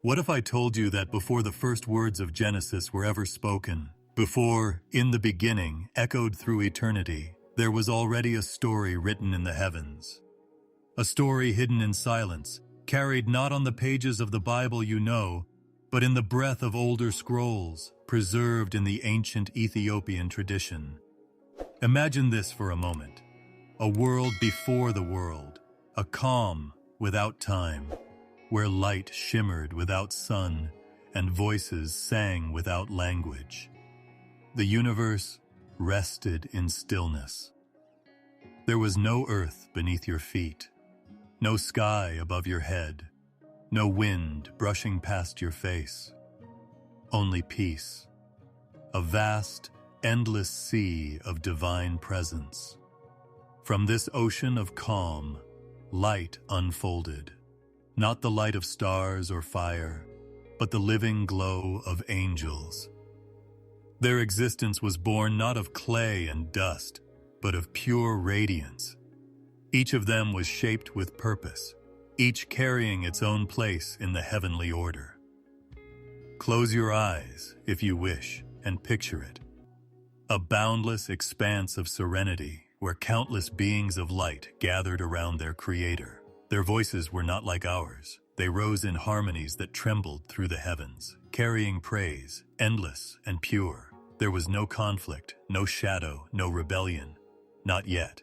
What if I told you that before the first words of Genesis were ever spoken, before "in the beginning" echoed through eternity, there was already a story written in the heavens? A story hidden in silence, carried not on the pages of the Bible you know, but in the breath of older scrolls, preserved in the ancient Ethiopian tradition. Imagine this for a moment. A world before the world, a calm without time, where light shimmered without sun and voices sang without language. The universe rested in stillness. There was no earth beneath your feet, no sky above your head, no wind brushing past your face. Only peace, a vast, endless sea of divine presence. From this ocean of calm, light unfolded. Not the light of stars or fire, but the living glow of angels. Their existence was born not of clay and dust, but of pure radiance. Each of them was shaped with purpose, each carrying its own place in the heavenly order. Close your eyes, if you wish, and picture it. A boundless expanse of serenity where countless beings of light gathered around their Creator. Their voices were not like ours. They rose in harmonies that trembled through the heavens, carrying praise, endless and pure. There was no conflict, no shadow, no rebellion. Not yet.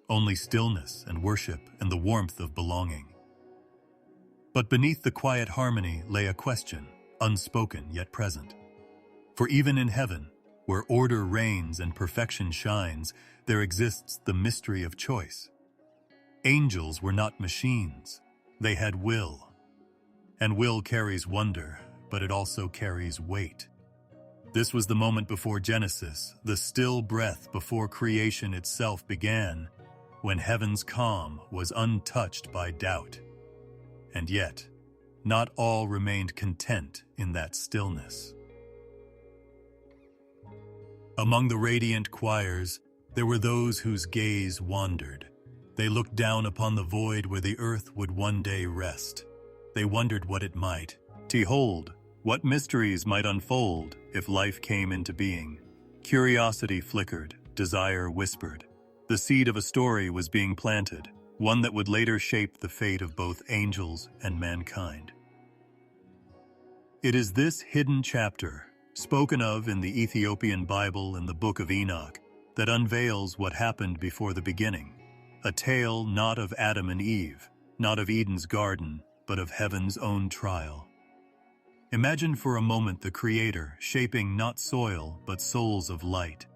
Only stillness and worship and the warmth of belonging. But beneath the quiet harmony lay a question, unspoken yet present. For even in heaven, where order reigns and perfection shines, there exists the mystery of choice. Angels were not machines. They had will. And will carries wonder, but it also carries weight. This was the moment before Genesis, the still breath before creation itself began, when heaven's calm was untouched by doubt. And yet, not all remained content in that stillness. Among the radiant choirs, there were those whose gaze wandered. They looked down upon the void where the earth would one day rest. They wondered what it might hold, what mysteries might unfold if life came into being. Curiosity flickered, desire whispered. The seed of a story was being planted, one that would later shape the fate of both angels and mankind. It is this hidden chapter, spoken of in the Ethiopian Bible and the Book of Enoch, that unveils what happened before the beginning. A tale not of Adam and Eve, not of Eden's garden, but of heaven's own trial. Imagine for a moment the Creator shaping not soil, but souls of light.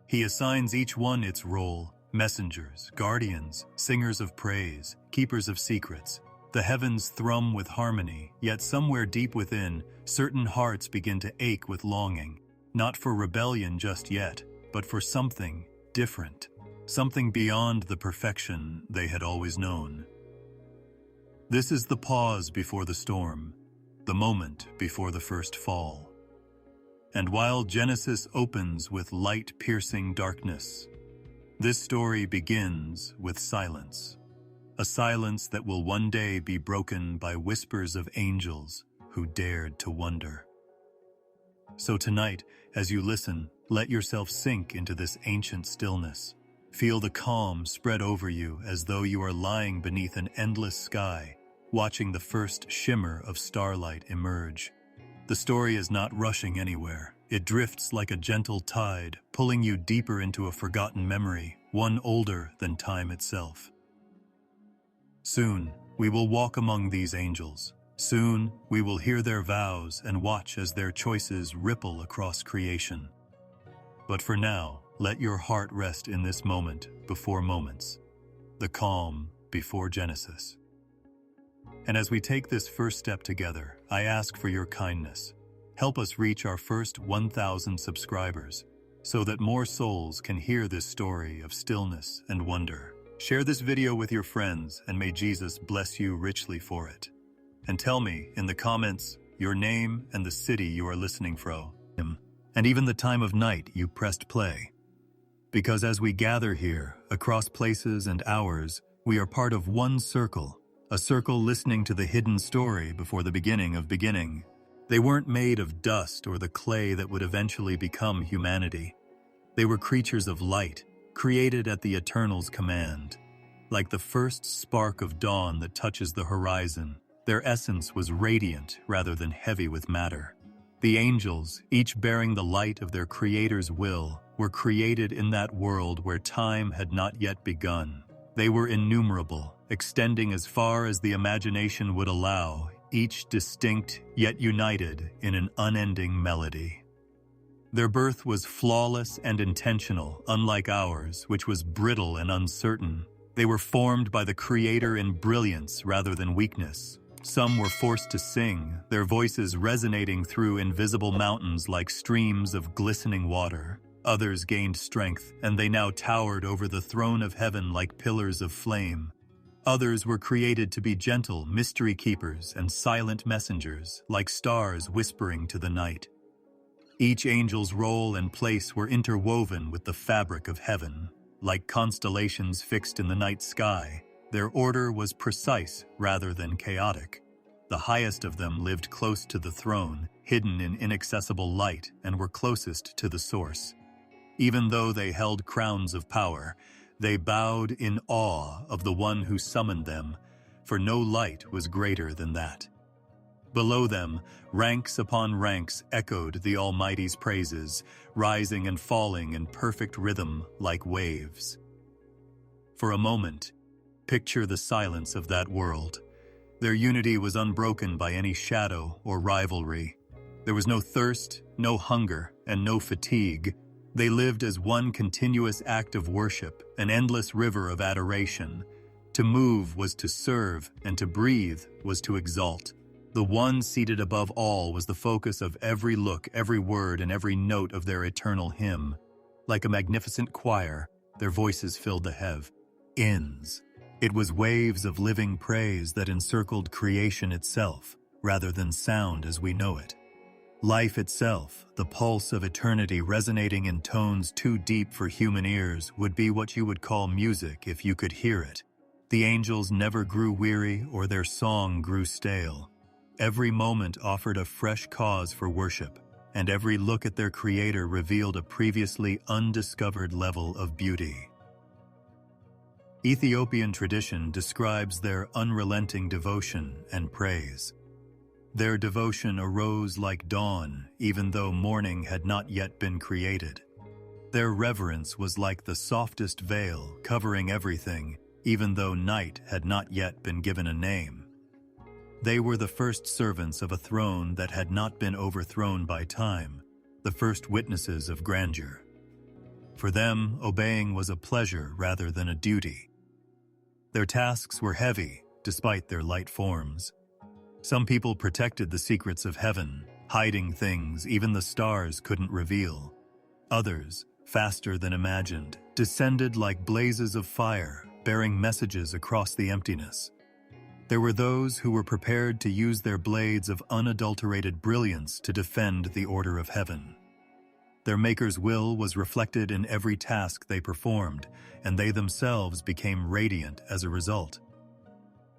He assigns each one its role: messengers, guardians, singers of praise, keepers of secrets. The heavens thrum with harmony, yet somewhere deep within, certain hearts begin to ache with longing, not for rebellion just yet, but for something different. Something beyond the perfection they had always known. This is the pause before the storm, the moment before the first fall. And while Genesis opens with light-piercing darkness, this story begins with silence. A silence that will one day be broken by whispers of angels who dared to wonder. So tonight, as you listen, let yourself sink into this ancient stillness. Feel the calm spread over you as though you are lying beneath an endless sky, watching the first shimmer of starlight emerge. The story is not rushing anywhere. It drifts like a gentle tide, pulling you deeper into a forgotten memory, one older than time itself. Soon, we will walk among these angels. Soon, we will hear their vows and watch as their choices ripple across creation. But for now, let your heart rest in this moment before moments, the calm before Genesis. And as we take this first step together, I ask for your kindness. Help us reach our first 1,000 subscribers so that more souls can hear this story of stillness and wonder. Share this video with your friends and may Jesus bless you richly for it. And tell me in the comments your name and the city you are listening from, and even the time of night you pressed play. Because as we gather here, across places and hours, we are part of one circle, a circle listening to the hidden story before the beginning of beginning. They weren't made of dust or the clay that would eventually become humanity. They were creatures of light, created at the Eternal's command. Like the first spark of dawn that touches the horizon, their essence was radiant rather than heavy with matter. The angels, each bearing the light of their Creator's will, were created in that world where time had not yet begun. They were innumerable, extending as far as the imagination would allow, each distinct yet united in an unending melody. Their birth was flawless and intentional, unlike ours, which was brittle and uncertain. They were formed by the Creator in brilliance rather than weakness. Some were forced to sing, their voices resonating through invisible mountains like streams of glistening water. Others gained strength, and they now towered over the throne of heaven like pillars of flame. Others were created to be gentle mystery keepers and silent messengers, like stars whispering to the night. Each angel's role and place were interwoven with the fabric of heaven. Like constellations fixed in the night sky, their order was precise rather than chaotic. The highest of them lived close to the throne, hidden in inaccessible light, and were closest to the source. Even though they held crowns of power, they bowed in awe of the one who summoned them, for no light was greater than that. Below them, ranks upon ranks echoed the Almighty's praises, rising and falling in perfect rhythm like waves. For a moment, picture the silence of that world. Their unity was unbroken by any shadow or rivalry. There was no thirst, no hunger, and no fatigue. They lived as one continuous act of worship, an endless river of adoration. To move was to serve, and to breathe was to exalt. The one seated above all was the focus of every look, every word, and every note of their eternal hymn. Like a magnificent choir, their voices filled the heavens. It was waves of living praise that encircled creation itself, rather than sound as we know it. Life itself, the pulse of eternity resonating in tones too deep for human ears, would be what you would call music if you could hear it. The angels never grew weary or their song grew stale. Every moment offered a fresh cause for worship, and every look at their Creator revealed a previously undiscovered level of beauty. Ethiopian tradition describes their unrelenting devotion and praise. Their devotion arose like dawn, even though morning had not yet been created. Their reverence was like the softest veil covering everything, even though night had not yet been given a name. They were the first servants of a throne that had not been overthrown by time, the first witnesses of grandeur. For them, obeying was a pleasure rather than a duty. Their tasks were heavy, despite their light forms. Some people protected the secrets of heaven, hiding things even the stars couldn't reveal. Others, faster than imagined, descended like blazes of fire, bearing messages across the emptiness. There were those who were prepared to use their blades of unadulterated brilliance to defend the order of heaven. Their Maker's will was reflected in every task they performed, and they themselves became radiant as a result.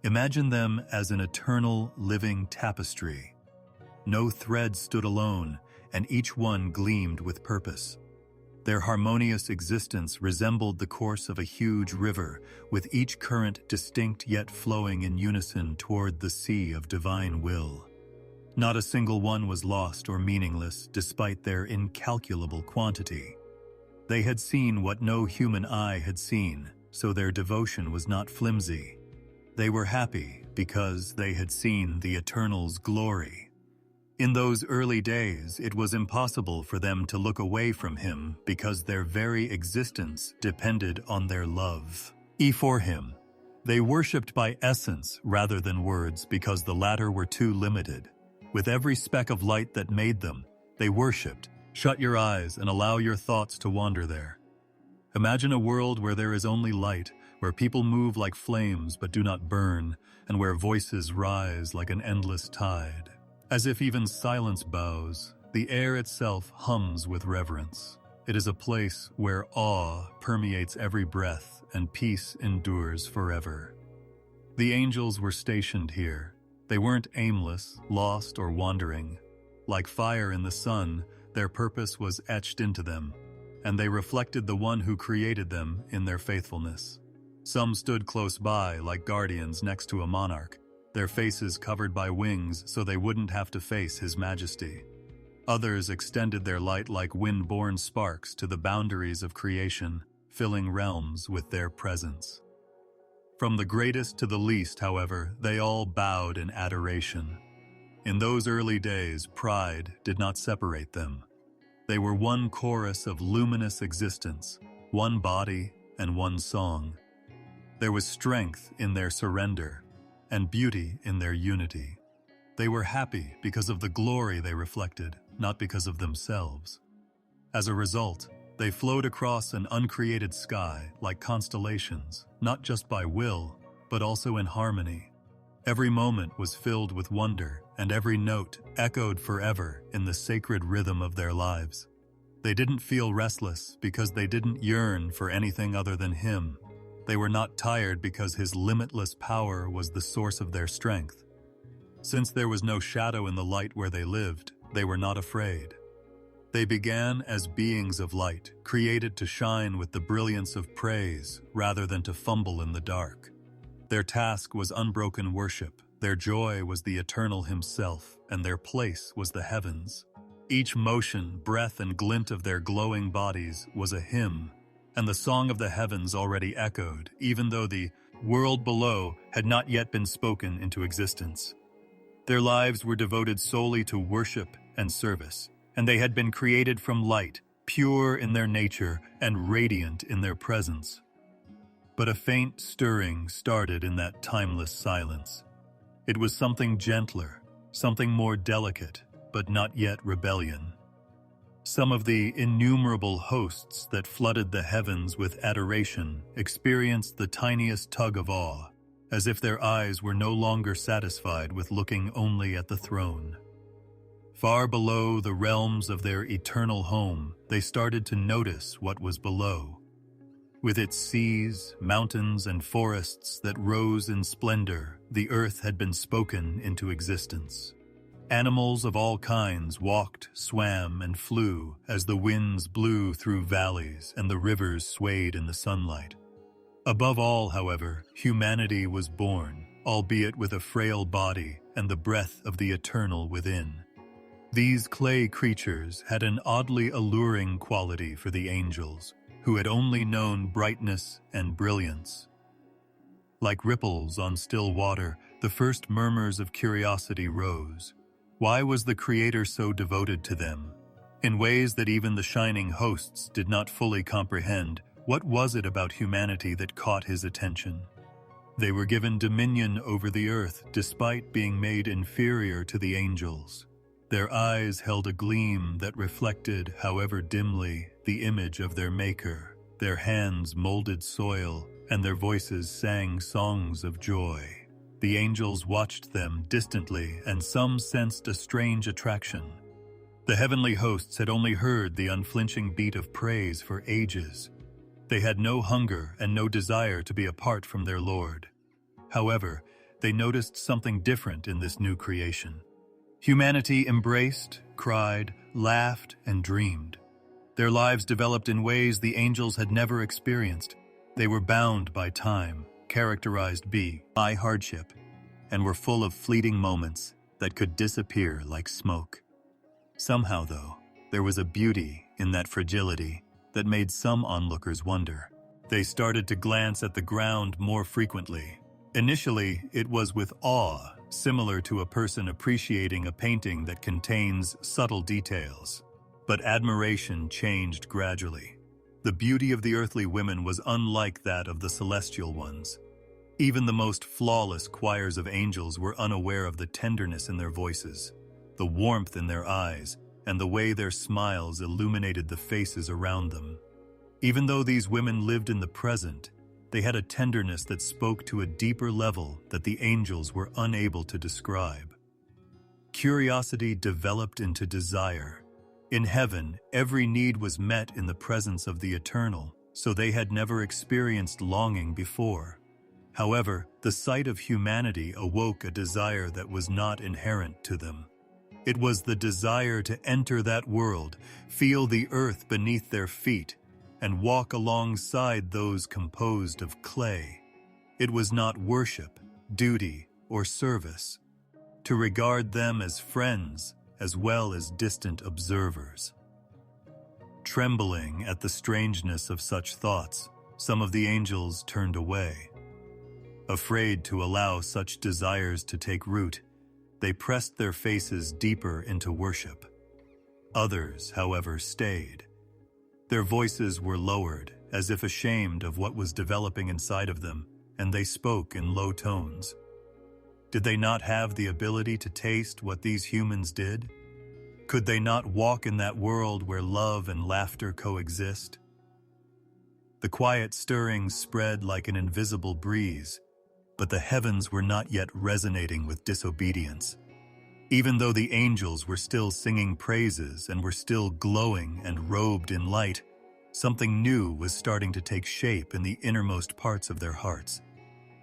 Imagine them as an eternal, living tapestry. No thread stood alone, and each one gleamed with purpose. Their harmonious existence resembled the course of a huge river, with each current distinct yet flowing in unison toward the sea of divine will. Not a single one was lost or meaningless, despite their incalculable quantity. They had seen what no human eye had seen, so their devotion was not flimsy. They were happy because they had seen the Eternal's glory. In those early days, it was impossible for them to look away from him because their very existence depended on their love. For him, they worshipped by essence rather than words because the latter were too limited. With every speck of light that made them, they worshipped. Shut your eyes and allow your thoughts to wander there. Imagine a world where there is only light, where people move like flames but do not burn, and where voices rise like an endless tide. As if even silence bows, the air itself hums with reverence. It is a place where awe permeates every breath and peace endures forever. The angels were stationed here. They weren't aimless, lost, or wandering. Like fire in the sun, their purpose was etched into them, and they reflected the one who created them in their faithfulness. Some stood close by, like guardians next to a monarch, their faces covered by wings so they wouldn't have to face his majesty. Others extended their light like wind-borne sparks to the boundaries of creation, filling realms with their presence. From the greatest to the least, however, they all bowed in adoration. In those early days, pride did not separate them. They were one chorus of luminous existence, one body and one song. There was strength in their surrender and beauty in their unity. They were happy because of the glory they reflected, not because of themselves. As a result, they flowed across an uncreated sky like constellations, not just by will, but also in harmony. Every moment was filled with wonder, and every note echoed forever in the sacred rhythm of their lives. They didn't feel restless because they didn't yearn for anything other than him. They were not tired because his limitless power was the source of their strength. Since there was no shadow in the light where they lived, they were not afraid. They began as beings of light, created to shine with the brilliance of praise rather than to fumble in the dark. Their task was unbroken worship, their joy was the eternal himself, and their place was the heavens. Each motion, breath, and glint of their glowing bodies was a hymn, and the song of the heavens already echoed, even though the world below had not yet been spoken into existence. Their lives were devoted solely to worship and service, and they had been created from light, pure in their nature and radiant in their presence. But a faint stirring started in that timeless silence. It was something gentler, something more delicate, but not yet rebellion. Some of the innumerable hosts that flooded the heavens with adoration experienced the tiniest tug of awe, as if their eyes were no longer satisfied with looking only at the throne. Far below the realms of their eternal home, they started to notice what was below. With its seas, mountains, and forests that rose in splendor, the earth had been spoken into existence. Animals of all kinds walked, swam, and flew as the winds blew through valleys and the rivers swayed in the sunlight. Above all, however, humanity was born, albeit with a frail body and the breath of the eternal within. These clay creatures had an oddly alluring quality for the angels, who had only known brightness and brilliance. Like ripples on still water, the first murmurs of curiosity rose. Why was the Creator so devoted to them? In ways that even the shining hosts did not fully comprehend, what was it about humanity that caught his attention? They were given dominion over the earth despite being made inferior to the angels. Their eyes held a gleam that reflected, however dimly, the image of their Maker. Their hands molded soil, and their voices sang songs of joy. The angels watched them distantly, and some sensed a strange attraction. The heavenly hosts had only heard the unflinching beat of praise for ages. They had no hunger and no desire to be apart from their Lord. However, they noticed something different in this new creation. Humanity embraced, cried, laughed, and dreamed. Their lives developed in ways the angels had never experienced. They were bound by time, characterized by hardship, and were full of fleeting moments that could disappear like smoke. Somehow, though, there was a beauty in that fragility that made some onlookers wonder. They started to glance at the ground more frequently. Initially, it was with awe, similar to a person appreciating a painting that contains subtle details. But admiration changed gradually. The beauty of the earthly women was unlike that of the celestial ones. Even the most flawless choirs of angels were unaware of the tenderness in their voices, the warmth in their eyes, and the way their smiles illuminated the faces around them. Even though these women lived in the present, they had a tenderness that spoke to a deeper level that the angels were unable to describe. Curiosity developed into desire. In heaven, every need was met in the presence of the eternal, so they had never experienced longing before. However, the sight of humanity awoke a desire that was not inherent to them. It was the desire to enter that world, feel the earth beneath their feet, and walk alongside those composed of clay. It was not worship, duty, or service. To regard them as friends as well as distant observers. Trembling at the strangeness of such thoughts, some of the angels turned away. Afraid to allow such desires to take root, they pressed their faces deeper into worship. Others, however, stayed. Their voices were lowered, as if ashamed of what was developing inside of them, and they spoke in low tones. Did they not have the ability to taste what these humans did? Could they not walk in that world where love and laughter coexist? The quiet stirrings spread like an invisible breeze, but the heavens were not yet resonating with disobedience. Even though the angels were still singing praises and were still glowing and robed in light, something new was starting to take shape in the innermost parts of their hearts.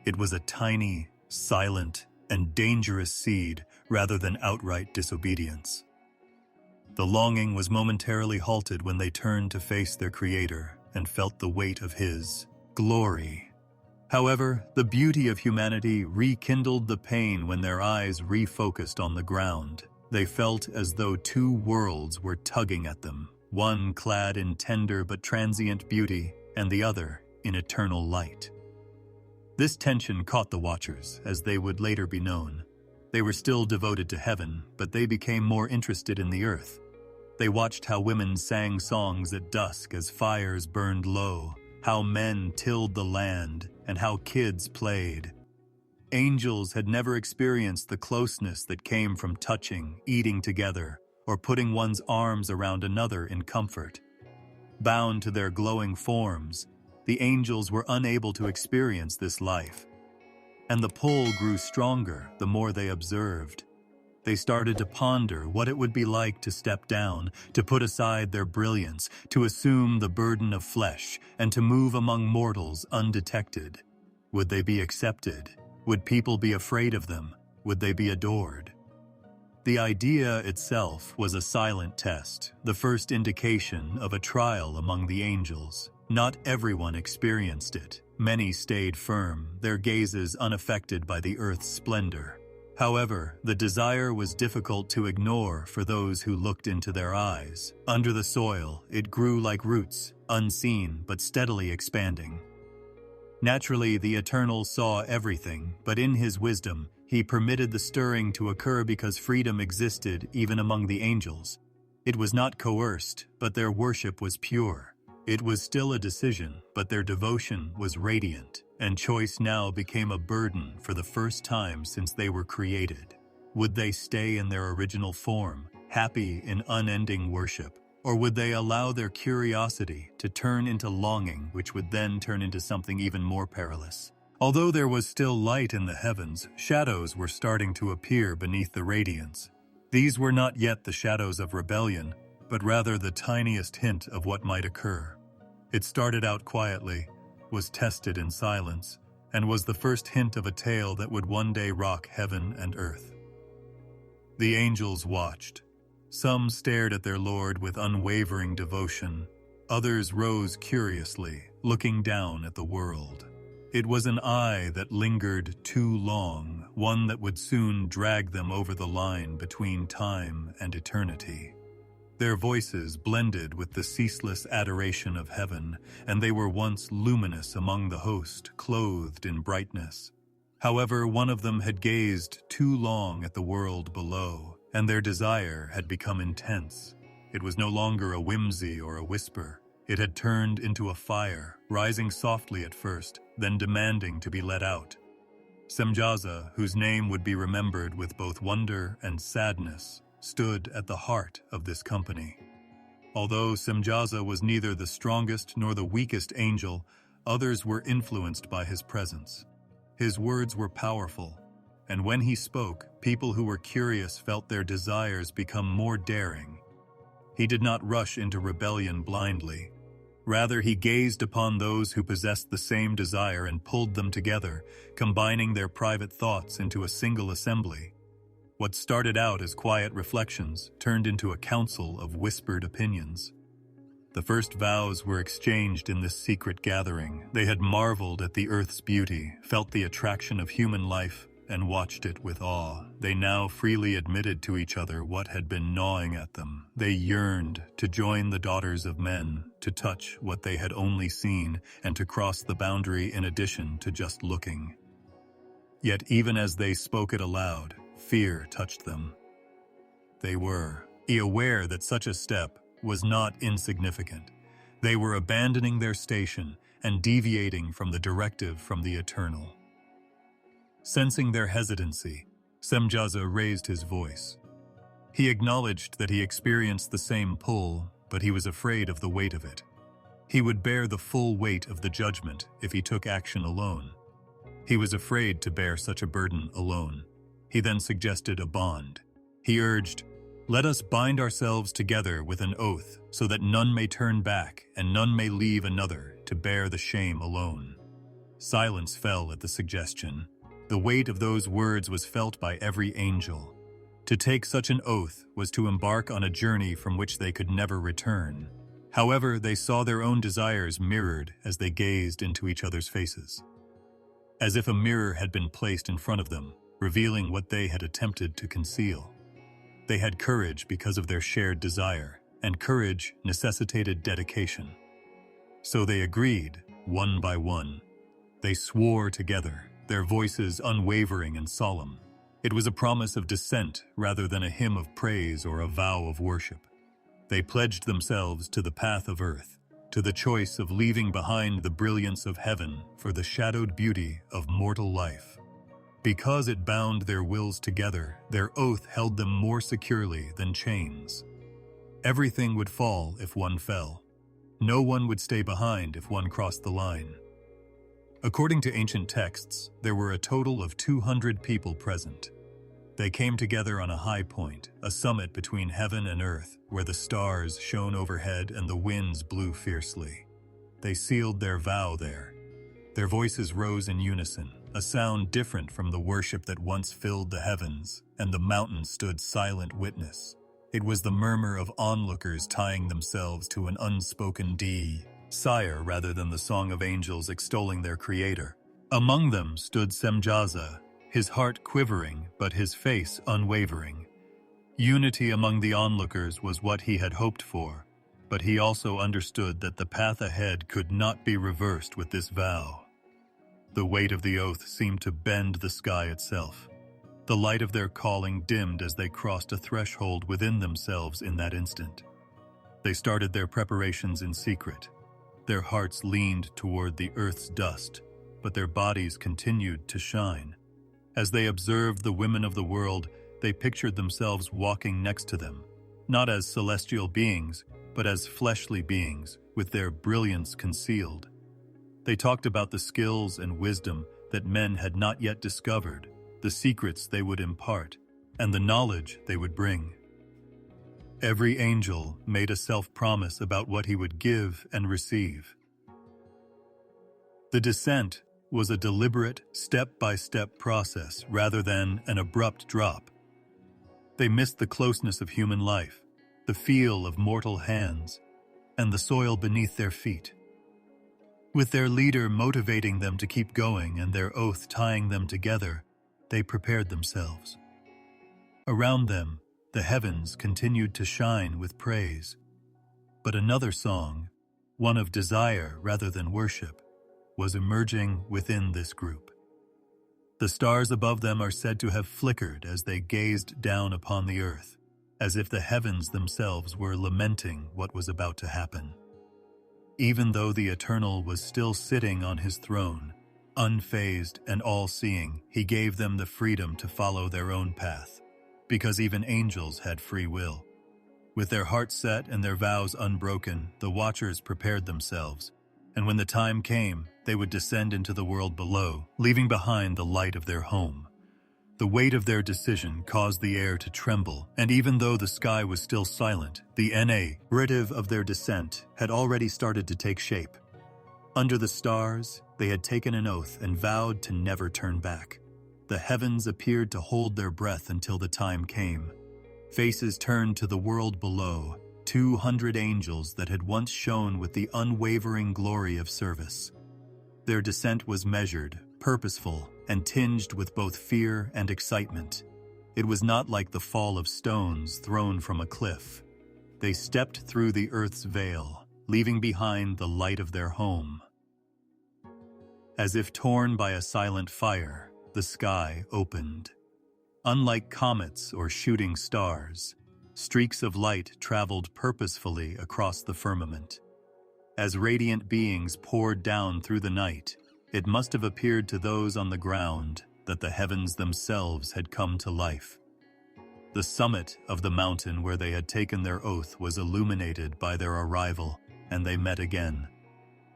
It was a tiny, silent, and dangerous seed rather than outright disobedience. The longing was momentarily halted when they turned to face their Creator and felt the weight of His glory. However, the beauty of humanity rekindled the pain when their eyes refocused on the ground. They felt as though two worlds were tugging at them, one clad in tender but transient beauty, and the other in eternal light. This tension caught the Watchers, as they would later be known. They were still devoted to heaven, but they became more interested in the earth. They watched how women sang songs at dusk as fires burned low, how men tilled the land, and how kids played. Angels had never experienced the closeness that came from touching, eating together, or putting one's arms around another in comfort. Bound to their glowing forms, the angels were unable to experience this life. And the pull grew stronger the more they observed. They started to ponder what it would be like to step down, to put aside their brilliance, to assume the burden of flesh, and to move among mortals undetected. Would they be accepted? Would people be afraid of them? Would they be adored? The idea itself was a silent test, the first indication of a trial among the angels. Not everyone experienced it. Many stayed firm, their gazes unaffected by the earth's splendor. However, the desire was difficult to ignore for those who looked into their eyes. Under the soil, it grew like roots, unseen but steadily expanding. Naturally, the Eternal saw everything, but in His wisdom, He permitted the stirring to occur because freedom existed even among the angels. It was not coerced, but their worship was pure. It was still a decision, but their devotion was radiant, and choice now became a burden for the first time since they were created. Would they stay in their original form, happy in unending worship, or would they allow their curiosity to turn into longing, which would then turn into something even more perilous? Although there was still light in the heavens, shadows were starting to appear beneath the radiance. These were not yet the shadows of rebellion, but rather the tiniest hint of what might occur. It started out quietly, was tested in silence, and was the first hint of a tale that would one day rock heaven and earth. The angels watched. Some stared at their Lord with unwavering devotion. Others rose curiously, looking down at the world. It was an eye that lingered too long, one that would soon drag them over the line between time and eternity. Their voices blended with the ceaseless adoration of heaven, and they were once luminous among the host, clothed in brightness. However, one of them had gazed too long at the world below, and their desire had become intense. It was no longer a whimsy or a whisper. It had turned into a fire, rising softly at first, then demanding to be let out. Semjaza, whose name would be remembered with both wonder and sadness, stood at the heart of this company. Although Semjaza was neither the strongest nor the weakest angel, others were influenced by his presence. His words were powerful, and when he spoke, people who were curious felt their desires become more daring. He did not rush into rebellion blindly. Rather, he gazed upon those who possessed the same desire and pulled them together, combining their private thoughts into a single assembly. What started out as quiet reflections turned into a council of whispered opinions. The first vows were exchanged in this secret gathering. They had marveled at the earth's beauty, felt the attraction of human life, and watched it with awe. They now freely admitted to each other what had been gnawing at them. They yearned to join the daughters of men, to touch what they had only seen, and to cross the boundary in addition to just looking. Yet even as they spoke it aloud, fear touched them. They were aware that such a step was not insignificant. They were abandoning their station and deviating from the directive from the eternal. Sensing their hesitancy, Semjaza raised his voice. He acknowledged that he experienced the same pull, but he was afraid of the weight of it. He would bear the full weight of the judgment if he took action alone. He was afraid to bear such a burden alone. He then suggested a bond. He urged, "Let us bind ourselves together with an oath so that none may turn back and none may leave another to bear the shame alone." Silence fell at the suggestion. The weight of those words was felt by every angel. To take such an oath was to embark on a journey from which they could never return. However, they saw their own desires mirrored as they gazed into each other's faces. As if a mirror had been placed in front of them, revealing what they had attempted to conceal. They had courage because of their shared desire, and courage necessitated dedication. So they agreed, one by one. They swore together, their voices unwavering and solemn. It was a promise of dissent rather than a hymn of praise or a vow of worship. They pledged themselves to the path of earth, to the choice of leaving behind the brilliance of heaven for the shadowed beauty of mortal life. Because it bound their wills together, their oath held them more securely than chains. Everything would fall if one fell. No one would stay behind if one crossed the line. According to ancient texts, there were a total of 200 people present. They came together on a high point, a summit between heaven and earth, where the stars shone overhead and the winds blew fiercely. They sealed their vow there. Their voices rose in unison, a sound different from the worship that once filled the heavens, and the mountains stood silent witness. It was the murmur of onlookers tying themselves to an unspoken desire rather than the song of angels extolling their creator. Among them stood Semjaza, his heart quivering but his face unwavering. Unity among the onlookers was what he had hoped for, but he also understood that the path ahead could not be reversed with this vow. The weight of the oath seemed to bend the sky itself. The light of their calling dimmed as they crossed a threshold within themselves in that instant. They started their preparations in secret. Their hearts leaned toward the earth's dust, but their bodies continued to shine. As they observed the women of the world, they pictured themselves walking next to them, not as celestial beings, but as fleshly beings, with their brilliance concealed. They talked about the skills and wisdom that men had not yet discovered, the secrets they would impart, and the knowledge they would bring. Every angel made a self-promise about what he would give and receive. The descent was a deliberate, step-by-step process rather than an abrupt drop. They missed the closeness of human life, the feel of mortal hands, and the soil beneath their feet. With their leader motivating them to keep going and their oath tying them together, they prepared themselves. Around them, the heavens continued to shine with praise. But another song, one of desire rather than worship, was emerging within this group. The stars above them are said to have flickered as they gazed down upon the earth, as if the heavens themselves were lamenting what was about to happen. Even though the Eternal was still sitting on his throne, unfazed and all-seeing, he gave them the freedom to follow their own path, because even angels had free will. With their hearts set and their vows unbroken, the Watchers prepared themselves, and when the time came, they would descend into the world below, leaving behind the light of their home. The weight of their decision caused the air to tremble, and even though the sky was still silent, the narrative of their descent had already started to take shape. Under the stars, they had taken an oath and vowed to never turn back. The heavens appeared to hold their breath until the time came. Faces turned to the world below, 200 angels that had once shone with the unwavering glory of service. Their descent was measured, purposeful, and tinged with both fear and excitement. It was not like the fall of stones thrown from a cliff. They stepped through the earth's veil, leaving behind the light of their home. As if torn by a silent fire, the sky opened. Unlike comets or shooting stars, streaks of light traveled purposefully across the firmament. As radiant beings poured down through the night, it must have appeared to those on the ground that the heavens themselves had come to life. The summit of the mountain where they had taken their oath was illuminated by their arrival, and they met again.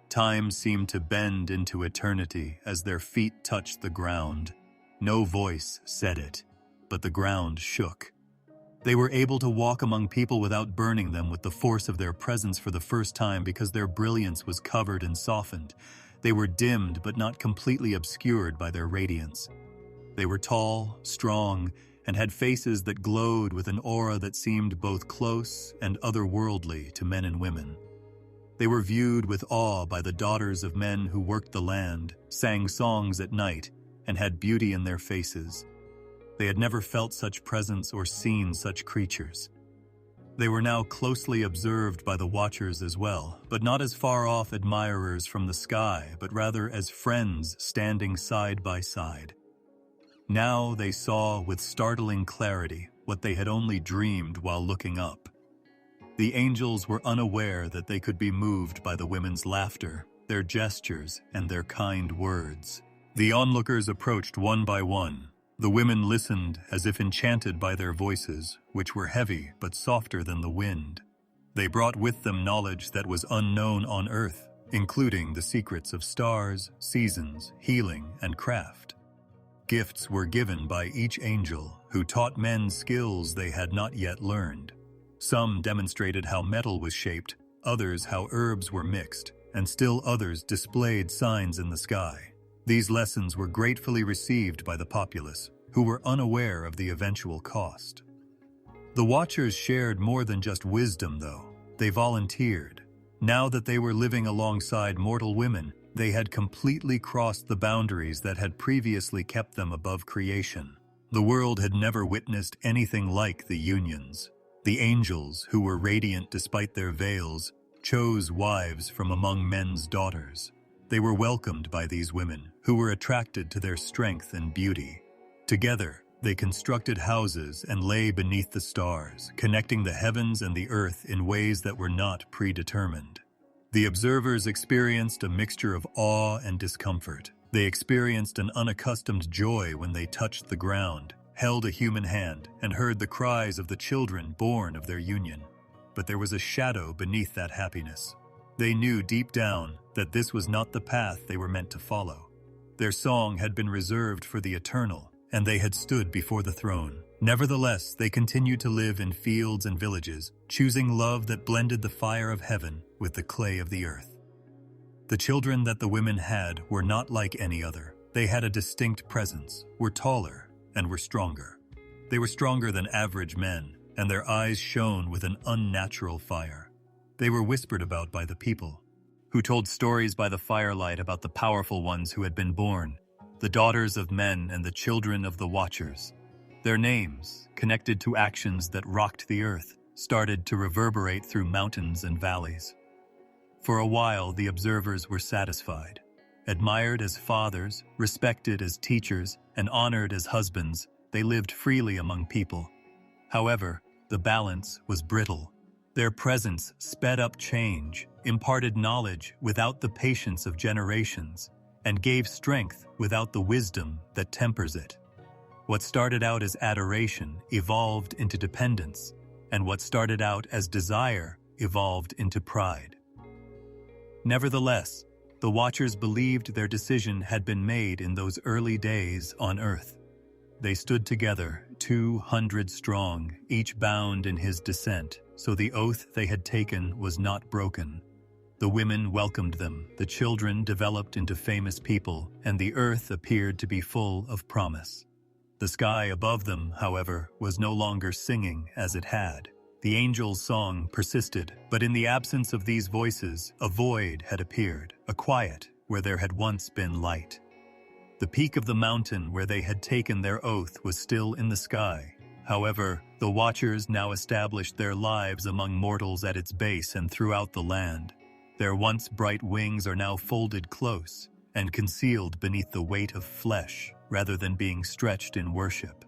Time seemed to bend into eternity as their feet touched the ground. No voice said it, but the ground shook. They were able to walk among people without burning them with the force of their presence for the first time because their brilliance was covered and softened. They were dimmed but not completely obscured by their radiance. They were tall, strong, and had faces that glowed with an aura that seemed both close and otherworldly to men and women. They were viewed with awe by the daughters of men who worked the land, sang songs at night, and had beauty in their faces. They had never felt such presence or seen such creatures. They were now closely observed by the watchers as well, but not as far-off admirers from the sky, but rather as friends standing side by side. Now they saw with startling clarity what they had only dreamed while looking up. The angels were unaware that they could be moved by the women's laughter, their gestures, and their kind words. The onlookers approached one by one. The women listened as if enchanted by their voices, which were heavy but softer than the wind. They brought with them knowledge that was unknown on earth, including the secrets of stars, seasons, healing, and craft. Gifts were given by each angel, who taught men skills they had not yet learned. Some demonstrated how metal was shaped, others how herbs were mixed, and still others displayed signs in the sky. These lessons were gratefully received by the populace, who were unaware of the eventual cost. The Watchers shared more than just wisdom, though. They volunteered. Now that they were living alongside mortal women, they had completely crossed the boundaries that had previously kept them above creation. The world had never witnessed anything like the unions. The angels, who were radiant despite their veils, chose wives from among men's daughters. They were welcomed by these women, who were attracted to their strength and beauty. Together, they constructed houses and lay beneath the stars, connecting the heavens and the earth in ways that were not predetermined. The observers experienced a mixture of awe and discomfort. They experienced an unaccustomed joy when they touched the ground, held a human hand, and heard the cries of the children born of their union. But there was a shadow beneath that happiness. They knew deep down that this was not the path they were meant to follow. Their song had been reserved for the eternal, and they had stood before the throne. Nevertheless, they continued to live in fields and villages, choosing love that blended the fire of heaven with the clay of the earth. The children that the women had were not like any other. They had a distinct presence, were taller, and were stronger. They were stronger than average men, and their eyes shone with an unnatural fire. They were whispered about by the people, who told stories by the firelight about the powerful ones who had been born, the daughters of men and the children of the Watchers. Their names, connected to actions that rocked the earth, started to reverberate through mountains and valleys. For a while, the observers were satisfied. Admired as fathers, respected as teachers, and honored as husbands, they lived freely among people. However, the balance was brittle. Their presence sped up change, imparted knowledge without the patience of generations, and gave strength without the wisdom that tempers it. What started out as adoration evolved into dependence, and what started out as desire evolved into pride. Nevertheless, the Watchers believed their decision had been made in those early days on Earth. they stood together, 200 strong, each bound in his descent, so the oath they had taken was not broken. The women welcomed them, the children developed into famous people, and the earth appeared to be full of promise. The sky above them, however, was no longer singing as it had. The angel's song persisted, but in the absence of these voices, a void had appeared, a quiet where there had once been light. The peak of the mountain where they had taken their oath was still in the sky. However, the watchers now established their lives among mortals at its base and throughout the land. Their once bright wings are now folded close and concealed beneath the weight of flesh rather than being stretched in worship.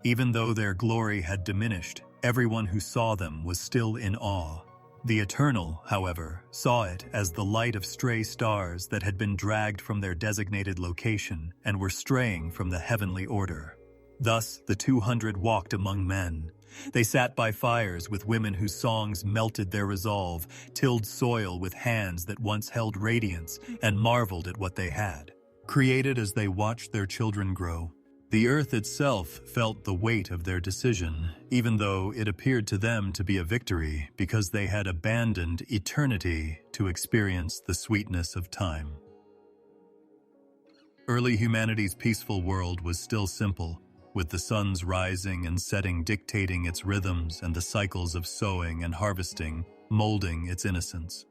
Even though their glory had diminished, everyone who saw them was still in awe. The Eternal, however, saw it as the light of stray stars that had been dragged from their designated location and were straying from the heavenly order. Thus, the 200 walked among men. They sat by fires with women whose songs melted their resolve, tilled soil with hands that once held radiance, and marveled at what they had created as they watched their children grow. The earth itself felt the weight of their decision, even though it appeared to them to be a victory because they had abandoned eternity to experience the sweetness of time. Early humanity's peaceful world was still simple, with the sun's rising and setting dictating its rhythms and the cycles of sowing and harvesting molding its innocence.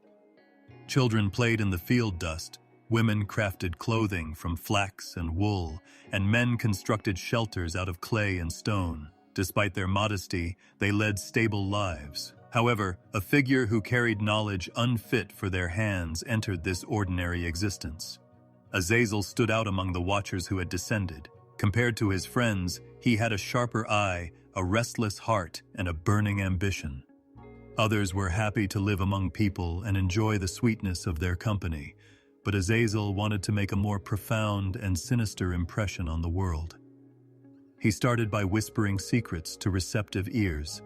Children played in the field dust, women crafted clothing from flax and wool, and men constructed shelters out of clay and stone. Despite their modesty, they led stable lives. However, a figure who carried knowledge unfit for their hands entered this ordinary existence. Azazel stood out among the watchers who had descended. Compared to his friends, he had a sharper eye, a restless heart, and a burning ambition. Others were happy to live among people and enjoy the sweetness of their company, but Azazel wanted to make a more profound and sinister impression on the world. He started by whispering secrets to receptive ears.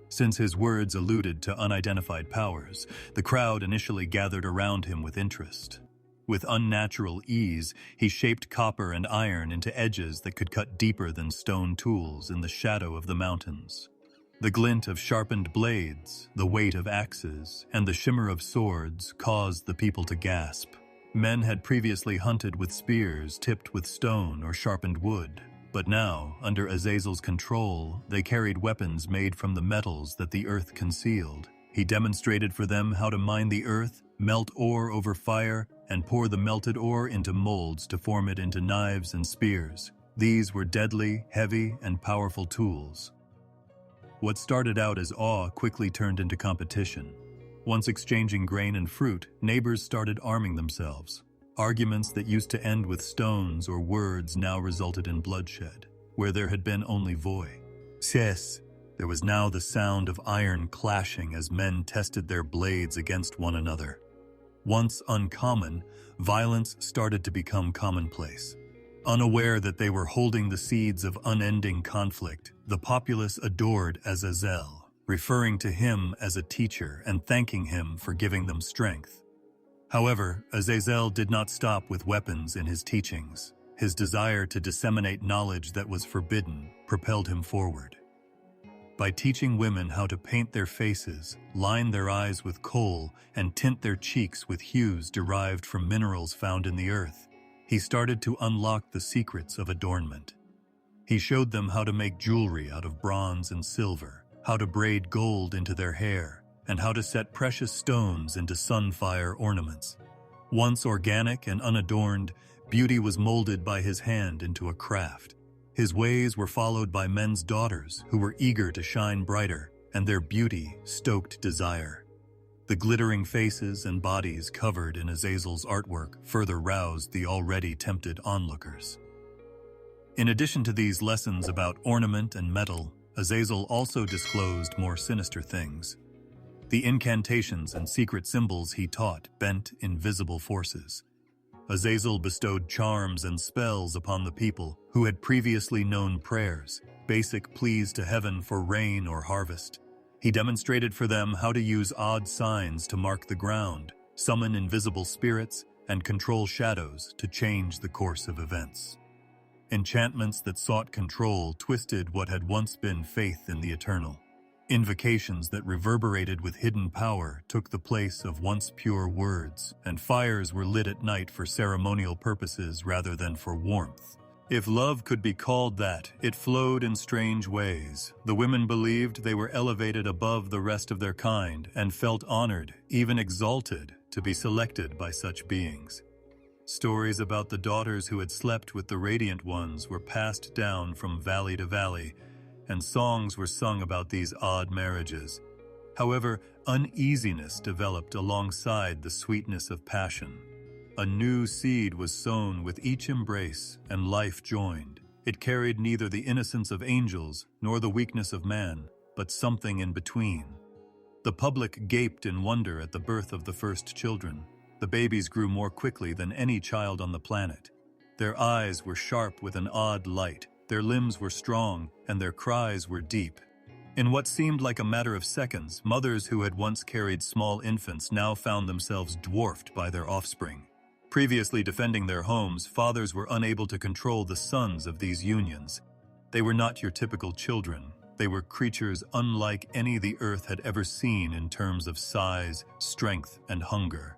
Since his words alluded to unidentified powers, the crowd initially gathered around him with interest. With unnatural ease, he shaped copper and iron into edges that could cut deeper than stone tools in the shadow of the mountains. The glint of sharpened blades, the weight of axes, and the shimmer of swords caused the people to gasp. Men had previously hunted with spears tipped with stone or sharpened wood, but now, under Azazel's control, they carried weapons made from the metals that the earth concealed. He demonstrated for them how to mine the earth, melt ore over fire, and pour the melted ore into molds to form it into knives and spears. These were deadly, heavy, and powerful tools. What started out as awe quickly turned into competition. Once exchanging grain and fruit, neighbors started arming themselves. Arguments that used to end with stones or words now resulted in bloodshed, where there had been only voice. There was now the sound of iron clashing as men tested their blades against one another. Once uncommon, violence started to become commonplace. Unaware that they were holding the seeds of unending conflict, the populace adored Azazel, referring to him as a teacher and thanking him for giving them strength. However, Azazel did not stop with weapons in his teachings. His desire to disseminate knowledge that was forbidden propelled him forward. By teaching women how to paint their faces, line their eyes with coal, and tint their cheeks with hues derived from minerals found in the earth, he started to unlock the secrets of adornment. He showed them how to make jewelry out of bronze and silver, how to braid gold into their hair, and how to set precious stones into sunfire ornaments. Once organic and unadorned, beauty was molded by his hand into a craft. His ways were followed by men's daughters who were eager to shine brighter, and their beauty stoked desire. The glittering faces and bodies covered in Azazel's artwork further roused the already tempted onlookers. In addition to these lessons about ornament and metal, Azazel also disclosed more sinister things. The incantations and secret symbols he taught bent invisible forces. Azazel bestowed charms and spells upon the people who had previously known prayers, basic pleas to heaven for rain or harvest. He demonstrated for them how to use odd signs to mark the ground, summon invisible spirits, and control shadows to change the course of events. Enchantments that sought control twisted what had once been faith in the eternal. Invocations that reverberated with hidden power took the place of once pure words, and fires were lit at night for ceremonial purposes rather than for warmth. If love could be called that, it flowed in strange ways. The women believed they were elevated above the rest of their kind and felt honored, even exalted, to be selected by such beings. Stories about the daughters who had slept with the radiant ones were passed down from valley to valley, and songs were sung about these odd marriages. However, uneasiness developed alongside the sweetness of passion. A new seed was sown with each embrace, and life joined. It carried neither the innocence of angels nor the weakness of man, but something in between. The public gaped in wonder at the birth of the first children. The babies grew more quickly than any child on the planet. Their eyes were sharp with an odd light, their limbs were strong, and their cries were deep. In what seemed like a matter of seconds, mothers who had once carried small infants now found themselves dwarfed by their offspring. Previously defending their homes, fathers were unable to control the sons of these unions. They were not your typical children. They were creatures unlike any the earth had ever seen in terms of size, strength, and hunger.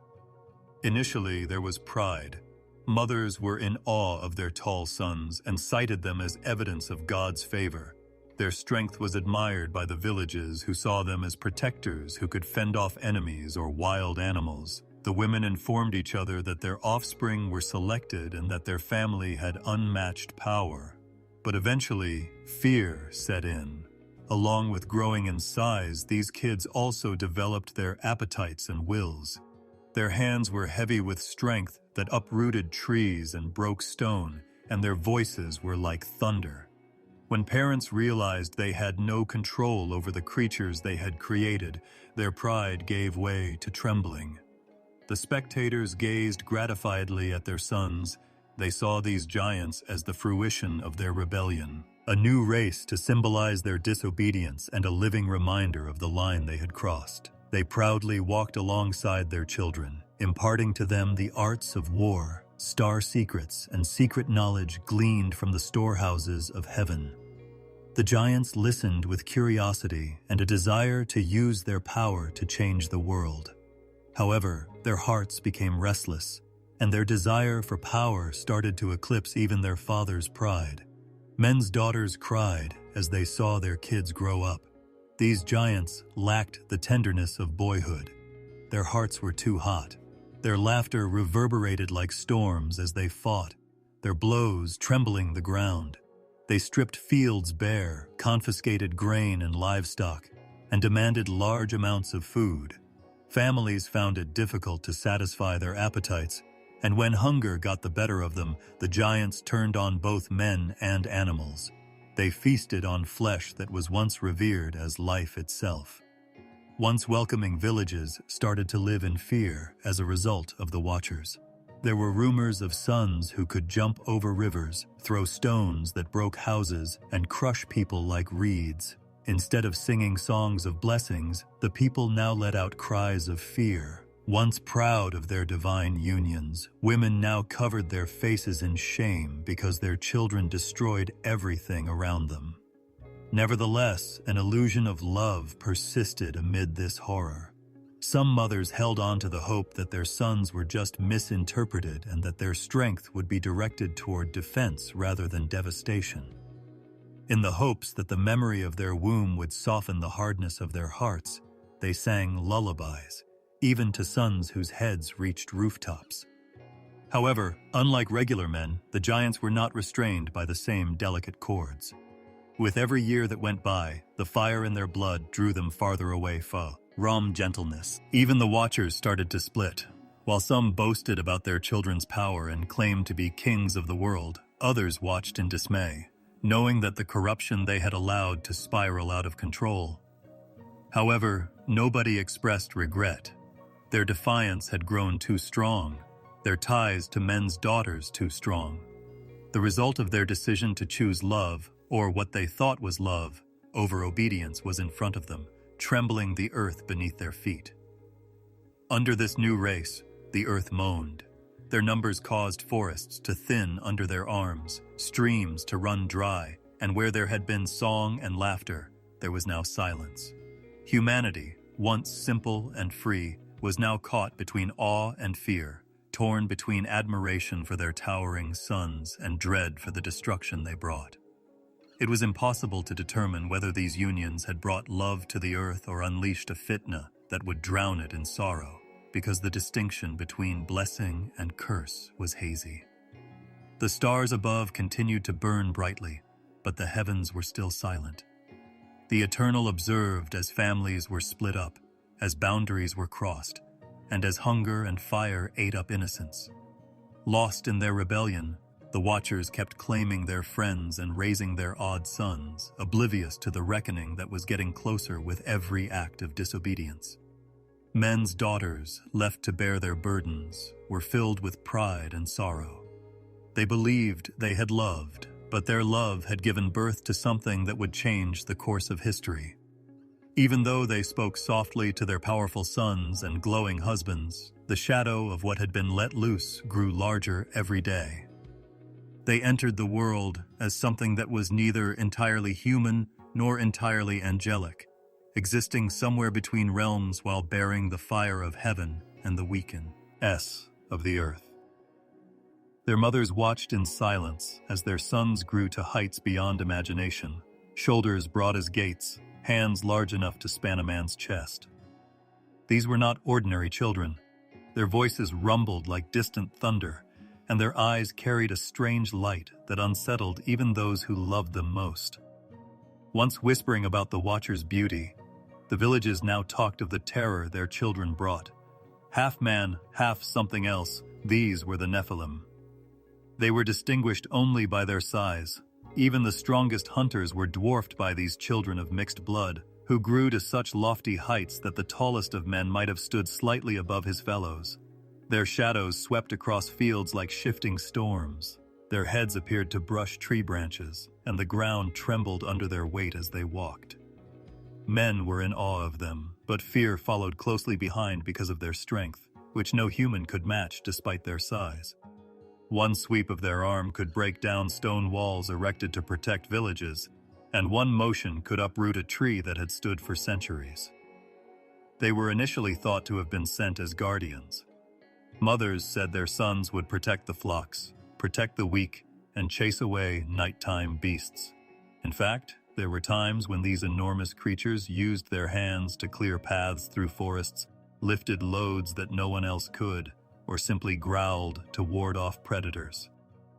Initially, there was pride. Mothers were in awe of their tall sons and cited them as evidence of God's favor. Their strength was admired by the villages who saw them as protectors who could fend off enemies or wild animals. The women informed each other that their offspring were selected and that their family had unmatched power. But eventually, fear set in. Along with growing in size, these kids also developed their appetites and wills. Their hands were heavy with strength that uprooted trees and broke stone, and their voices were like thunder. When parents realized they had no control over the creatures they had created, their pride gave way to trembling. The spectators gazed gratifiedly at their sons. They saw these giants as the fruition of their rebellion, a new race to symbolize their disobedience and a living reminder of the line they had crossed. They proudly walked alongside their children, imparting to them the arts of war, star secrets, and secret knowledge gleaned from the storehouses of heaven. The giants listened with curiosity and a desire to use their power to change the world. However, their hearts became restless, and their desire for power started to eclipse even their father's pride. Men's daughters cried as they saw their kids grow up. These giants lacked the tenderness of boyhood. Their hearts were too hot. Their laughter reverberated like storms as they fought, their blows trembling the ground. They stripped fields bare, confiscated grain and livestock, and demanded large amounts of food. Families found it difficult to satisfy their appetites, and when hunger got the better of them, the giants turned on both men and animals. They feasted on flesh that was once revered as life itself. Once welcoming villages started to live in fear as a result of the Watchers. There were rumors of sons who could jump over rivers, throw stones that broke houses, and crush people like reeds. Instead of singing songs of blessings, the people now let out cries of fear. Once proud of their divine unions, women now covered their faces in shame because their children destroyed everything around them. Nevertheless, an illusion of love persisted amid this horror. Some mothers held on to the hope that their sons were just misinterpreted and that their strength would be directed toward defense rather than devastation. In the hopes that the memory of their womb would soften the hardness of their hearts, they sang lullabies, even to sons whose heads reached rooftops. However, unlike regular men, the giants were not restrained by the same delicate cords. With every year that went by, the fire in their blood drew them farther away from gentleness. Even the Watchers started to split. While some boasted about their children's power and claimed to be kings of the world, others watched in dismay, knowing that the corruption they had allowed to spiral out of control. However, nobody expressed regret. Their defiance had grown too strong, their ties to men's daughters too strong. The result of their decision to choose love, or what they thought was love, over obedience was in front of them, trembling the earth beneath their feet. Under this new race, the earth moaned. Their numbers caused forests to thin under their arms, streams to run dry, and where there had been song and laughter, there was now silence. Humanity, once simple and free, was now caught between awe and fear, torn between admiration for their towering sons and dread for the destruction they brought. It was impossible to determine whether these unions had brought love to the earth or unleashed a fitna that would drown it in sorrow, because the distinction between blessing and curse was hazy. The stars above continued to burn brightly, but the heavens were still silent. The Eternal observed as families were split up, as boundaries were crossed, and as hunger and fire ate up innocence. Lost in their rebellion, the Watchers kept claiming their friends and raising their odd sons, oblivious to the reckoning that was getting closer with every act of disobedience. Men's daughters, left to bear their burdens, were filled with pride and sorrow. They believed they had loved, but their love had given birth to something that would change the course of history. Even though they spoke softly to their powerful sons and glowing husbands, the shadow of what had been let loose grew larger every day. They entered the world as something that was neither entirely human nor entirely angelic, existing somewhere between realms while bearing the fire of heaven and the weakness of the earth. Their mothers watched in silence as their sons grew to heights beyond imagination, shoulders broad as gates, hands large enough to span a man's chest. These were not ordinary children. Their voices rumbled like distant thunder, and their eyes carried a strange light that unsettled even those who loved them most. Once whispering about the Watchers' beauty, the villages now talked of the terror their children brought. Half man, half something else, these were the Nephilim. They were distinguished only by their size. Even the strongest hunters were dwarfed by these children of mixed blood, who grew to such lofty heights that the tallest of men might have stood slightly above his fellows. Their shadows swept across fields like shifting storms. Their heads appeared to brush tree branches, and the ground trembled under their weight as they walked. Men were in awe of them, but fear followed closely behind because of their strength, which no human could match despite their size. One sweep of their arm could break down stone walls erected to protect villages, and one motion could uproot a tree that had stood for centuries. They were initially thought to have been sent as guardians. Mothers said their sons would protect the flocks, protect the weak, and chase away nighttime beasts. In fact, there were times when these enormous creatures used their hands to clear paths through forests, lifted loads that no one else could, or simply growled to ward off predators.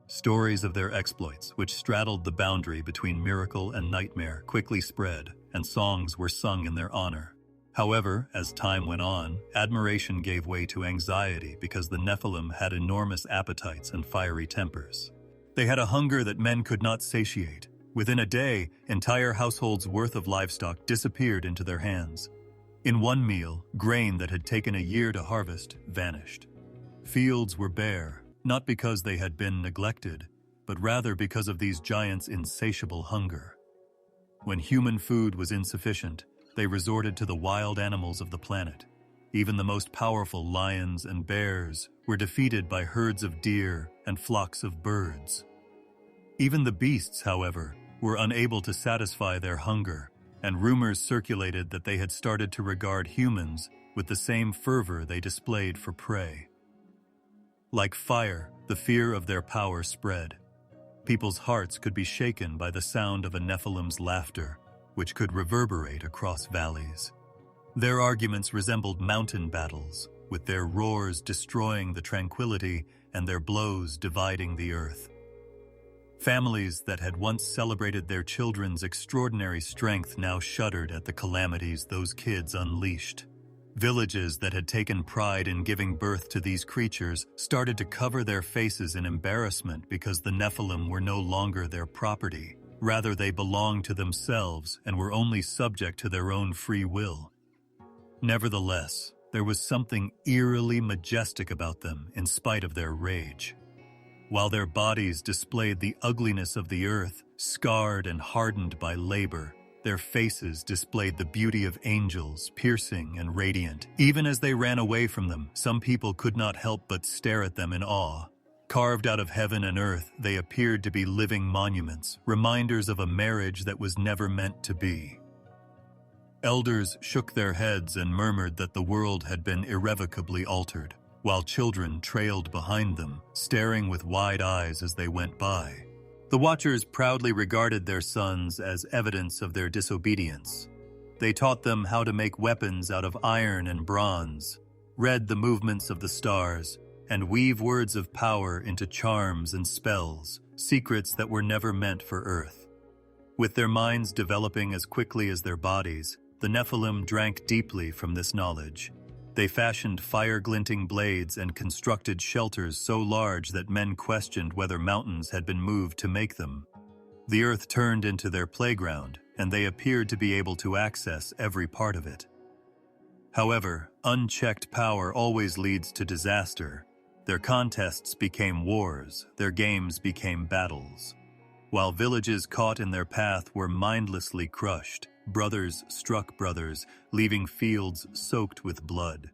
Stories of their exploits, which straddled the boundary between miracle and nightmare, quickly spread, and songs were sung in their honor. However, as time went on, admiration gave way to anxiety because the Nephilim had enormous appetites and fiery tempers. They had a hunger that men could not satiate. Within a day, entire households' worth of livestock disappeared into their hands. In one meal, grain that had taken a year to harvest vanished. Fields were bare, not because they had been neglected, but rather because of these giants' insatiable hunger. When human food was insufficient, they resorted to the wild animals of the planet. Even the most powerful lions and bears were defeated by herds of deer and flocks of birds. Even the beasts, however, were unable to satisfy their hunger, and rumors circulated that they had started to regard humans with the same fervor they displayed for prey. Like fire, the fear of their power spread. People's hearts could be shaken by the sound of a Nephilim's laughter, which could reverberate across valleys. Their arguments resembled mountain battles, with their roars destroying the tranquility and their blows dividing the earth. Families that had once celebrated their children's extraordinary strength now shuddered at the calamities those kids unleashed. Villages that had taken pride in giving birth to these creatures started to cover their faces in embarrassment because the Nephilim were no longer their property. Rather, they belonged to themselves and were only subject to their own free will. Nevertheless, there was something eerily majestic about them in spite of their rage. While their bodies displayed the ugliness of the earth, scarred and hardened by labor, Their faces displayed the beauty of angels, piercing and radiant. Even as they ran away from them, some people could not help but stare at them in awe. Carved out of heaven and earth, they appeared to be living monuments, reminders of a marriage that was never meant to be. Elders shook their heads and murmured that the world had been irrevocably altered, while children trailed behind them, staring with wide eyes as they went by. The watchers proudly regarded their sons as evidence of their disobedience. They taught them how to make weapons out of iron and bronze, read the movements of the stars, and weave words of power into charms and spells, secrets that were never meant for Earth. With their minds developing as quickly as their bodies, the Nephilim drank deeply from this knowledge. They fashioned fire-glinting blades and constructed shelters so large that men questioned whether mountains had been moved to make them. The earth turned into their playground, and they appeared to be able to access every part of it. However, unchecked power always leads to disaster. Their contests became wars, their games became battles. While villages caught in their path were mindlessly crushed, brothers struck brothers, leaving fields soaked with blood.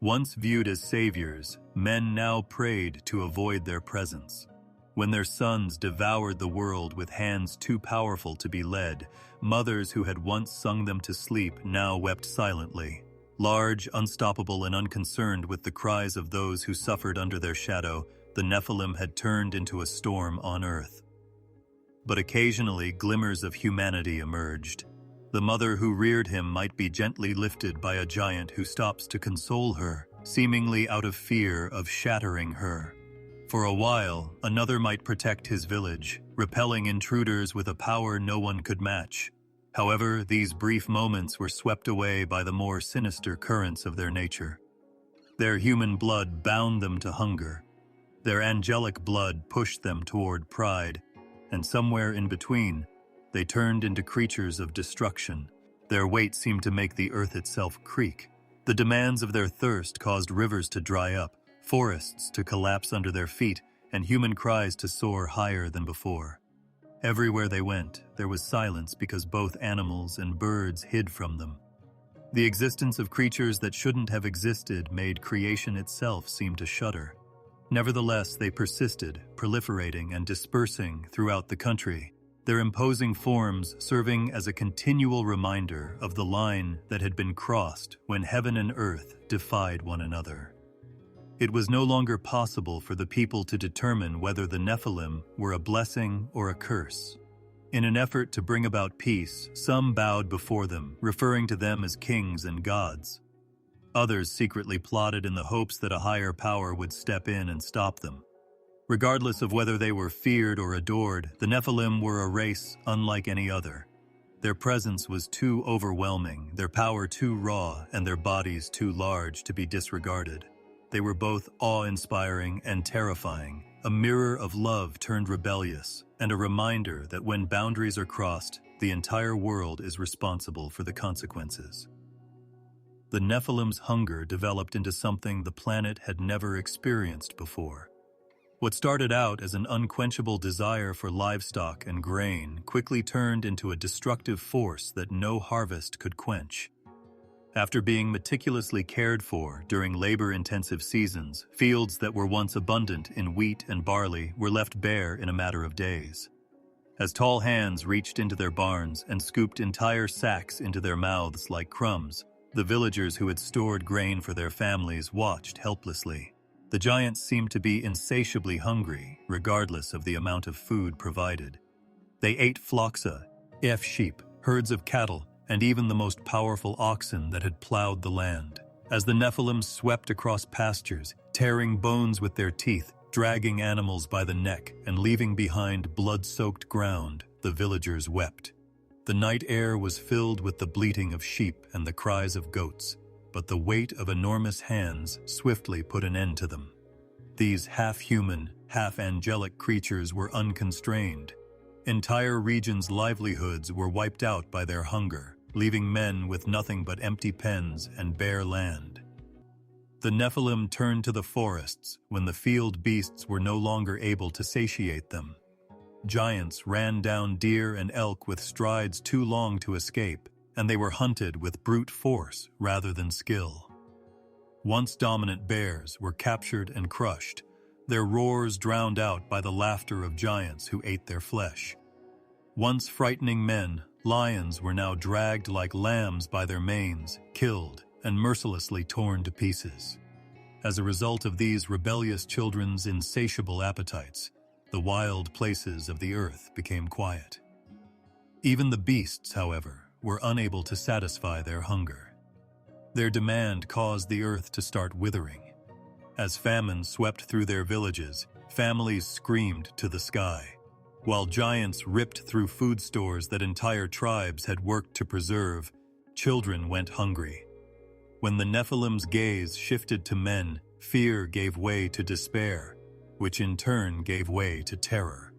Once viewed as saviors, men now prayed to avoid their presence. When their sons devoured the world with hands too powerful to be led, mothers who had once sung them to sleep now wept silently. Large, unstoppable, and unconcerned with the cries of those who suffered under their shadow, the Nephilim had turned into a storm on earth. But occasionally glimmers of humanity emerged. The mother who reared him might be gently lifted by a giant who stops to console her, seemingly out of fear of shattering her. For a while, another might protect his village, repelling intruders with a power no one could match. However, these brief moments were swept away by the more sinister currents of their nature. Their human blood bound them to hunger. Their angelic blood pushed them toward pride, and somewhere in between, they turned into creatures of destruction. Their weight seemed to make the earth itself creak. The demands of their thirst caused rivers to dry up, forests to collapse under their feet, and human cries to soar higher than before. Everywhere they went, there was silence because both animals and birds hid from them. The existence of creatures that shouldn't have existed made creation itself seem to shudder. Nevertheless, they persisted, proliferating and dispersing throughout the country, their imposing forms serving as a continual reminder of the line that had been crossed when heaven and earth defied one another. It was no longer possible for the people to determine whether the Nephilim were a blessing or a curse. In an effort to bring about peace, some bowed before them, referring to them as kings and gods. Others secretly plotted in the hopes that a higher power would step in and stop them. Regardless of whether they were feared or adored, the Nephilim were a race unlike any other. Their presence was too overwhelming, their power too raw, and their bodies too large to be disregarded. They were both awe-inspiring and terrifying, a mirror of love turned rebellious, and a reminder that when boundaries are crossed, the entire world is responsible for the consequences. The Nephilim's hunger developed into something the planet had never experienced before. What started out as an unquenchable desire for livestock and grain quickly turned into a destructive force that no harvest could quench. After being meticulously cared for during labor-intensive seasons, fields that were once abundant in wheat and barley were left bare in a matter of days. As tall hands reached into their barns and scooped entire sacks into their mouths like crumbs, the villagers who had stored grain for their families watched helplessly. The giants seemed to be insatiably hungry, regardless of the amount of food provided. They ate flocks of sheep, herds of cattle, and even the most powerful oxen that had plowed the land. As the Nephilim swept across pastures, tearing bones with their teeth, dragging animals by the neck, and leaving behind blood-soaked ground, the villagers wept. The night air was filled with the bleating of sheep and the cries of goats, but the weight of enormous hands swiftly put an end to them. These half-human, half-angelic creatures were unconstrained. Entire regions' livelihoods were wiped out by their hunger, leaving men with nothing but empty pens and bare land. The Nephilim turned to the forests when the field beasts were no longer able to satiate them. Giants ran down deer and elk with strides too long to escape, and they were hunted with brute force rather than skill. Once dominant bears were captured and crushed, their roars drowned out by the laughter of giants who ate their flesh. Once frightening men, lions were now dragged like lambs by their manes, killed, and mercilessly torn to pieces. As a result of these rebellious children's insatiable appetites, the wild places of the earth became quiet. Even the beasts, however, were unable to satisfy their hunger. Their demand caused the earth to start withering. As famine swept through their villages, families screamed to the sky, while giants ripped through food stores that entire tribes had worked to preserve. Children went hungry. When the Nephilim's gaze shifted to men, fear gave way to despair, which in turn gave way to terror.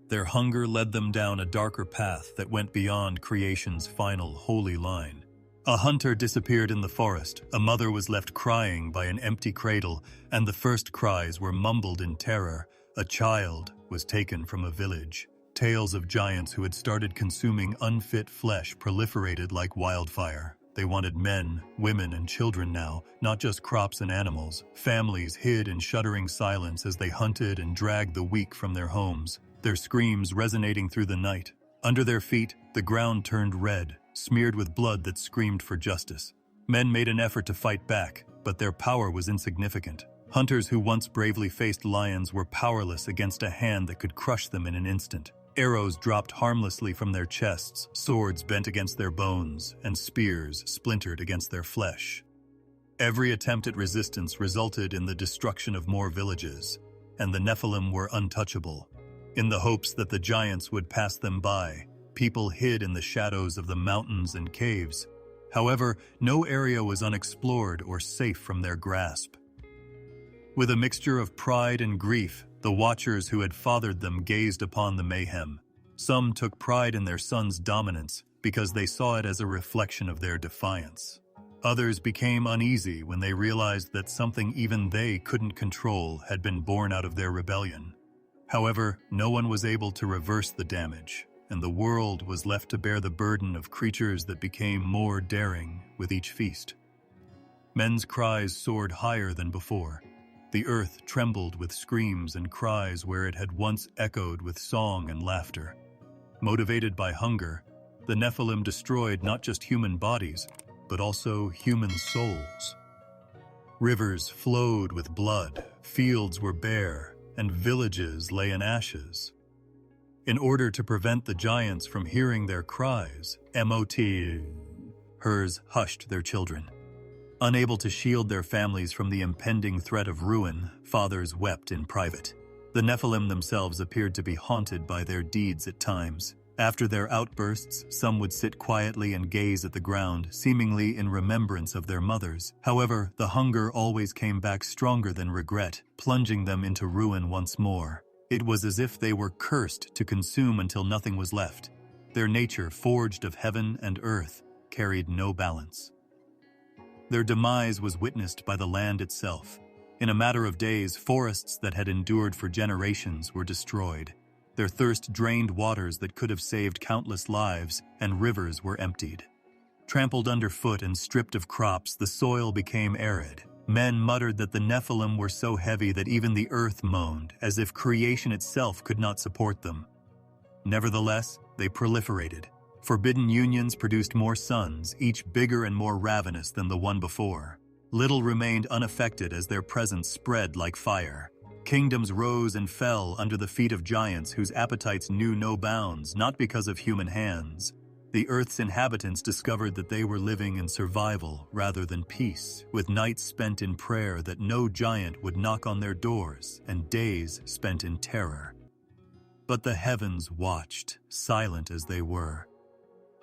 Their hunger led them down a darker path that went beyond creation's final holy line. A hunter disappeared in the forest, a mother was left crying by an empty cradle, and the first cries were mumbled in terror. A child was taken from a village. Tales of giants who had started consuming unfit flesh proliferated like wildfire. They wanted men, women, and children now, not just crops and animals. Families hid in shuddering silence as they hunted and dragged the weak from their homes, their screams resonating through the night. Under their feet, the ground turned red, smeared with blood that screamed for justice. Men made an effort to fight back, but their power was insignificant. Hunters who once bravely faced lions were powerless against a hand that could crush them in an instant. Arrows dropped harmlessly from their chests, swords bent against their bones, and spears splintered against their flesh. Every attempt at resistance resulted in the destruction of more villages, and the Nephilim were untouchable. In the hopes that the giants would pass them by, people hid in the shadows of the mountains and caves. However, no area was unexplored or safe from their grasp. With a mixture of pride and grief, the watchers who had fathered them gazed upon the mayhem. Some took pride in their son's dominance because they saw it as a reflection of their defiance. Others became uneasy when they realized that something even they couldn't control had been born out of their rebellion. However, no one was able to reverse the damage, and the world was left to bear the burden of creatures that became more daring with each feast. Men's cries soared higher than before. The earth trembled with screams and cries where it had once echoed with song and laughter. Motivated by hunger, the Nephilim destroyed not just human bodies, but also human souls. Rivers flowed with blood, fields were bare, and villages lay in ashes. In order to prevent the giants from hearing their cries, hers hushed their children. Unable to shield their families from the impending threat of ruin, fathers wept in private. The Nephilim themselves appeared to be haunted by their deeds at times. After their outbursts, some would sit quietly and gaze at the ground, seemingly in remembrance of their mothers. However, the hunger always came back stronger than regret, plunging them into ruin once more. It was as if they were cursed to consume until nothing was left. Their nature, forged of heaven and earth, carried no balance. Their demise was witnessed by the land itself. In a matter of days, forests that had endured for generations were destroyed. Their thirst drained waters that could have saved countless lives, and rivers were emptied. Trampled underfoot and stripped of crops, the soil became arid. Men muttered that the Nephilim were so heavy that even the earth moaned, as if creation itself could not support them. Nevertheless, they proliferated. Forbidden unions produced more sons, each bigger and more ravenous than the one before. Little remained unaffected as their presence spread like fire. Kingdoms rose and fell under the feet of giants whose appetites knew no bounds, not because of human hands. The Earth's inhabitants discovered that they were living in survival rather than peace, with nights spent in prayer that no giant would knock on their doors, and days spent in terror. But the heavens watched, silent as they were.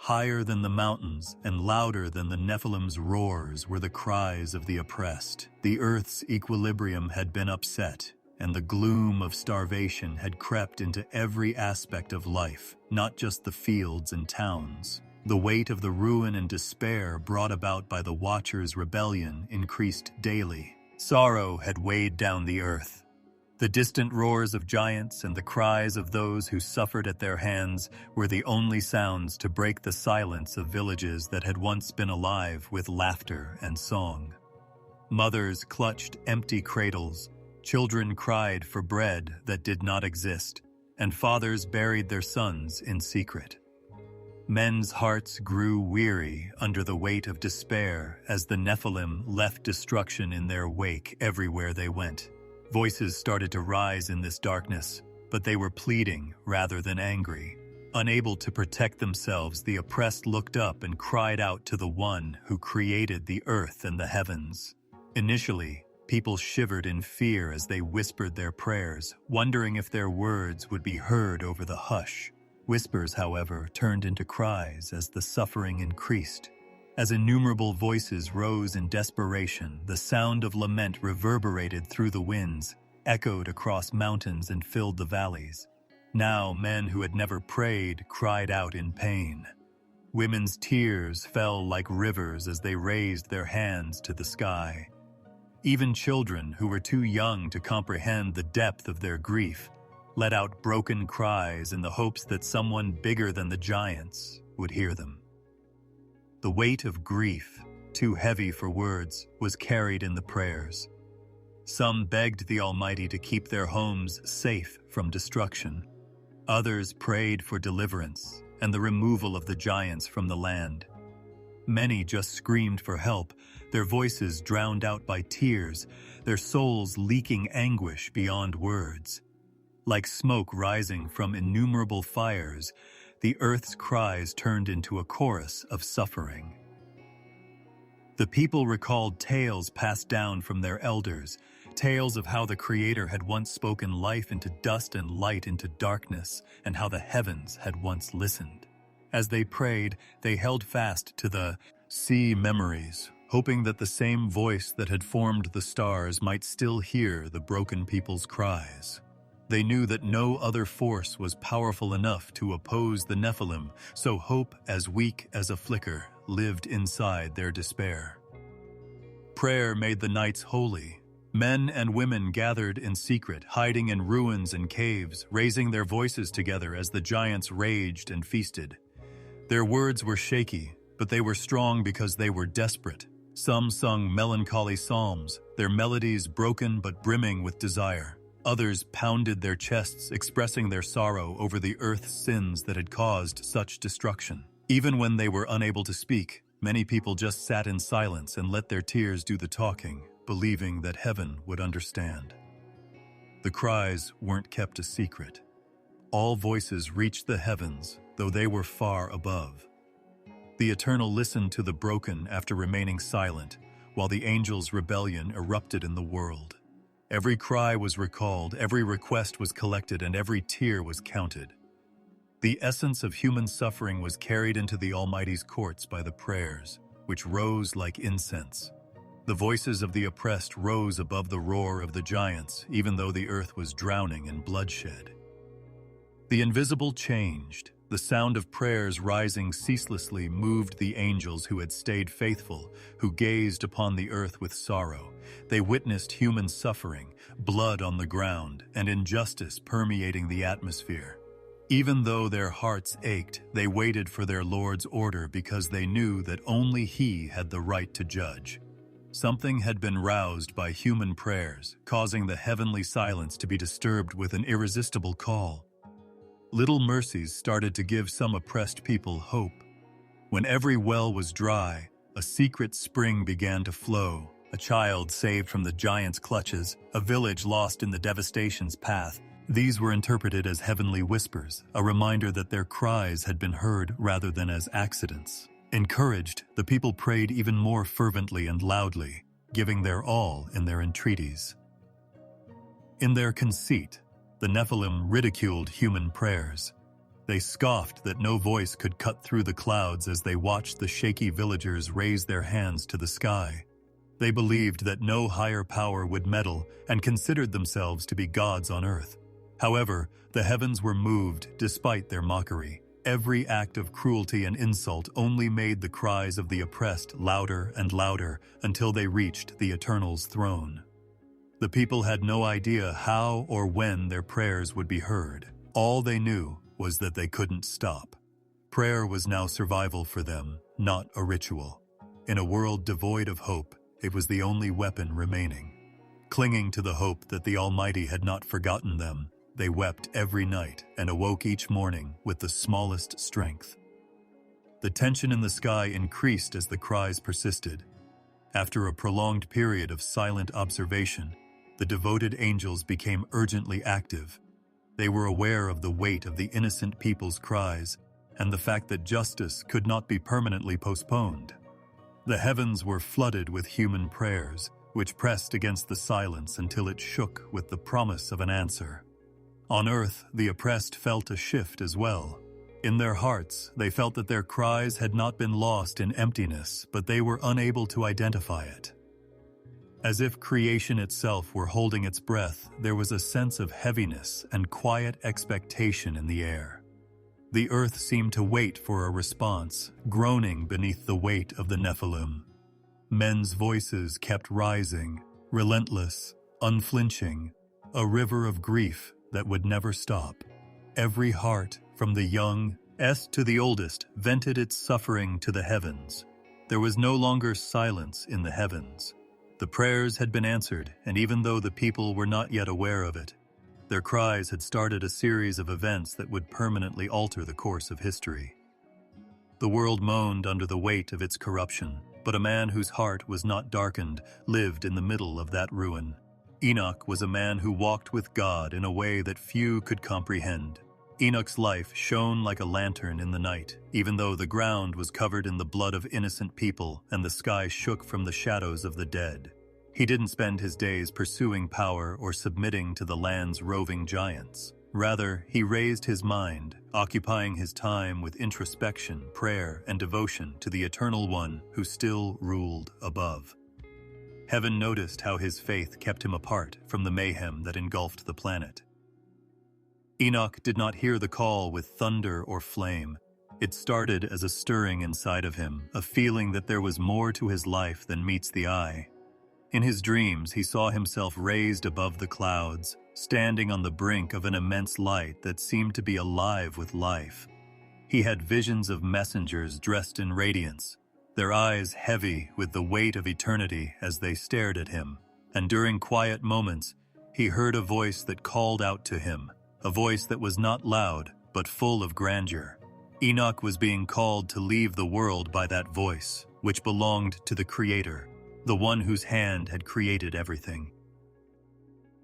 Higher than the mountains and louder than the Nephilim's roars were the cries of the oppressed. The Earth's equilibrium had been upset, and the gloom of starvation had crept into every aspect of life, not just the fields and towns. The weight of the ruin and despair brought about by the Watchers' rebellion increased daily. Sorrow had weighed down the earth. The distant roars of giants and the cries of those who suffered at their hands were the only sounds to break the silence of villages that had once been alive with laughter and song. Mothers clutched empty cradles, children cried for bread that did not exist, and fathers buried their sons in secret. Men's hearts grew weary under the weight of despair as the Nephilim left destruction in their wake everywhere they went. Voices started to rise in this darkness, but they were pleading rather than angry. Unable to protect themselves, the oppressed looked up and cried out to the one who created the earth and the heavens. Initially, people shivered in fear as they whispered their prayers, wondering if their words would be heard over the hush. Whispers, however, turned into cries as the suffering increased. As innumerable voices rose in desperation, the sound of lament reverberated through the winds, echoed across mountains and filled the valleys. Now men who had never prayed cried out in pain. Women's tears fell like rivers as they raised their hands to the sky. Even children who were too young to comprehend the depth of their grief let out broken cries in the hopes that someone bigger than the giants would hear them. The weight of grief, too heavy for words, was carried in the prayers. Some begged the Almighty to keep their homes safe from destruction. Others prayed for deliverance and the removal of the giants from the land. Many just screamed for help, their voices drowned out by tears, their souls leaking anguish beyond words. Like smoke rising from innumerable fires, the earth's cries turned into a chorus of suffering. The people recalled tales passed down from their elders, tales of how the Creator had once spoken life into dust and light into darkness, and how the heavens had once listened. As they prayed, they held fast to the sea memories, hoping that the same voice that had formed the stars might still hear the broken people's cries. They knew that no other force was powerful enough to oppose the Nephilim, so hope, as weak as a flicker, lived inside their despair. Prayer made the nights holy. Men and women gathered in secret, hiding in ruins and caves, raising their voices together as the giants raged and feasted. Their words were shaky, but they were strong because they were desperate. Some sung melancholy psalms, their melodies broken but brimming with desire. Others pounded their chests, expressing their sorrow over the earth's sins that had caused such destruction. Even when they were unable to speak, many people just sat in silence and let their tears do the talking, believing that heaven would understand. The cries weren't kept a secret. All voices reached the heavens, though they were far above. The Eternal listened to the broken after remaining silent, while the angels' rebellion erupted in the world. Every cry was recalled, every request was collected, and every tear was counted. The essence of human suffering was carried into the Almighty's courts by the prayers, which rose like incense. The voices of the oppressed rose above the roar of the giants, even though the earth was drowning in bloodshed. The invisible changed. The sound of prayers rising ceaselessly moved the angels who had stayed faithful, who gazed upon the earth with sorrow. They witnessed human suffering, blood on the ground, and injustice permeating the atmosphere. Even though their hearts ached, they waited for their Lord's order because they knew that only He had the right to judge. Something had been roused by human prayers, causing the heavenly silence to be disturbed with an irresistible call. Little mercies started to give some oppressed people hope. When every well was dry, a secret spring began to flow. A child saved from the giant's clutches, a village lost in the devastation's path. These were interpreted as heavenly whispers, a reminder that their cries had been heard rather than as accidents. Encouraged, the people prayed even more fervently and loudly, giving their all in their entreaties. In their conceit, the Nephilim ridiculed human prayers. They scoffed that no voice could cut through the clouds as they watched the shaky villagers raise their hands to the sky. They believed that no higher power would meddle and considered themselves to be gods on earth. However, the heavens were moved despite their mockery. Every act of cruelty and insult only made the cries of the oppressed louder and louder until they reached the Eternal's throne. The people had no idea how or when their prayers would be heard. All they knew was that they couldn't stop. Prayer was now survival for them, not a ritual. In a world devoid of hope, it was the only weapon remaining. Clinging to the hope that the Almighty had not forgotten them, they wept every night and awoke each morning with the smallest strength. The tension in the sky increased as the cries persisted. After a prolonged period of silent observation, the devoted angels became urgently active. They were aware of the weight of the innocent people's cries and the fact that justice could not be permanently postponed. The heavens were flooded with human prayers, which pressed against the silence until it shook with the promise of an answer. On earth, the oppressed felt a shift as well. In their hearts, they felt that their cries had not been lost in emptiness, but they were unable to identify it. As if creation itself were holding its breath, there was a sense of heaviness and quiet expectation in the air. The earth seemed to wait for a response, groaning beneath the weight of the Nephilim. Men's voices kept rising, relentless, unflinching, a river of grief that would never stop. Every heart, from the youngest to the oldest, vented its suffering to the heavens. There was no longer silence in the heavens. The prayers had been answered, and even though the people were not yet aware of it, their cries had started a series of events that would permanently alter the course of history. The world moaned under the weight of its corruption, but a man whose heart was not darkened lived in the middle of that ruin. Enoch was a man who walked with God in a way that few could comprehend. Enoch's life shone like a lantern in the night, even though the ground was covered in the blood of innocent people and the sky shook from the shadows of the dead. He didn't spend his days pursuing power or submitting to the land's roving giants. Rather, he raised his mind, occupying his time with introspection, prayer, and devotion to the Eternal One who still ruled above. Heaven noticed how his faith kept him apart from the mayhem that engulfed the planet. Enoch did not hear the call with thunder or flame. It started as a stirring inside of him, a feeling that there was more to his life than meets the eye. In his dreams, he saw himself raised above the clouds, standing on the brink of an immense light that seemed to be alive with life. He had visions of messengers dressed in radiance, their eyes heavy with the weight of eternity as they stared at him. And during quiet moments, he heard a voice that called out to him, a voice that was not loud, but full of grandeur. Enoch was being called to leave the world by that voice, which belonged to the Creator, the one whose hand had created everything.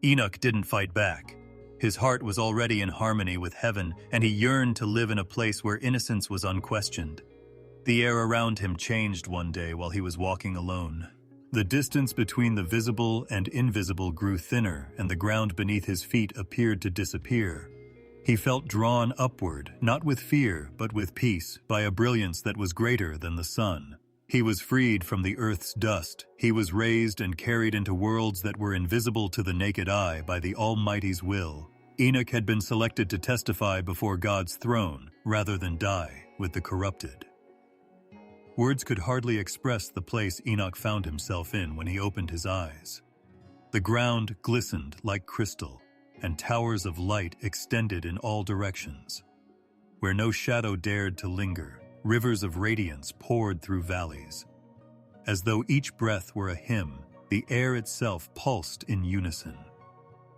Enoch didn't fight back. His heart was already in harmony with heaven, and he yearned to live in a place where innocence was unquestioned. The air around him changed one day while he was walking alone. The distance between the visible and invisible grew thinner, and the ground beneath his feet appeared to disappear. He felt drawn upward, not with fear, but with peace, by a brilliance that was greater than the sun. He was freed from the earth's dust. He was raised and carried into worlds that were invisible to the naked eye by the Almighty's will. Enoch had been selected to testify before God's throne, rather than die with the corrupted. Words could hardly express the place Enoch found himself in when he opened his eyes. The ground glistened like crystal, and towers of light extended in all directions. Where no shadow dared to linger, rivers of radiance poured through valleys. As though each breath were a hymn, the air itself pulsed in unison.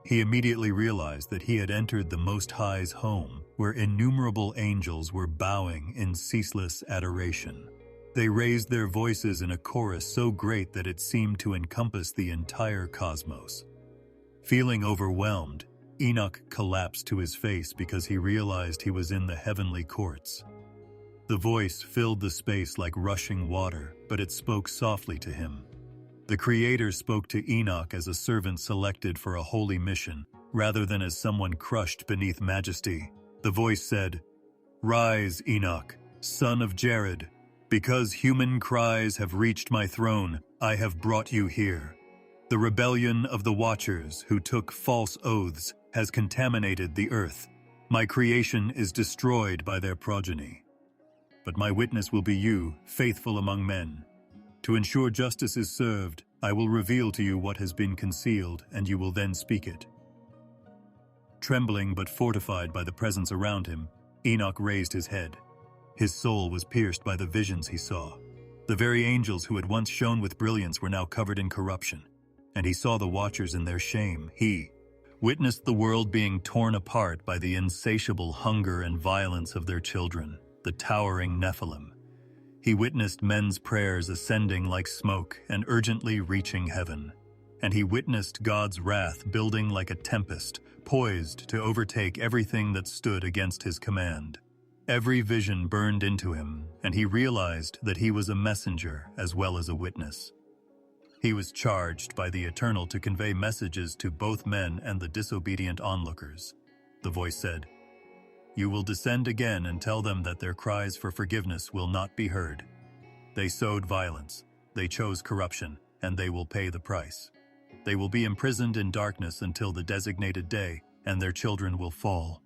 He immediately realized that he had entered the Most High's home, where innumerable angels were bowing in ceaseless adoration. They raised their voices in a chorus so great that it seemed to encompass the entire cosmos. Feeling overwhelmed, Enoch collapsed to his face because he realized he was in the heavenly courts. The voice filled the space like rushing water, but it spoke softly to him. The Creator spoke to Enoch as a servant selected for a holy mission, rather than as someone crushed beneath majesty. The voice said, "Rise, Enoch, son of Jared. Because human cries have reached my throne, I have brought you here. The rebellion of the Watchers who took false oaths has contaminated the earth. My creation is destroyed by their progeny. But my witness will be you, faithful among men. To ensure justice is served, I will reveal to you what has been concealed, and you will then speak it." Trembling but fortified by the presence around him, Enoch raised his head. His soul was pierced by the visions he saw. The very angels who had once shone with brilliance were now covered in corruption, and he saw the watchers in their shame. He witnessed the world being torn apart by the insatiable hunger and violence of their children, the towering Nephilim. He witnessed men's prayers ascending like smoke and urgently reaching heaven. And he witnessed God's wrath building like a tempest, poised to overtake everything that stood against his command. Every vision burned into him, and he realized that he was a messenger as well as a witness. He was charged by the Eternal to convey messages to both men and the disobedient onlookers. The voice said, "You will descend again and tell them that their cries for forgiveness will not be heard. They sowed violence, they chose corruption, and they will pay the price. They will be imprisoned in darkness until the designated day, and their children will fall.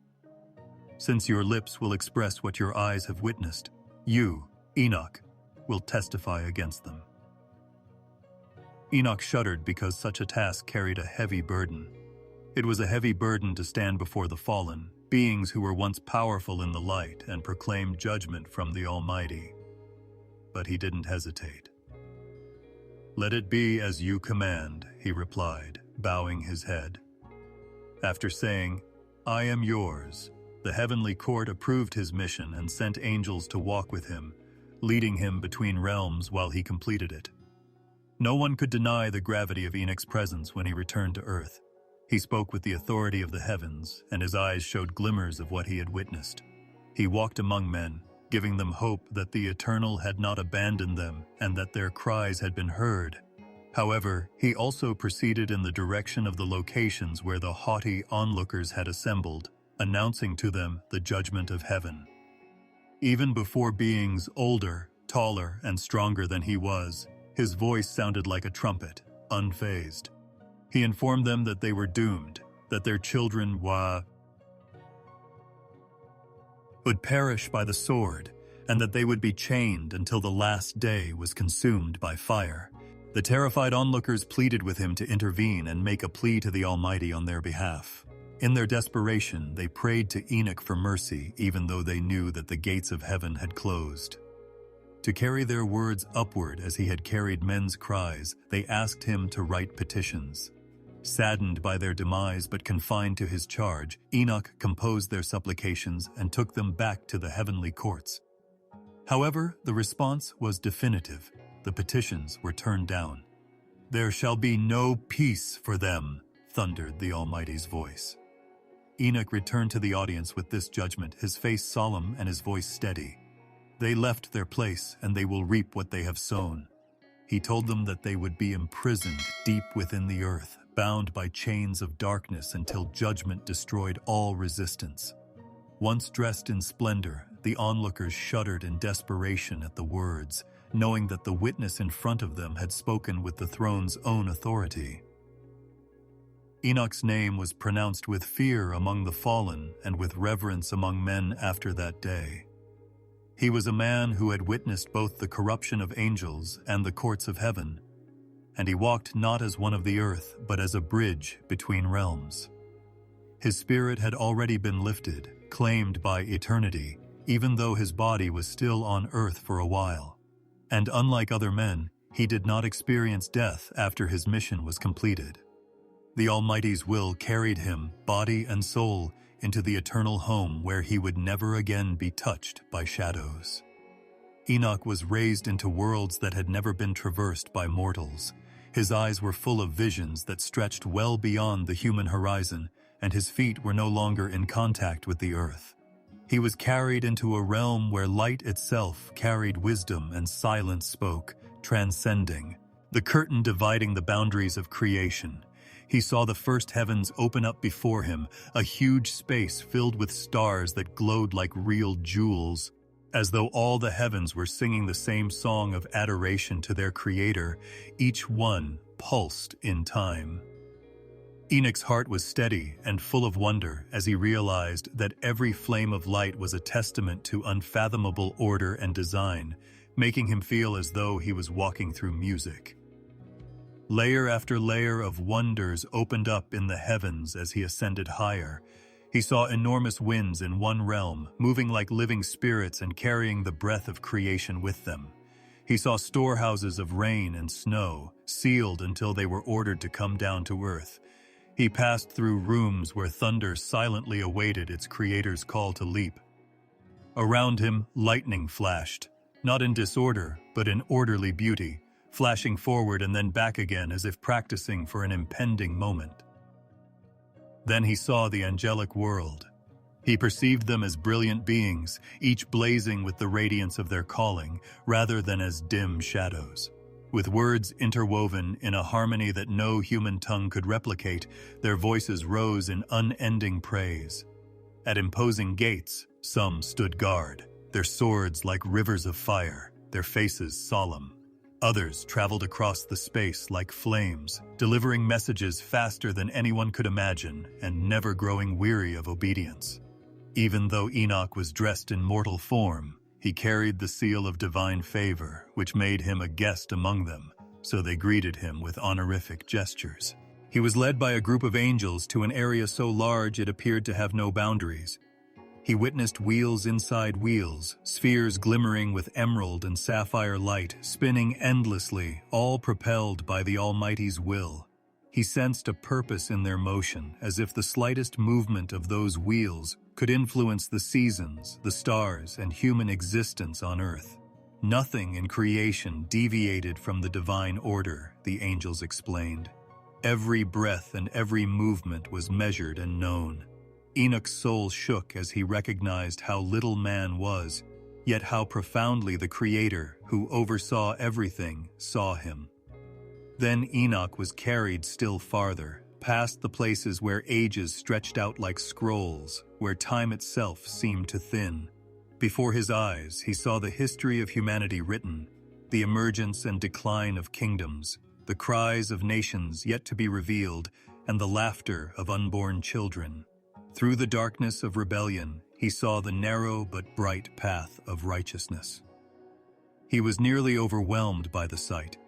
Since your lips will express what your eyes have witnessed, you, Enoch, will testify against them." Enoch shuddered because such a task carried a heavy burden. It was a heavy burden to stand before the fallen, beings who were once powerful in the light and proclaimed judgment from the Almighty. But he didn't hesitate. "Let it be as you command," he replied, bowing his head. After saying, "I am yours," the heavenly court approved his mission and sent angels to walk with him, leading him between realms while he completed it. No one could deny the gravity of Enoch's presence when he returned to earth. He spoke with the authority of the heavens, and his eyes showed glimmers of what he had witnessed. He walked among men, giving them hope that the Eternal had not abandoned them and that their cries had been heard. However, he also proceeded in the direction of the locations where the haughty onlookers had assembled, announcing to them the judgment of heaven. Even before beings older, taller, and stronger than he was, his voice sounded like a trumpet, unfazed. He informed them that they were doomed, that their children would perish by the sword, and that they would be chained until the last day was consumed by fire. The terrified onlookers pleaded with him to intervene and make a plea to the Almighty on their behalf. In their desperation, they prayed to Enoch for mercy, even though they knew that the gates of heaven had closed. To carry their words upward as he had carried men's cries, they asked him to write petitions. Saddened by their demise but confined to his charge, Enoch composed their supplications and took them back to the heavenly courts. However, the response was definitive. The petitions were turned down. "There shall be no peace for them," thundered the Almighty's voice. Enoch returned to the audience with this judgment, his face solemn and his voice steady. "They left their place, and they will reap what they have sown." He told them that they would be imprisoned deep within the earth, bound by chains of darkness until judgment destroyed all resistance. Once dressed in splendor, the onlookers shuddered in desperation at the words, knowing that the witness in front of them had spoken with the throne's own authority. Enoch's name was pronounced with fear among the fallen and with reverence among men after that day. He was a man who had witnessed both the corruption of angels and the courts of heaven, and he walked not as one of the earth, but as a bridge between realms. His spirit had already been lifted, claimed by eternity, even though his body was still on earth for a while. And unlike other men, he did not experience death after his mission was completed. The Almighty's will carried him, body and soul, into the eternal home where he would never again be touched by shadows. Enoch was raised into worlds that had never been traversed by mortals. His eyes were full of visions that stretched well beyond the human horizon, and his feet were no longer in contact with the earth. He was carried into a realm where light itself carried wisdom and silence spoke, transcending, the curtain dividing the boundaries of creation. He saw the first heavens open up before him, a huge space filled with stars that glowed like real jewels. As though all the heavens were singing the same song of adoration to their Creator, each one pulsed in time. Enoch's heart was steady and full of wonder as he realized that every flame of light was a testament to unfathomable order and design, making him feel as though he was walking through music. Layer after layer of wonders opened up in the heavens as he ascended higher. He saw enormous winds in one realm, moving like living spirits and carrying the breath of creation with them. He saw storehouses of rain and snow, sealed until they were ordered to come down to earth. He passed through rooms where thunder silently awaited its creator's call to leap. Around him, lightning flashed, not in disorder, but in orderly beauty, flashing forward and then back again as if practicing for an impending moment. Then he saw the angelic world. He perceived them as brilliant beings, each blazing with the radiance of their calling, rather than as dim shadows. With words interwoven in a harmony that no human tongue could replicate, their voices rose in unending praise. At imposing gates, some stood guard, their swords like rivers of fire, their faces solemn. Others traveled across the space like flames, delivering messages faster than anyone could imagine and never growing weary of obedience. Even though Enoch was dressed in mortal form, he carried the seal of divine favor, which made him a guest among them, so they greeted him with honorific gestures. He was led by a group of angels to an area so large it appeared to have no boundaries. He witnessed wheels inside wheels, spheres glimmering with emerald and sapphire light, spinning endlessly, all propelled by the Almighty's will. He sensed a purpose in their motion, as if the slightest movement of those wheels could influence the seasons, the stars, and human existence on earth. Nothing in creation deviated from the divine order, the angels explained. Every breath and every movement was measured and known. Enoch's soul shook as he recognized how little man was, yet how profoundly the Creator, who oversaw everything, saw him. Then Enoch was carried still farther, past the places where ages stretched out like scrolls, where time itself seemed to thin. Before his eyes, he saw the history of humanity written, the emergence and decline of kingdoms, the cries of nations yet to be revealed, and the laughter of unborn children. Through the darkness of rebellion, he saw the narrow but bright path of righteousness. He was nearly overwhelmed by the sight,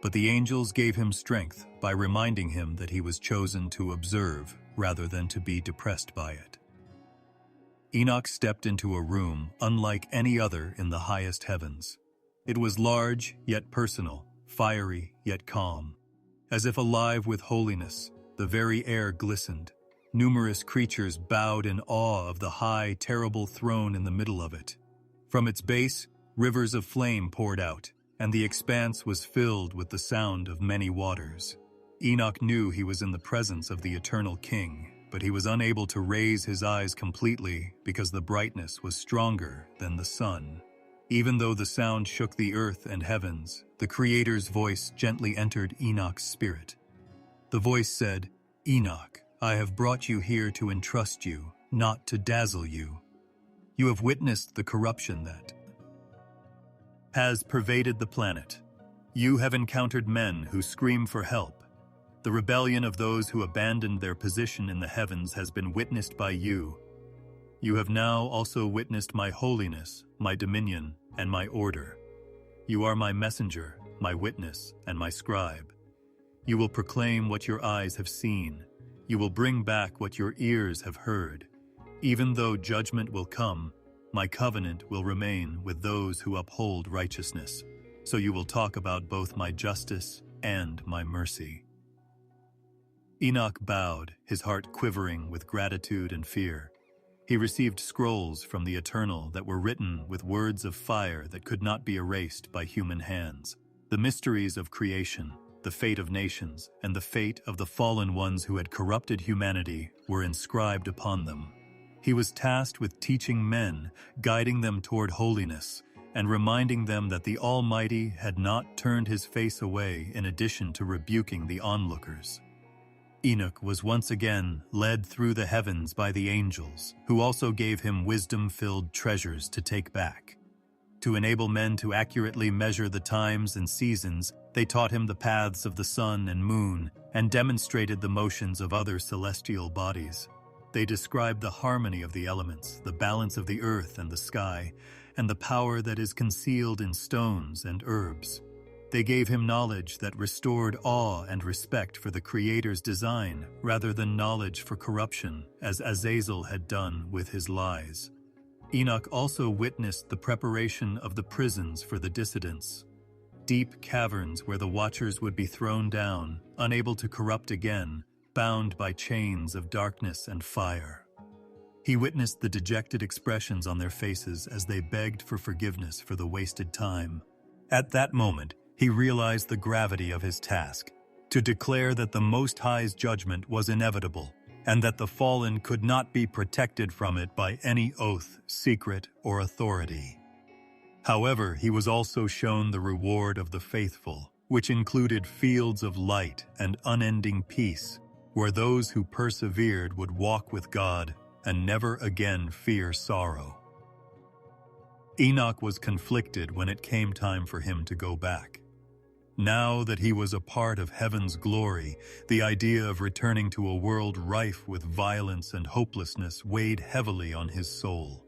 but the angels gave him strength by reminding him that he was chosen to observe rather than to be depressed by it. Enoch stepped into a room unlike any other in the highest heavens. It was large yet personal, fiery yet calm. As if alive with holiness, the very air glistened. Numerous creatures bowed in awe of the high, terrible throne in the middle of it. From its base, rivers of flame poured out, and the expanse was filled with the sound of many waters. Enoch knew he was in the presence of the eternal king, but he was unable to raise his eyes completely because the brightness was stronger than the sun. Even though the sound shook the earth and heavens, the Creator's voice gently entered Enoch's spirit. The voice said, "Enoch, I have brought you here to entrust you, not to dazzle you. You have witnessed the corruption that has pervaded the planet. You have encountered men who scream for help. The rebellion of those who abandoned their position in the heavens has been witnessed by you. You have now also witnessed my holiness, my dominion, and my order. You are my messenger, my witness, and my scribe. You will proclaim what your eyes have seen. You will bring back what your ears have heard. Even though judgment will come, my covenant will remain with those who uphold righteousness. So you will talk about both my justice and my mercy." Enoch bowed, his heart quivering with gratitude and fear. He received scrolls from the Eternal that were written with words of fire that could not be erased by human hands. The mysteries of creation, the fate of nations, and the fate of the fallen ones who had corrupted humanity were inscribed upon them. He was tasked with teaching men, guiding them toward holiness, and reminding them that the Almighty had not turned his face away in addition to rebuking the onlookers. Enoch was once again led through the heavens by the angels, who also gave him wisdom-filled treasures to take back. To enable men to accurately measure the times and seasons, they taught him the paths of the sun and moon and demonstrated the motions of other celestial bodies. They described the harmony of the elements, the balance of the earth and the sky, and the power that is concealed in stones and herbs. They gave him knowledge that restored awe and respect for the Creator's design rather than knowledge for corruption, as Azazel had done with his lies. Enoch also witnessed the preparation of the prisons for the dissidents, deep caverns where the watchers would be thrown down, unable to corrupt again, bound by chains of darkness and fire. He witnessed the dejected expressions on their faces as they begged for forgiveness for the wasted time. At that moment, he realized the gravity of his task, to declare that the Most High's judgment was inevitable, and that the fallen could not be protected from it by any oath, secret, or authority. However, he was also shown the reward of the faithful, which included fields of light and unending peace, where those who persevered would walk with God and never again fear sorrow. Enoch was conflicted when it came time for him to go back. Now that he was a part of heaven's glory, the idea of returning to a world rife with violence and hopelessness weighed heavily on his soul.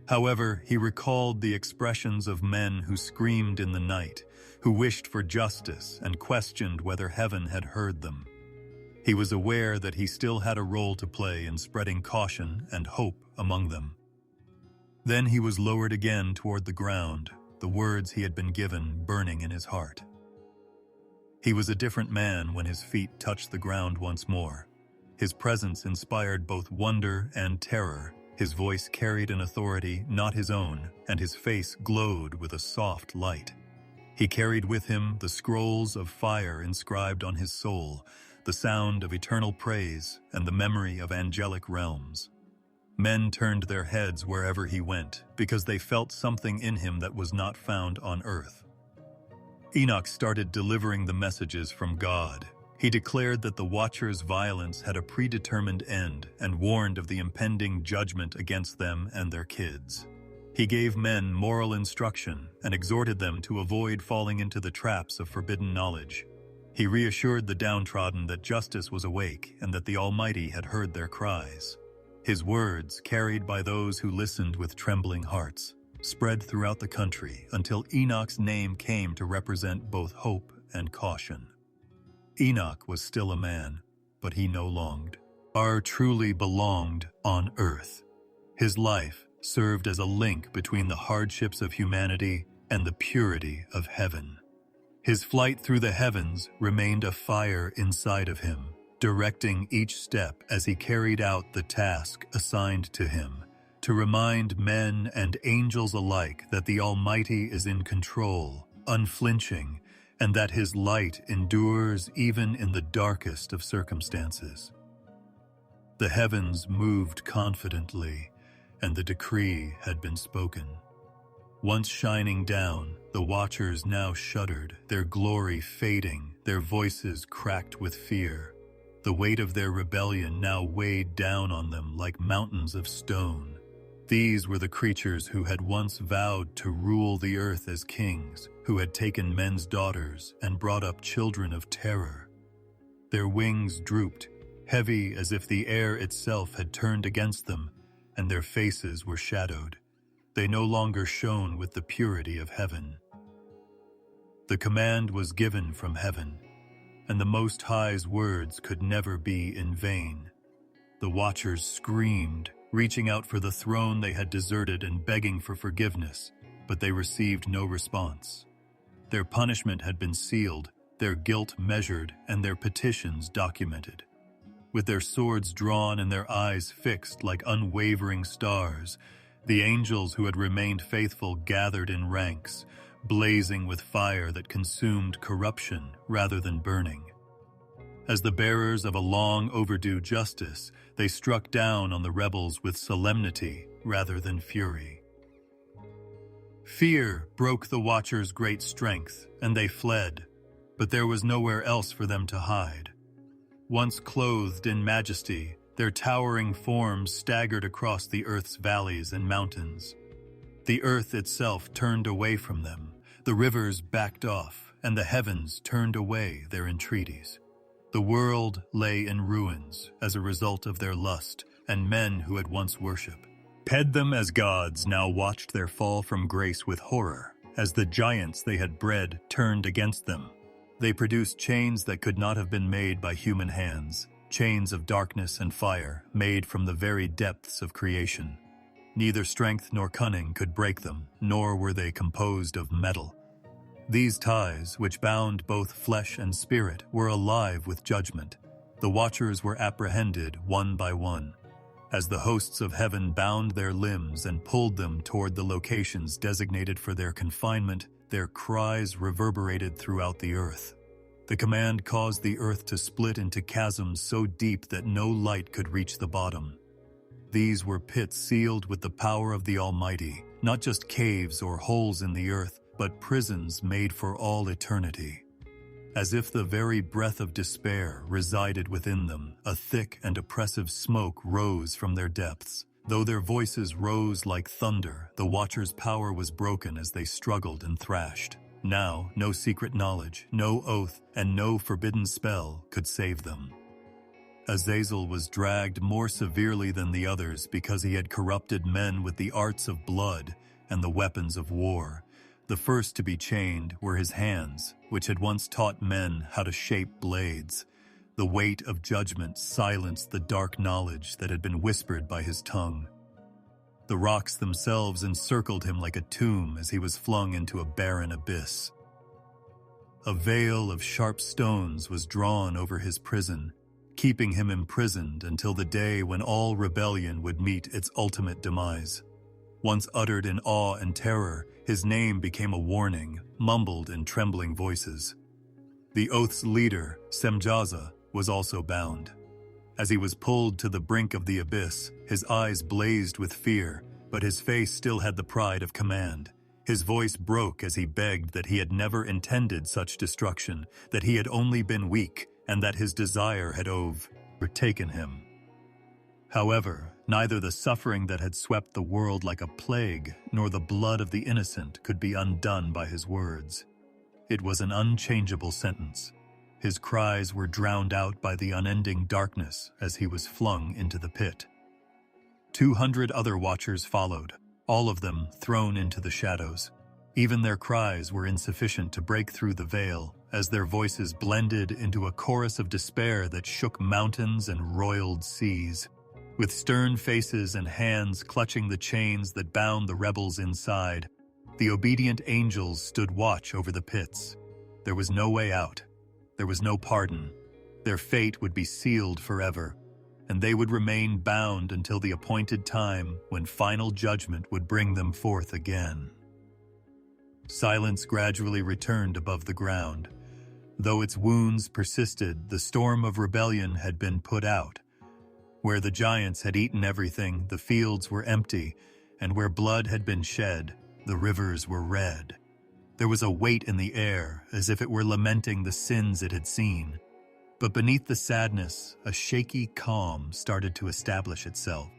However, he recalled the expressions of men who screamed in the night, who wished for justice and questioned whether heaven had heard them. He was aware that he still had a role to play in spreading caution and hope among them. Then he was lowered again toward the ground, the words he had been given burning in his heart. He was a different man when his feet touched the ground once more. His presence inspired both wonder and terror. His voice carried an authority not his own, and his face glowed with a soft light. He carried with him the scrolls of fire inscribed on his soul, the sound of eternal praise, and the memory of angelic realms. Men turned their heads wherever he went, because they felt something in him that was not found on earth. Enoch started delivering the messages from God. He declared that the Watchers' violence had a predetermined end and warned of the impending judgment against them and their kids. He gave men moral instruction and exhorted them to avoid falling into the traps of forbidden knowledge. He reassured the downtrodden that justice was awake and that the Almighty had heard their cries. His words, carried by those who listened with trembling hearts, spread throughout the country until Enoch's name came to represent both hope and caution. Enoch was still a man, but he no longer truly belonged on earth. His life served as a link between the hardships of humanity and the purity of heaven. His flight through the heavens remained a fire inside of him, directing each step as he carried out the task assigned to him, to remind men and angels alike that the Almighty is in control, unflinching, and that his light endures even in the darkest of circumstances. The heavens moved confidently, and the decree had been spoken. Once shining down, the Watchers now shuddered, their glory fading, their voices cracked with fear. The weight of their rebellion now weighed down on them like mountains of stone. These were the creatures who had once vowed to rule the earth as kings, who had taken men's daughters and brought up children of terror. Their wings drooped, heavy as if the air itself had turned against them, and their faces were shadowed. They no longer shone with the purity of heaven. The command was given from heaven, and the Most High's words could never be in vain. The Watchers screamed, reaching out for the throne they had deserted and begging for forgiveness, but they received no response. Their punishment had been sealed, their guilt measured, and their petitions documented. With their swords drawn and their eyes fixed like unwavering stars, the angels who had remained faithful gathered in ranks, blazing with fire that consumed corruption rather than burning. As the bearers of a long overdue justice, they struck down on the rebels with solemnity rather than fury. Fear broke the Watchers' great strength, and they fled, but there was nowhere else for them to hide. Once clothed in majesty, their towering forms staggered across the earth's valleys and mountains. The earth itself turned away from them, the rivers backed off, and the heavens turned away their entreaties. The world lay in ruins as a result of their lust, and men who had once worshipped them as gods now watched their fall from grace with horror. as the giants they had bred turned against them. They produced chains that could not have been made by human hands, chains of darkness and fire made from the very depths of creation. Neither strength nor cunning could break them, nor were they composed of metal. These ties, which bound both flesh and spirit, were alive with judgment. The watchers were apprehended one by one. As the hosts of heaven bound their limbs and pulled them toward the locations designated for their confinement, their cries reverberated throughout the earth. The command caused the earth to split into chasms so deep that no light could reach the bottom. These were pits sealed with the power of the Almighty, not just caves or holes in the earth, but prisons made for all eternity. As if the very breath of despair resided within them, a thick and oppressive smoke rose from their depths. Though their voices rose like thunder, the Watchers' power was broken as they struggled and thrashed. Now, no secret knowledge, no oath, and no forbidden spell could save them. Azazel was dragged more severely than the others because he had corrupted men with the arts of blood and the weapons of war. The first to be chained were his hands, which had once taught men how to shape blades. The weight of judgment silenced the dark knowledge that had been whispered by his tongue. The rocks themselves encircled him like a tomb as he was flung into a barren abyss. A veil of sharp stones was drawn over his prison, keeping him imprisoned until the day when all rebellion would meet its ultimate demise. Once uttered in awe and terror, his name became a warning, mumbled in trembling voices. The oath's leader, Semjaza, was also bound. As he was pulled to the brink of the abyss, his eyes blazed with fear, but his face still had the pride of command. His voice broke as he begged that he had never intended such destruction, that he had only been weak, and that his desire had overtaken him. However, neither the suffering that had swept the world like a plague, nor the blood of the innocent could be undone by his words. It was an unchangeable sentence. His cries were drowned out by the unending darkness as he was flung into the pit. 200 other watchers followed, all of them thrown into the shadows. Even their cries were insufficient to break through the veil, as their voices blended into a chorus of despair that shook mountains and roiled seas. With stern faces and hands clutching the chains that bound the rebels inside, the obedient angels stood watch over the pits. There was no way out. There was no pardon. Their fate would be sealed forever, and they would remain bound until the appointed time when final judgment would bring them forth again. Silence gradually returned above the ground. Though its wounds persisted, the storm of rebellion had been put out. Where the giants had eaten everything, the fields were empty, and where blood had been shed, the rivers were red. There was a weight in the air, as if it were lamenting the sins it had seen. But beneath the sadness, a shaky calm started to establish itself.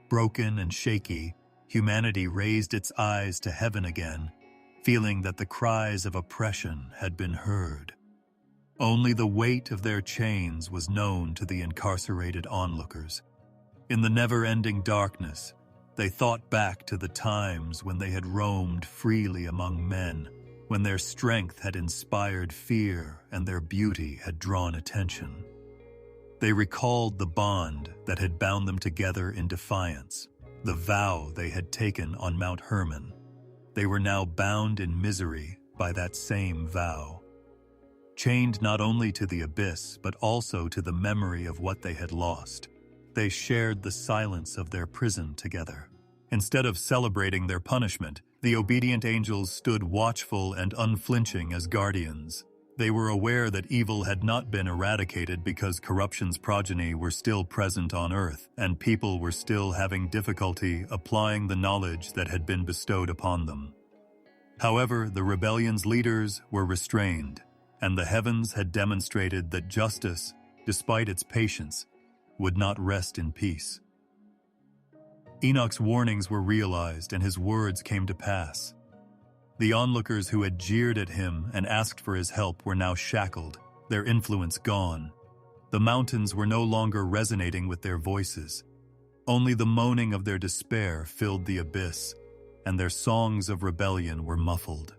Broken and shaky, humanity raised its eyes to heaven again, feeling that the cries of oppression had been heard. Only the weight of their chains was known to the incarcerated onlookers. In the never-ending darkness, they thought back to the times when they had roamed freely among men, when their strength had inspired fear and their beauty had drawn attention. They recalled the bond that had bound them together in defiance, the vow they had taken on Mount Hermon. They were now bound in misery by that same vow. Chained not only to the abyss, but also to the memory of what they had lost. They shared the silence of their prison together. Instead of celebrating their punishment, the obedient angels stood watchful and unflinching as guardians. They were aware that evil had not been eradicated because corruption's progeny were still present on earth, and people were still having difficulty applying the knowledge that had been bestowed upon them. However, the rebellion's leaders were restrained, and the heavens had demonstrated that justice, despite its patience, would not rest in peace. Enoch's warnings were realized and his words came to pass. The onlookers who had jeered at him and asked for his help were now shackled, their influence gone. The mountains were no longer resonating with their voices. Only the moaning of their despair filled the abyss. and their songs of rebellion were muffled.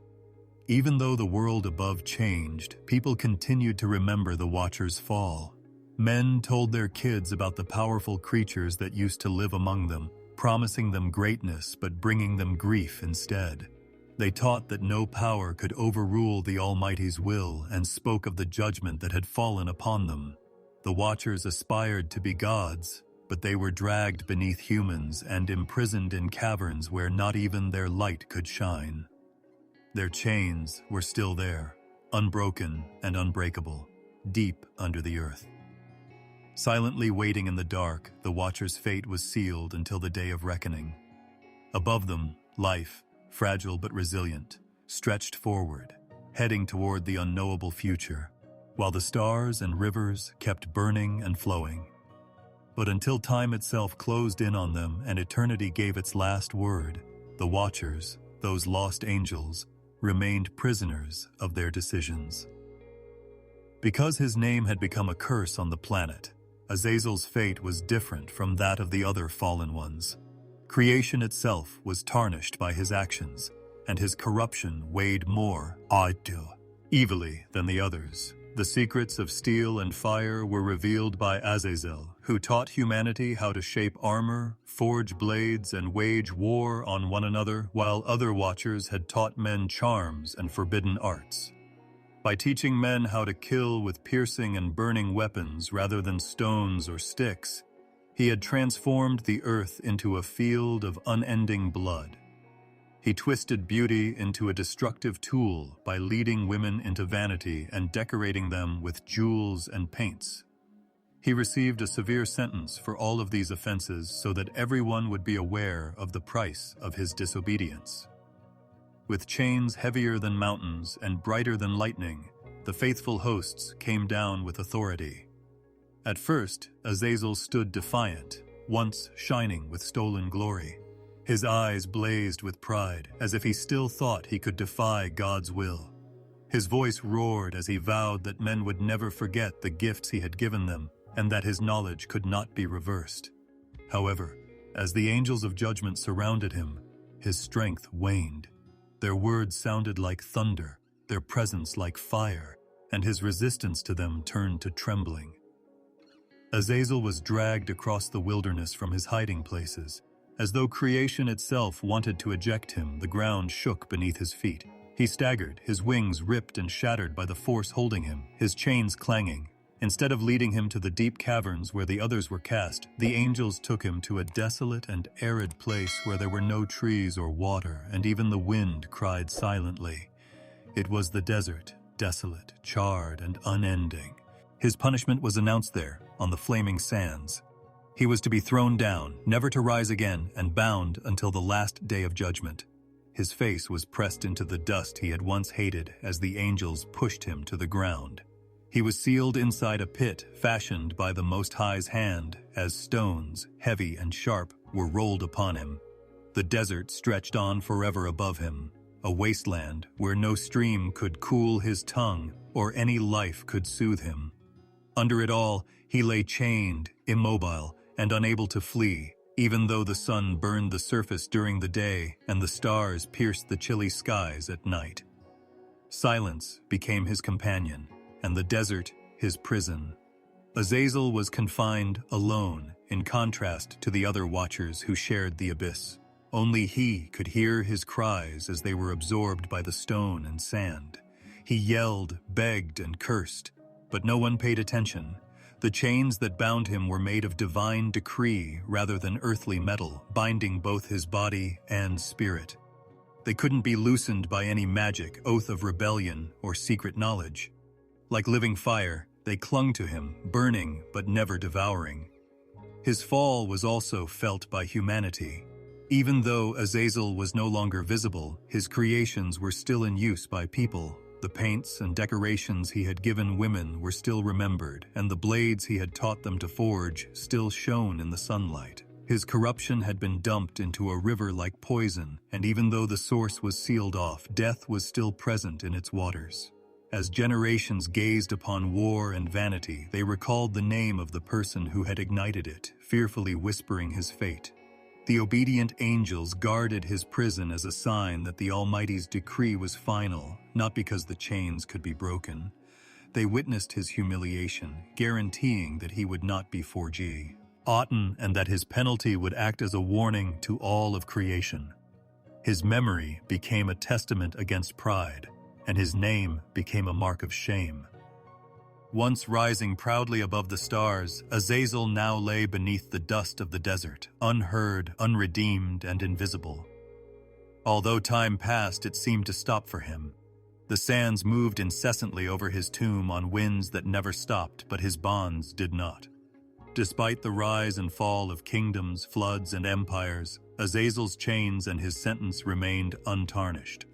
Even though the world above changed, people continued to remember the Watchers' fall. Men told their kids about the powerful creatures that used to live among them, promising them greatness but bringing them grief instead. They taught that no power could overrule the Almighty's will and spoke of the judgment that had fallen upon them. The Watchers aspired to be gods, but they were dragged beneath humans and imprisoned in caverns where not even their light could shine. Their chains were still there, unbroken and unbreakable, deep under the earth. Silently waiting in the dark, the Watchers' fate was sealed until the day of reckoning. Above them, life, fragile but resilient, stretched forward, heading toward the unknowable future, while the stars and rivers kept burning and flowing. But until time itself closed in on them and eternity gave its last word, the Watchers, those lost angels, remained prisoners of their decisions. Because his name had become a curse on the planet, Azazel's fate was different from that of the other fallen ones. Creation itself was tarnished by his actions, and his corruption weighed more evilly than the others. The secrets of steel and fire were revealed by Azazel, who taught humanity how to shape armor, forge blades, and wage war on one another, while other Watchers had taught men charms and forbidden arts. By teaching men how to kill with piercing and burning weapons rather than stones or sticks, he had transformed the earth into a field of unending blood. He twisted beauty into a destructive tool by leading women into vanity and decorating them with jewels and paints. He received a severe sentence for all of these offenses so that everyone would be aware of the price of his disobedience. With chains heavier than mountains and brighter than lightning, the faithful hosts came down with authority. At first, Azazel stood defiant, once shining with stolen glory. His eyes blazed with pride, as if he still thought he could defy God's will. His voice roared as he vowed that men would never forget the gifts he had given them, and that his knowledge could not be reversed. However, as the angels of judgment surrounded him, his strength waned. Their words sounded like thunder, their presence like fire, and his resistance to them turned to trembling. Azazel was dragged across the wilderness from his hiding places. As though creation itself wanted to eject him, the ground shook beneath his feet. He staggered, his wings ripped and shattered by the force holding him, his chains clanging. Instead of leading him to the deep caverns where the others were cast, the angels took him to a desolate and arid place where there were no trees or water, and even the wind cried silently. It was the desert, desolate, charred, and unending. His punishment was announced there, on the flaming sands. He was to be thrown down, never to rise again, and bound until the last day of judgment. His face was pressed into the dust he had once hated as the angels pushed him to the ground. He was sealed inside a pit fashioned by the Most High's hand as stones, heavy and sharp, were rolled upon him. The desert stretched on forever above him, a wasteland where no stream could cool his tongue or any life could soothe him. Under it all, he lay chained, immobile, and unable to flee, even though the sun burned the surface during the day and the stars pierced the chilly skies at night. Silence became his companion, and the desert his prison. Azazel was confined alone, in contrast to the other Watchers who shared the abyss. Only he could hear his cries as they were absorbed by the stone and sand. He yelled, begged, and cursed, but no one paid attention. The chains that bound him were made of divine decree rather than earthly metal, binding both his body and spirit. They couldn't be loosened by any magic, oath of rebellion, or secret knowledge. Like living fire, they clung to him, burning but never devouring. His fall was also felt by humanity. Even though Azazel was no longer visible, his creations were still in use by people. The paints and decorations he had given women were still remembered, and the blades he had taught them to forge still shone in the sunlight. His corruption had been dumped into a river like poison, and even though the source was sealed off, death was still present in its waters. As generations gazed upon war and vanity, they recalled the name of the person who had ignited it, fearfully whispering his fate. The obedient angels guarded his prison as a sign that the Almighty's decree was final, not because the chains could be broken. They witnessed his humiliation, guaranteeing that he would not be forgotten, and that his penalty would act as a warning to all of creation. His memory became a testament against pride, and his name became a mark of shame. Once rising proudly above the stars, Azazel now lay beneath the dust of the desert, unheard, unredeemed, and invisible. Although time passed, it seemed to stop for him. The sands moved incessantly over his tomb on winds that never stopped, but his bonds did not. Despite the rise and fall of kingdoms, floods, and empires, Azazel's chains and his sentence remained untarnished.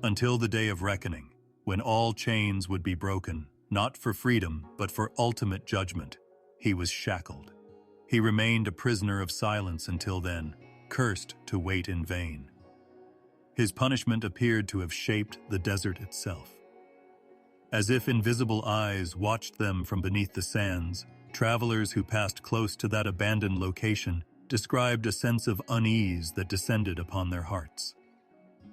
Until the day of reckoning, when all chains would be broken, not for freedom, but for ultimate judgment, he was shackled. He remained a prisoner of silence until then, cursed to wait in vain. His punishment appeared to have shaped the desert itself. As if invisible eyes watched them from beneath the sands, travelers who passed close to that abandoned location described a sense of unease that descended upon their hearts.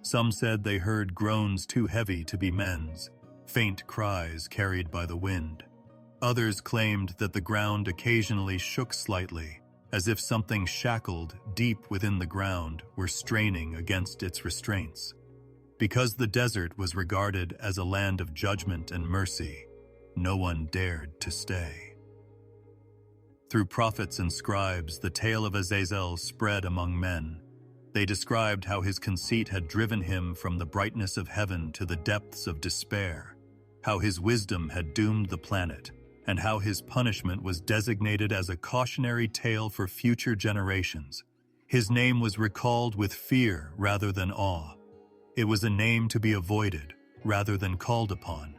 Some said they heard groans too heavy to be men's, faint cries carried by the wind. Others claimed that the ground occasionally shook slightly, as if something shackled deep within the ground were straining against its restraints. Because the desert was regarded as a land of judgment and mercy, no one dared to stay. Through prophets and scribes, the tale of Azazel spread among men. They described how his conceit had driven him from the brightness of heaven to the depths of despair, how his wisdom had doomed the planet, and how his punishment was designated as a cautionary tale for future generations. His name was recalled with fear rather than awe. It was a name to be avoided rather than called upon.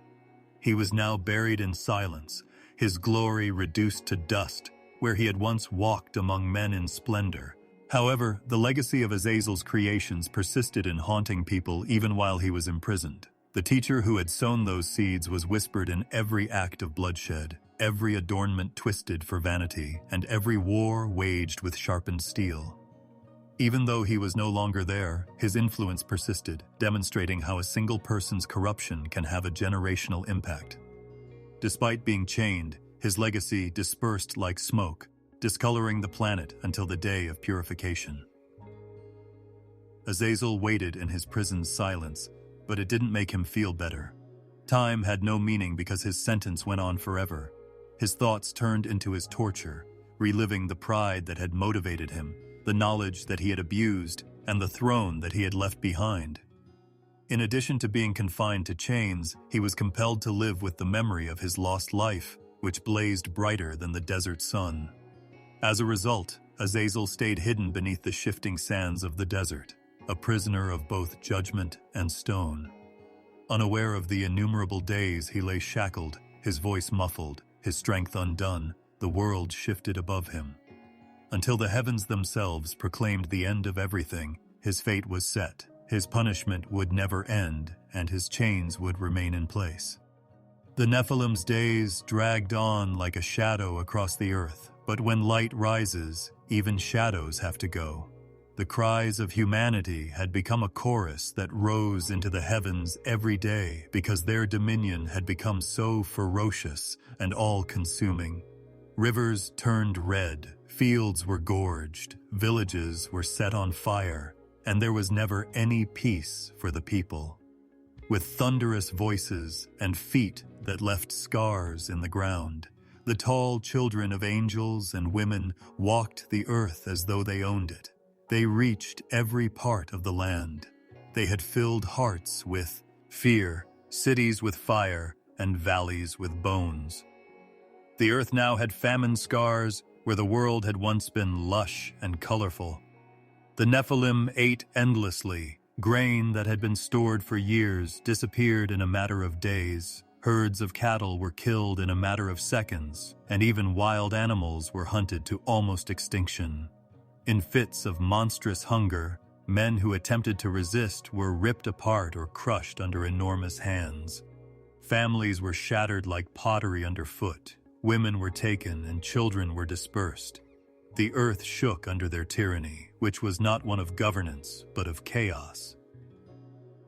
He was now buried in silence, his glory reduced to dust, where he had once walked among men in splendor. However, the legacy of Azazel's creations persisted in haunting people even while he was imprisoned. The teacher who had sown those seeds was whispered in every act of bloodshed, every adornment twisted for vanity, and every war waged with sharpened steel. Even though he was no longer there, his influence persisted, demonstrating how a single person's corruption can have a generational impact. Despite being chained, his legacy dispersed like smoke, discoloring the planet until the day of purification. Azazel waited in his prison's silence, but it didn't make him feel better. Time had no meaning because his sentence went on forever. His thoughts turned into his torture, reliving the pride that had motivated him, the knowledge that he had abused, and the throne that he had left behind. In addition to being confined to chains, he was compelled to live with the memory of his lost life, which blazed brighter than the desert sun. As a result, Azazel stayed hidden beneath the shifting sands of the desert, a prisoner of both judgment and stone. Unaware of the innumerable days he lay shackled, his voice muffled, his strength undone, the world shifted above him. Until the heavens themselves proclaimed the end of everything, his fate was set, his punishment would never end, and his chains would remain in place. The Nephilim's days dragged on like a shadow across the earth, but when light rises, even shadows have to go. The cries of humanity had become a chorus that rose into the heavens every day because their dominion had become so ferocious and all-consuming. Rivers turned red, fields were gorged, villages were set on fire, and there was never any peace for the people. With thunderous voices and feet that left scars in the ground, the tall children of angels and women walked the earth as though they owned it. They reached every part of the land. They had filled hearts with fear, cities with fire, and valleys with bones. The earth now had famine scars where the world had once been lush and colorful. The Nephilim ate endlessly. Grain that had been stored for years disappeared in a matter of days. Herds of cattle were killed in a matter of seconds, and even wild animals were hunted to almost extinction. In fits of monstrous hunger, men who attempted to resist were ripped apart or crushed under enormous hands. Families were shattered like pottery underfoot. Women were taken and children were dispersed. The earth shook under their tyranny, which was not one of governance, but of chaos.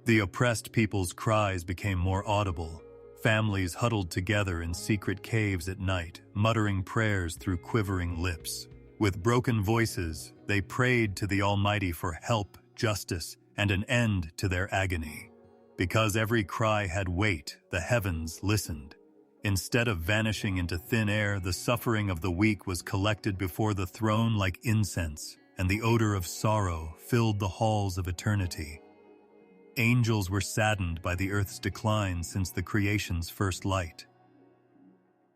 The oppressed people's cries became more audible. Families huddled together in secret caves at night, muttering prayers through quivering lips. With broken voices, they prayed to the Almighty for help, justice, and an end to their agony. Because every cry had weight, the heavens listened. Instead of vanishing into thin air, the suffering of the weak was collected before the throne like incense, and the odor of sorrow filled the halls of eternity. Angels were saddened by the earth's decline since the creation's first light.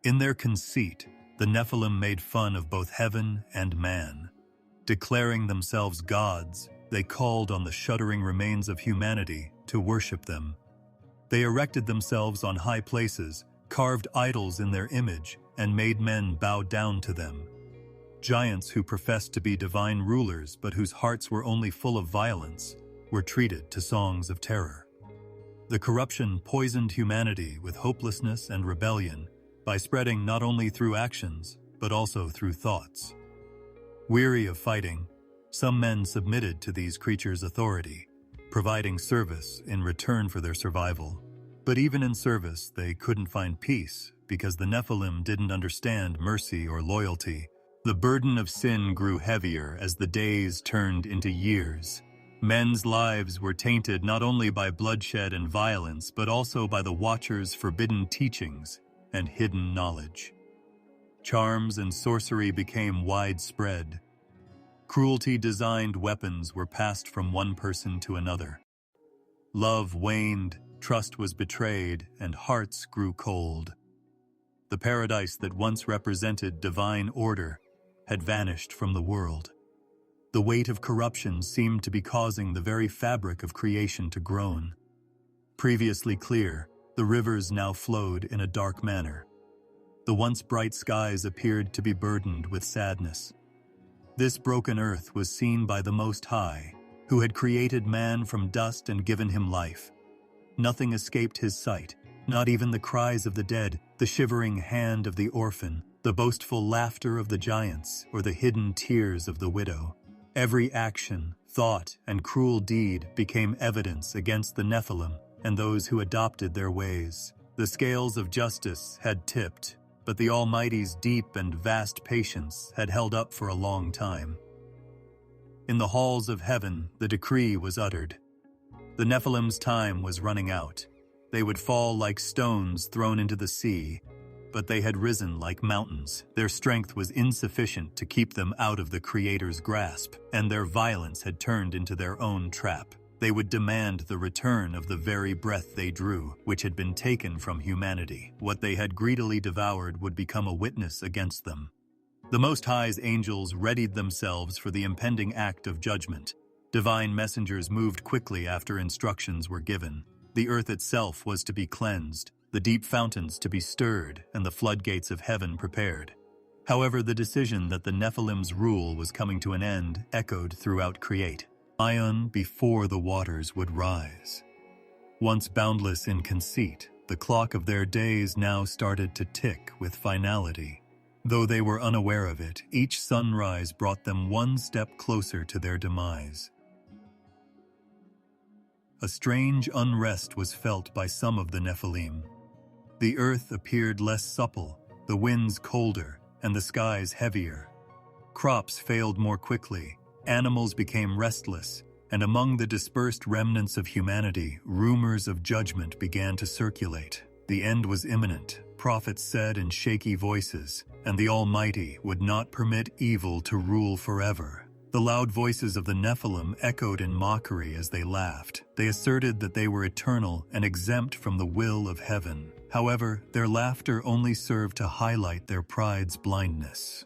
In their conceit, the Nephilim made fun of both heaven and man. Declaring themselves gods, they called on the shuddering remains of humanity to worship them. They erected themselves on high places, carved idols in their image, and made men bow down to them. Giants who professed to be divine rulers but whose hearts were only full of violence were treated to songs of terror. The corruption poisoned humanity with hopelessness and rebellion by spreading not only through actions, but also through thoughts. Weary of fighting, some men submitted to these creatures' authority, providing service in return for their survival. But even in service, they couldn't find peace because the Nephilim didn't understand mercy or loyalty. The burden of sin grew heavier as the days turned into years. Men's lives were tainted not only by bloodshed and violence, but also by the Watcher's forbidden teachings and hidden knowledge. Charms and sorcery became widespread. Cruelty-designed weapons were passed from one person to another. Love waned, trust was betrayed, and hearts grew cold. The paradise that once represented divine order had vanished from the world. The weight of corruption seemed to be causing the very fabric of creation to groan. Previously clear, the rivers now flowed in a dark manner. The once bright skies appeared to be burdened with sadness. This broken earth was seen by the Most High, who had created man from dust and given him life. Nothing escaped his sight, not even the cries of the dead, the shivering hand of the orphan, the boastful laughter of the giants, or the hidden tears of the widow. Every action, thought, and cruel deed became evidence against the Nephilim and those who adopted their ways. The scales of justice had tipped, but the Almighty's deep and vast patience had held up for a long time. In the halls of heaven, the decree was uttered. The Nephilim's time was running out. They would fall like stones thrown into the sea, but they had risen like mountains. Their strength was insufficient to keep them out of the Creator's grasp, and their violence had turned into their own trap. They would demand the return of the very breath they drew, which had been taken from humanity. What they had greedily devoured would become a witness against them. The Most High's angels readied themselves for the impending act of judgment. Divine messengers moved quickly after instructions were given. The earth itself was to be cleansed, the deep fountains to be stirred, and the floodgates of heaven prepared. However, the decision that the Nephilim's rule was coming to an end echoed throughout Create. Ion before the waters would rise. Once boundless in conceit, the clock of their days now started to tick with finality. Though they were unaware of it, each sunrise brought them one step closer to their demise. A strange unrest was felt by some of the Nephilim. The earth appeared less supple, the winds colder, and the skies heavier. Crops failed more quickly, animals became restless, and among the dispersed remnants of humanity, rumors of judgment began to circulate. The end was imminent, prophets said in shaky voices, and the Almighty would not permit evil to rule forever. The loud voices of the Nephilim echoed in mockery as they laughed. They asserted that they were eternal and exempt from the will of heaven. However, their laughter only served to highlight their pride's blindness.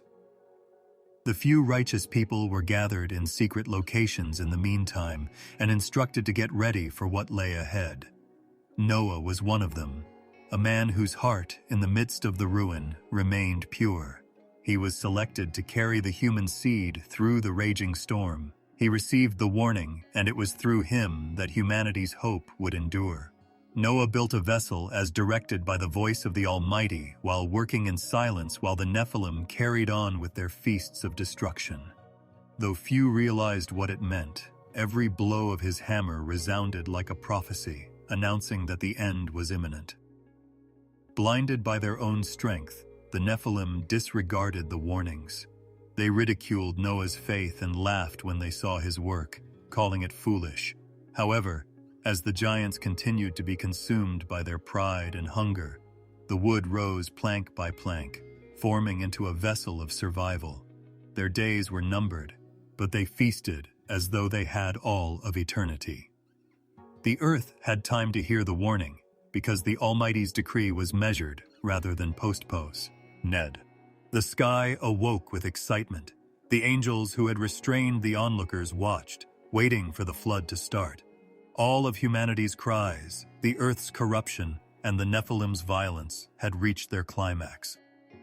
The few righteous people were gathered in secret locations in the meantime and instructed to get ready for what lay ahead. Noah was one of them, a man whose heart, in the midst of the ruin, remained pure. He was selected to carry the human seed through the raging storm. He received the warning, and it was through him that humanity's hope would endure. Noah built a vessel as directed by the voice of the Almighty while working in silence while the Nephilim carried on with their feasts of destruction. Though few realized what it meant, every blow of his hammer resounded like a prophecy, announcing that the end was imminent. Blinded by their own strength, the Nephilim disregarded the warnings. They ridiculed Noah's faith and laughed when they saw his work, calling it foolish. However, as the giants continued to be consumed by their pride and hunger, the wood rose plank by plank, forming into a vessel of survival. Their days were numbered, but they feasted as though they had all of eternity. The earth had time to hear the warning, because the Almighty's decree was measured rather than postposed. Ned. The sky awoke with excitement. The angels who had restrained the onlookers watched, waiting for the flood to start. All of humanity's cries, the earth's corruption, and the Nephilim's violence had reached their climax.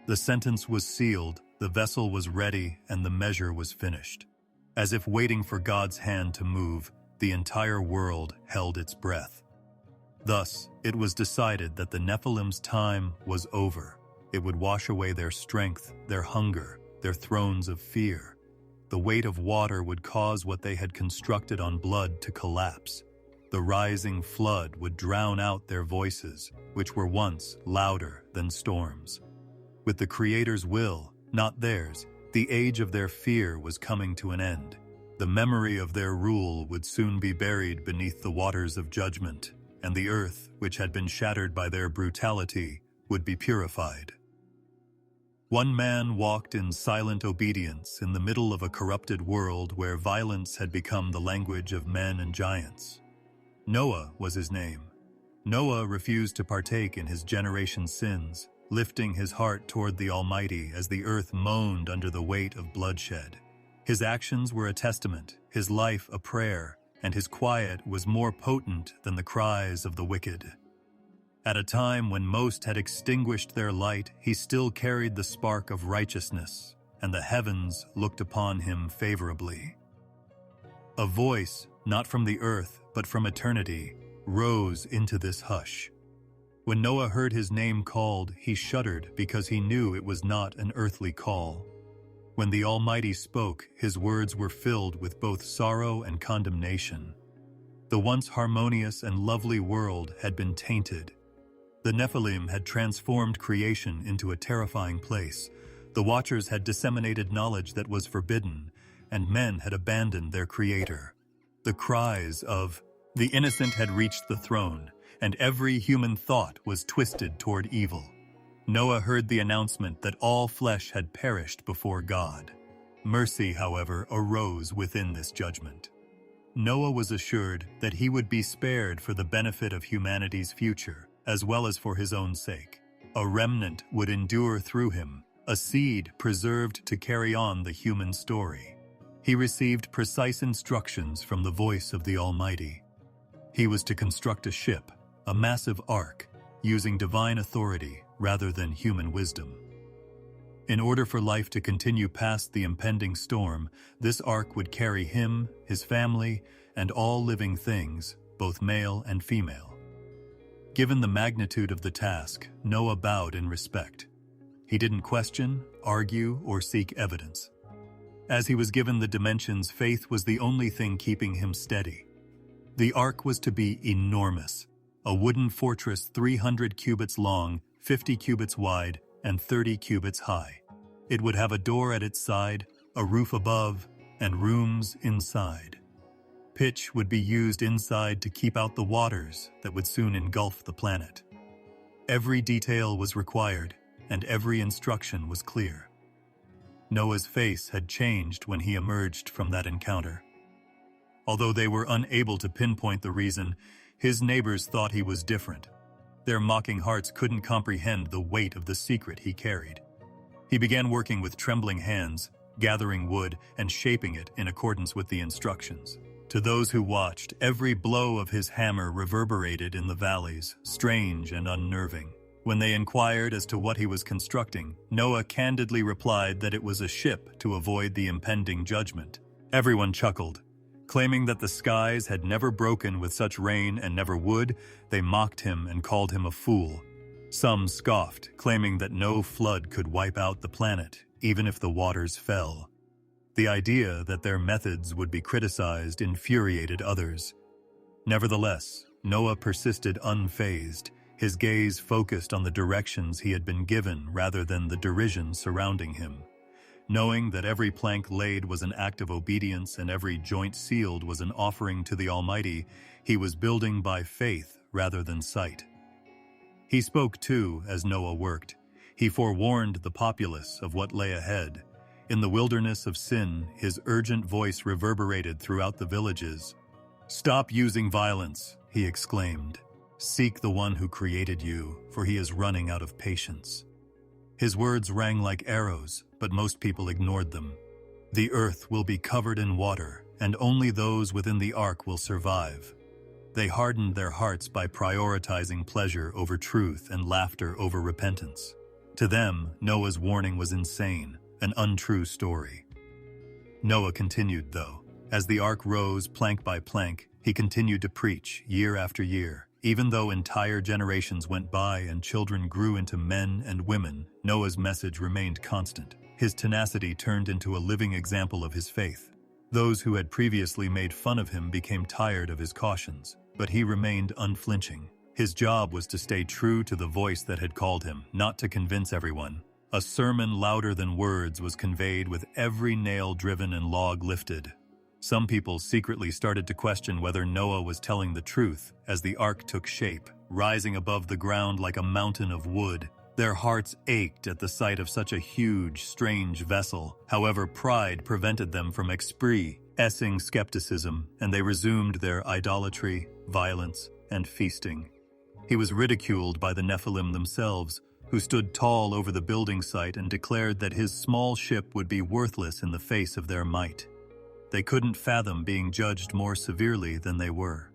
The sentence was sealed, the vessel was ready, and the measure was finished. As if waiting for God's hand to move, the entire world held its breath. Thus, it was decided that the Nephilim's time was over. It would wash away their strength, their hunger, their thrones of fear. The weight of water would cause what they had constructed on blood to collapse. The rising flood would drown out their voices, which were once louder than storms. With the Creator's will, not theirs, the age of their fear was coming to an end. The memory of their rule would soon be buried beneath the waters of judgment, and the earth, which had been shattered by their brutality, would be purified. One man walked in silent obedience in the middle of a corrupted world where violence had become the language of men and giants. Noah was his name. Noah refused to partake in his generation's sins, lifting his heart toward the Almighty as the earth moaned under the weight of bloodshed. His actions were a testament, his life a prayer, and his quiet was more potent than the cries of the wicked. At a time when most had extinguished their light, he still carried the spark of righteousness, and the heavens looked upon him favorably. A voice, not from the earth, but from eternity, rose into this hush. When Noah heard his name called, he shuddered because he knew it was not an earthly call. When the Almighty spoke, his words were filled with both sorrow and condemnation. The once harmonious and lovely world had been tainted. The Nephilim had transformed creation into a terrifying place. The Watchers had disseminated knowledge that was forbidden, and men had abandoned their Creator. The cries of the innocent had reached the throne, and every human thought was twisted toward evil. Noah heard the announcement that all flesh had perished before God. Mercy, however, arose within this judgment. Noah was assured that he would be spared for the benefit of humanity's future, as well as for his own sake. A remnant would endure through him, a seed preserved to carry on the human story. He received precise instructions from the voice of the Almighty. He was to construct a ship, a massive ark, using divine authority rather than human wisdom. In order for life to continue past the impending storm, this ark would carry him, his family, and all living things, both male and female. Given the magnitude of the task, Noah bowed in respect. He didn't question, argue, or seek evidence. As he was given the dimensions, faith was the only thing keeping him steady. The ark was to be enormous, a wooden fortress 300 cubits long, 50 cubits wide, and 30 cubits high. It would have a door at its side, a roof above, and rooms inside. Pitch would be used inside to keep out the waters that would soon engulf the planet. Every detail was required, and every instruction was clear. Noah's face had changed when he emerged from that encounter. Although they were unable to pinpoint the reason, his neighbors thought he was different. Their mocking hearts couldn't comprehend the weight of the secret he carried. He began working with trembling hands, gathering wood and shaping it in accordance with the instructions. To those who watched, every blow of his hammer reverberated in the valleys, strange and unnerving. When they inquired as to what he was constructing, Noah candidly replied that it was a ship to avoid the impending judgment. Everyone chuckled. Claiming that the skies had never broken with such rain and never would, they mocked him and called him a fool. Some scoffed, claiming that no flood could wipe out the planet, even if the waters fell. The idea that their methods would be criticized infuriated others. Nevertheless, Noah persisted unfazed, his gaze focused on the directions he had been given rather than the derision surrounding him. Knowing that every plank laid was an act of obedience and every joint sealed was an offering to the Almighty, he was building by faith rather than sight. He spoke too as Noah worked. He forewarned the populace of what lay ahead. In the wilderness of sin, his urgent voice reverberated throughout the villages. "Stop using violence," he exclaimed. "Seek the one who created you, for he is running out of patience." His words rang like arrows, but most people ignored them. The earth will be covered in water, and only those within the ark will survive. They hardened their hearts by prioritizing pleasure over truth and laughter over repentance. To them, Noah's warning was insane, an untrue story. Noah continued, though. As the ark rose plank by plank, he continued to preach year after year. Even though entire generations went by and children grew into men and women, Noah's message remained constant. His tenacity turned into a living example of his faith. Those who had previously made fun of him became tired of his cautions, but he remained unflinching. His job was to stay true to the voice that had called him, not to convince everyone. A sermon louder than words was conveyed with every nail driven and log lifted. Some people secretly started to question whether Noah was telling the truth as the ark took shape, rising above the ground like a mountain of wood. Their hearts ached at the sight of such a huge, strange vessel. However, pride prevented them from expressing skepticism, and they resumed their idolatry, violence, and feasting. He was ridiculed by the Nephilim themselves, who stood tall over the building site and declared that his small ship would be worthless in the face of their might. They couldn't fathom being judged more severely than they were.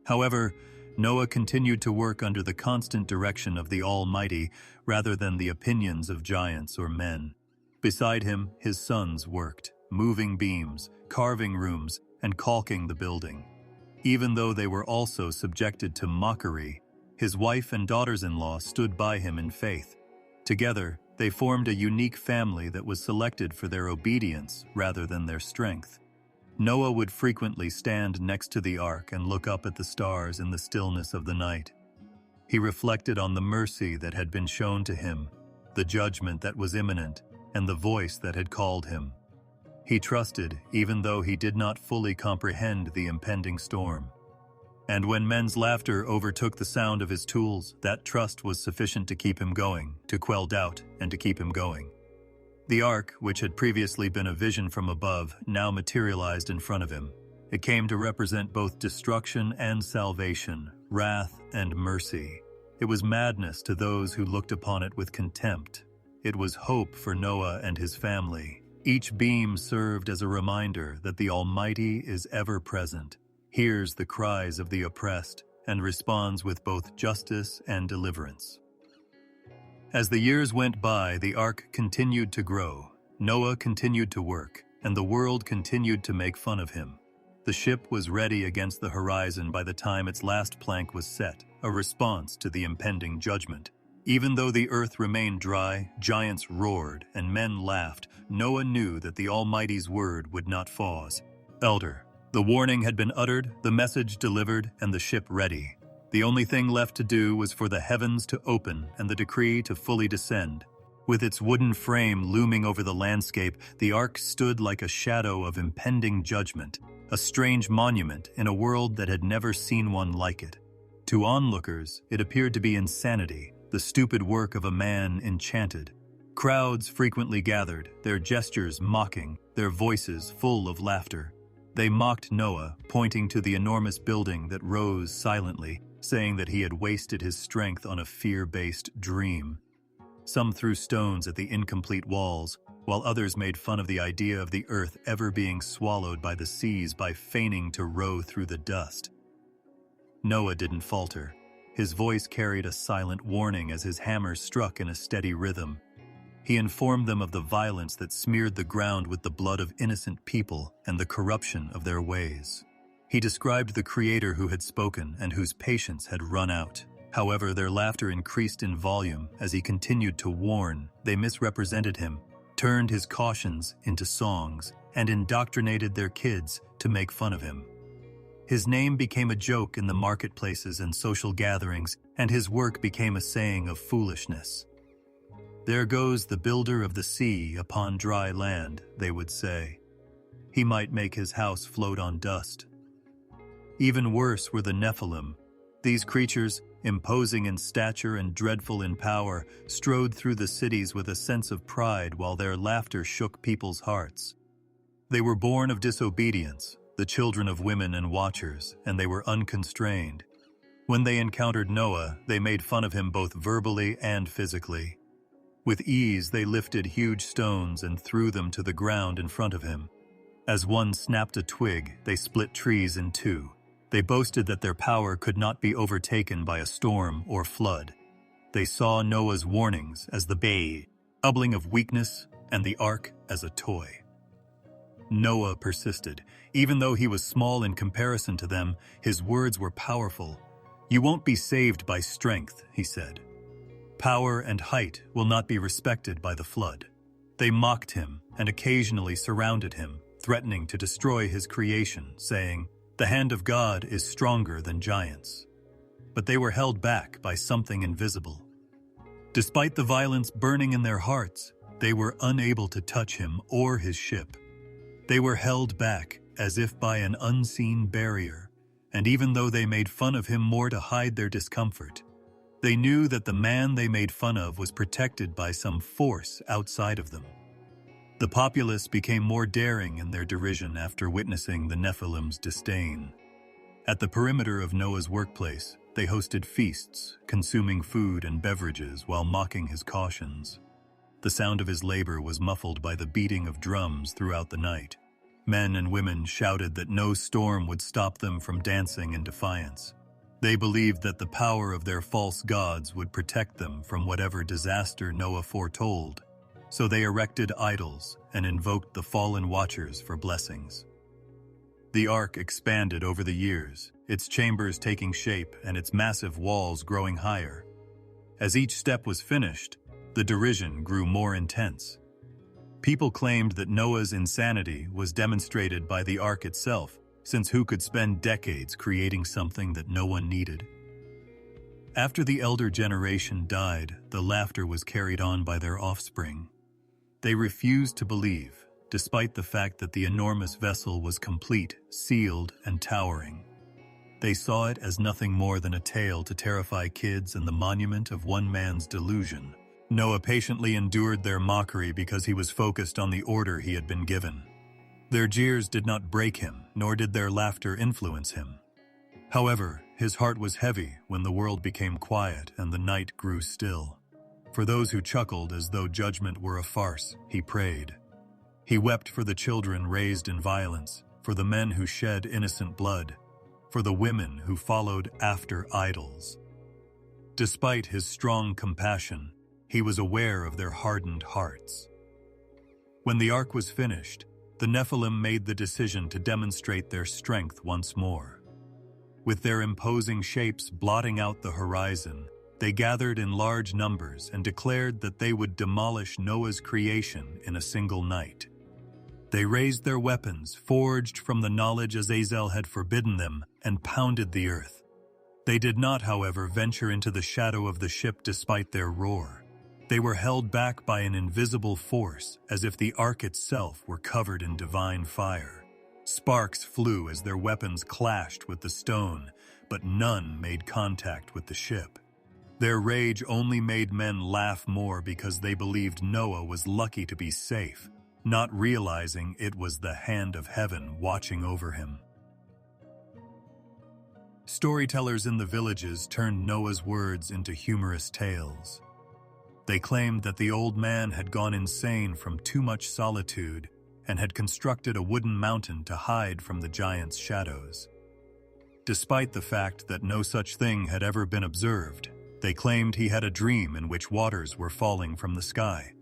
However, Noah continued to work under the constant direction of the Almighty rather than the opinions of giants or men. Beside him, his sons worked, moving beams, carving rooms, and caulking the building. Even though they were also subjected to mockery, his wife and daughters-in-law stood by him in faith. Together, they formed a unique family that was selected for their obedience rather than their strength. Noah would frequently stand next to the ark and look up at the stars in the stillness of the night. He reflected on the mercy that had been shown to him, the judgment that was imminent, and the voice that had called him. He trusted, even though he did not fully comprehend the impending storm. And when men's laughter overtook the sound of his tools, that trust was sufficient to keep him going, to quell doubt, and to keep him going. The ark, which had previously been a vision from above, now materialized in front of him. It came to represent both destruction and salvation, wrath and mercy. It was madness to those who looked upon it with contempt. It was hope for Noah and his family. Each beam served as a reminder that the Almighty is ever present, hears the cries of the oppressed, and responds with both justice and deliverance. As the years went by, the ark continued to grow. Noah continued to work, and the world continued to make fun of him. The ship was ready against the horizon by the time its last plank was set, a response to the impending judgment. Even though the earth remained dry, giants roared, and men laughed, Noah knew that the Almighty's word would not pause. Elder, the warning had been uttered, the message delivered, and the ship ready. The only thing left to do was for the heavens to open and the decree to fully descend. With its wooden frame looming over the landscape, the ark stood like a shadow of impending judgment, a strange monument in a world that had never seen one like it. To onlookers, it appeared to be insanity, the stupid work of a man enchanted. Crowds frequently gathered, their gestures mocking, their voices full of laughter. They mocked Noah, pointing to the enormous building that rose silently, saying that he had wasted his strength on a fear-based dream. Some threw stones at the incomplete walls, while others made fun of the idea of the earth ever being swallowed by the seas by feigning to row through the dust. Noah didn't falter. His voice carried a silent warning as his hammer struck in a steady rhythm. He informed them of the violence that smeared the ground with the blood of innocent people and the corruption of their ways. He described the Creator who had spoken and whose patience had run out. However, their laughter increased in volume as he continued to warn. They misrepresented him, turned his cautions into songs, and indoctrinated their kids to make fun of him. His name became a joke in the marketplaces and social gatherings, and his work became a saying of foolishness. "There goes the builder of the sea upon dry land," they would say. "He might make his house float on dust." Even worse were the Nephilim. These creatures, imposing in stature and dreadful in power, strode through the cities with a sense of pride while their laughter shook people's hearts. They were born of disobedience, the children of women and watchers, and they were unconstrained. When they encountered Noah, they made fun of him both verbally and physically. With ease, they lifted huge stones and threw them to the ground in front of him. As one snapped a twig, they split trees in two. They boasted that their power could not be overtaken by a storm or flood. They saw Noah's warnings as the bubbling of weakness and the ark as a toy. Noah persisted. Even though he was small in comparison to them, his words were powerful. "You won't be saved by strength," he said. "Power and height will not be respected by the flood." They mocked him and occasionally surrounded him, threatening to destroy his creation, saying, "The hand of God is stronger than giants." But they were held back by something invisible. Despite the violence burning in their hearts, they were unable to touch him or his ship. They were held back as if by an unseen barrier, and even though they made fun of him more to hide their discomfort, they knew that the man they made fun of was protected by some force outside of them. The populace became more daring in their derision after witnessing the Nephilim's disdain. At the perimeter of Noah's workplace, they hosted feasts, consuming food and beverages while mocking his cautions. The sound of his labor was muffled by the beating of drums throughout the night. Men and women shouted that no storm would stop them from dancing in defiance. They believed that the power of their false gods would protect them from whatever disaster Noah foretold. So they erected idols and invoked the fallen watchers for blessings. The ark expanded over the years, its chambers taking shape and its massive walls growing higher. As each step was finished, the derision grew more intense. People claimed that Noah's insanity was demonstrated by the ark itself, since who could spend decades creating something that no one needed? After the elder generation died, the laughter was carried on by their offspring. They refused to believe, despite the fact that the enormous vessel was complete, sealed, and towering. They saw it as nothing more than a tale to terrify kids and the monument of one man's delusion. Noah patiently endured their mockery because he was focused on the order he had been given. Their jeers did not break him, nor did their laughter influence him. However, his heart was heavy when the world became quiet and the night grew still. For those who chuckled as though judgment were a farce, he prayed. He wept for the children raised in violence, for the men who shed innocent blood, for the women who followed after idols. Despite his strong compassion, he was aware of their hardened hearts. When the ark was finished, the Nephilim made the decision to demonstrate their strength once more. With their imposing shapes blotting out the horizon, they gathered in large numbers and declared that they would demolish Noah's creation in a single night. They raised their weapons, forged from the knowledge Azazel had forbidden them, and pounded the earth. They did not, however, venture into the shadow of the ship despite their roar. They were held back by an invisible force, as if the ark itself were covered in divine fire. Sparks flew as their weapons clashed with the stone, but none made contact with the ship. Their rage only made men laugh more because they believed Noah was lucky to be safe, not realizing it was the hand of heaven watching over him. Storytellers in the villages turned Noah's words into humorous tales. They claimed that the old man had gone insane from too much solitude and had constructed a wooden mountain to hide from the giant's shadows. Despite the fact that no such thing had ever been observed, they claimed he had a dream in which waters were falling from the sky.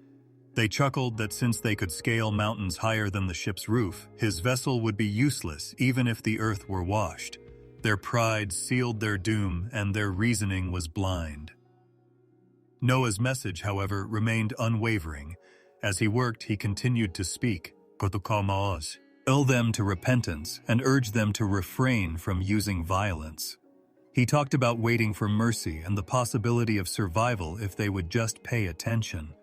They chuckled that since they could scale mountains higher than the ship's roof, his vessel would be useless even if the earth were washed. Their pride sealed their doom, and their reasoning was blind. Noah's message, however, remained unwavering. As he worked, he continued to speak, ill them to repentance, and urge them to refrain from using violence. He talked about waiting for mercy and the possibility of survival if they would just pay attention.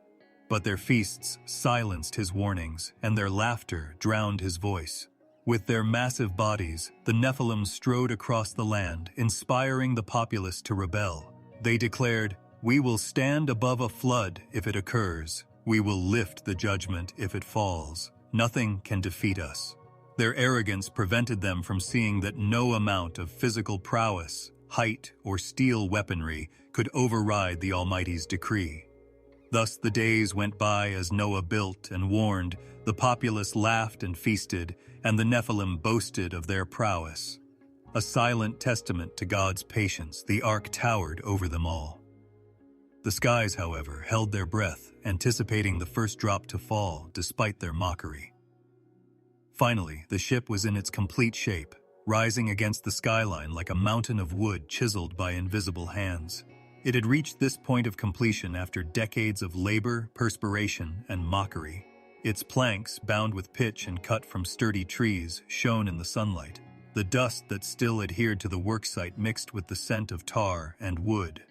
But their feasts silenced his warnings, and their laughter drowned his voice. With their massive bodies, the Nephilim strode across the land, inspiring the populace to rebel. They declared, "We will stand above a flood if it occurs. We will lift the judgment if it falls. Nothing can defeat us." Their arrogance prevented them from seeing that no amount of physical prowess, height, or steel weaponry could override the Almighty's decree. Thus the days went by as Noah built and warned, the populace laughed and feasted, and the Nephilim boasted of their prowess. A silent testament to God's patience, the ark towered over them all. The skies, however, held their breath, anticipating the first drop to fall despite their mockery. Finally, the ship was in its complete shape, rising against the skyline like a mountain of wood chiseled by invisible hands. It had reached this point of completion after decades of labor, perspiration, and mockery. Its planks, bound with pitch and cut from sturdy trees, shone in the sunlight. The dust that still adhered to the worksite mixed with the scent of tar and wood.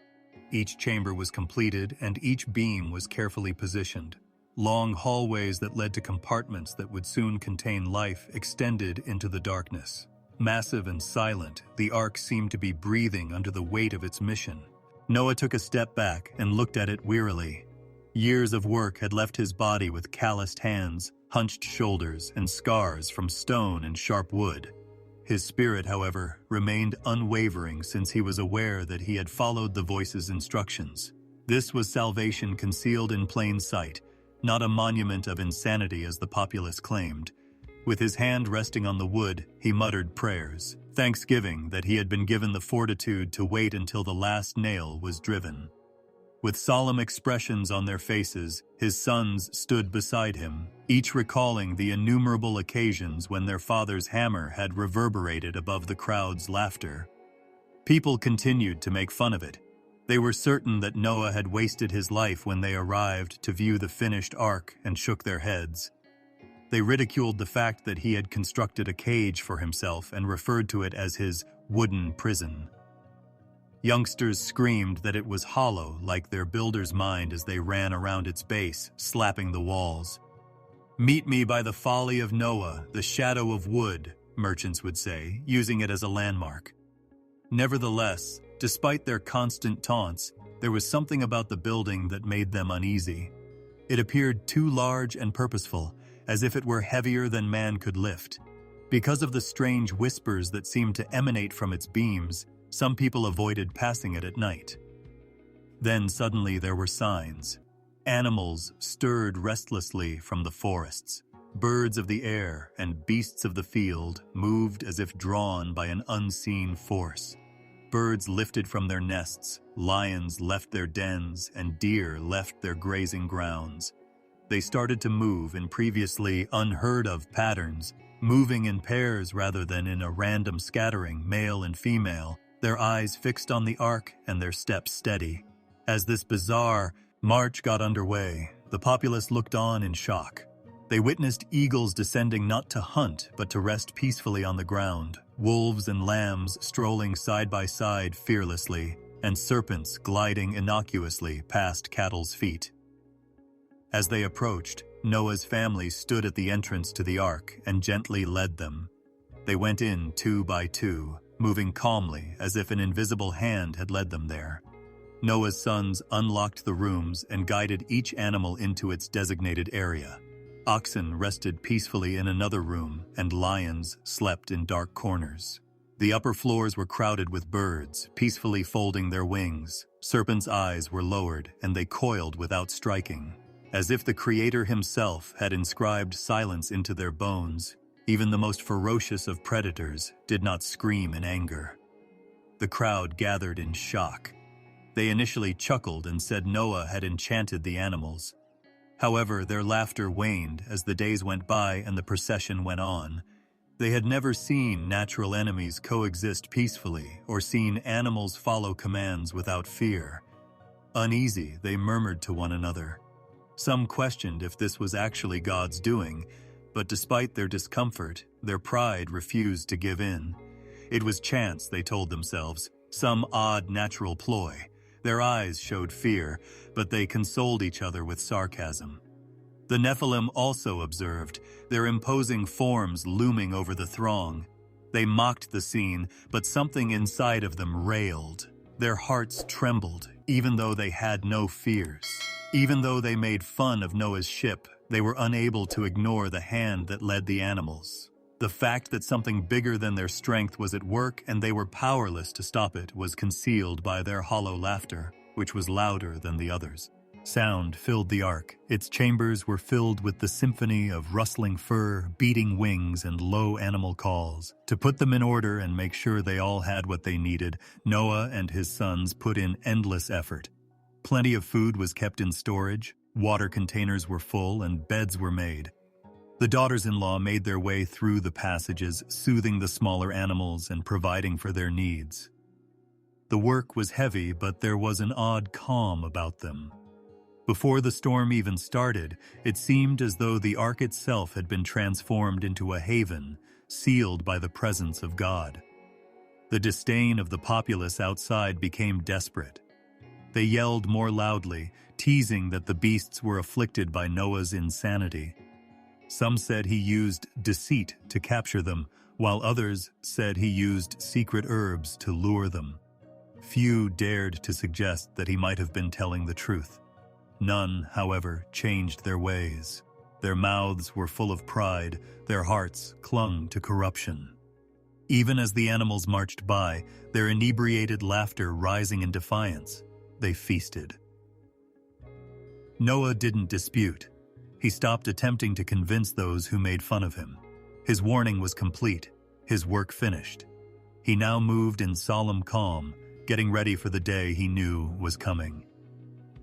Each chamber was completed, and each beam was carefully positioned. Long hallways that led to compartments that would soon contain life extended into the darkness. Massive and silent, the ark seemed to be breathing under the weight of its mission. Noah took a step back and looked at it wearily. Years of work had left his body with calloused hands, hunched shoulders, and scars from stone and sharp wood. His spirit, however, remained unwavering since he was aware that he had followed the voice's instructions. This was salvation concealed in plain sight, not a monument of insanity as the populace claimed. With his hand resting on the wood, he muttered prayers, thanksgiving that he had been given the fortitude to wait until the last nail was driven. With solemn expressions on their faces, his sons stood beside him, each recalling the innumerable occasions when their father's hammer had reverberated above the crowd's laughter. People continued to make fun of it. They were certain that Noah had wasted his life when they arrived to view the finished ark and shook their heads. They ridiculed the fact that he had constructed a cage for himself and referred to it as his wooden prison. Youngsters screamed that it was hollow like their builder's mind as they ran around its base, slapping the walls. "Meet me by the folly of Noah, the shadow of wood," merchants would say, using it as a landmark. Nevertheless, despite their constant taunts, there was something about the building that made them uneasy. It appeared too large and purposeful, as if it were heavier than man could lift. Because of the strange whispers that seemed to emanate from its beams, some people avoided passing it at night. Then suddenly there were signs. Animals stirred restlessly from the forests. Birds of the air and beasts of the field moved as if drawn by an unseen force. Birds lifted from their nests, lions left their dens, and deer left their grazing grounds. They started to move in previously unheard-of patterns, moving in pairs rather than in a random scattering, male and female, their eyes fixed on the ark and their steps steady. As this bizarre march got underway, the populace looked on in shock. They witnessed eagles descending not to hunt, but to rest peacefully on the ground, wolves and lambs strolling side by side fearlessly, and serpents gliding innocuously past cattle's feet. As they approached, Noah's family stood at the entrance to the ark and gently led them. They went in 2 by 2, moving calmly as if an invisible hand had led them there. Noah's sons unlocked the rooms and guided each animal into its designated area. Oxen rested peacefully in another room, and lions slept in dark corners. The upper floors were crowded with birds, peacefully folding their wings. Serpents' eyes were lowered, and they coiled without striking. As if the Creator himself had inscribed silence into their bones, even the most ferocious of predators did not scream in anger. The crowd gathered in shock. They initially chuckled and said Noah had enchanted the animals. However, their laughter waned as the days went by and the procession went on. They had never seen natural enemies coexist peacefully or seen animals follow commands without fear. Uneasy, they murmured to one another. Some questioned if this was actually God's doing, but despite their discomfort, their pride refused to give in. It was chance, they told themselves, some odd natural ploy. Their eyes showed fear, but they consoled each other with sarcasm. The Nephilim also observed, their imposing forms looming over the throng. They mocked the scene, but something inside of them railed. Their hearts trembled, even though they had no fears. Even though they made fun of Noah's ship, they were unable to ignore the hand that led the animals. The fact that something bigger than their strength was at work and they were powerless to stop it was concealed by their hollow laughter, which was louder than the others. Sound filled the ark. Its chambers were filled with the symphony of rustling fur, beating wings, and low animal calls. To put them in order and make sure they all had what they needed, Noah and his sons put in endless effort. Plenty of food was kept in storage, water containers were full, and beds were made. The daughters-in-law made their way through the passages, soothing the smaller animals and providing for their needs. The work was heavy, but there was an odd calm about them. Before the storm even started, it seemed as though the ark itself had been transformed into a haven, sealed by the presence of God. The disdain of the populace outside became desperate. They yelled more loudly, teasing that the beasts were afflicted by Noah's insanity. Some said he used deceit to capture them, while others said he used secret herbs to lure them. Few dared to suggest that he might have been telling the truth. None, however, changed their ways. Their mouths were full of pride, their hearts clung to corruption. Even as the animals marched by, their inebriated laughter rising in defiance, they feasted. Noah didn't dispute. He stopped attempting to convince those who made fun of him. His warning was complete, his work finished. He now moved in solemn calm, getting ready for the day he knew was coming.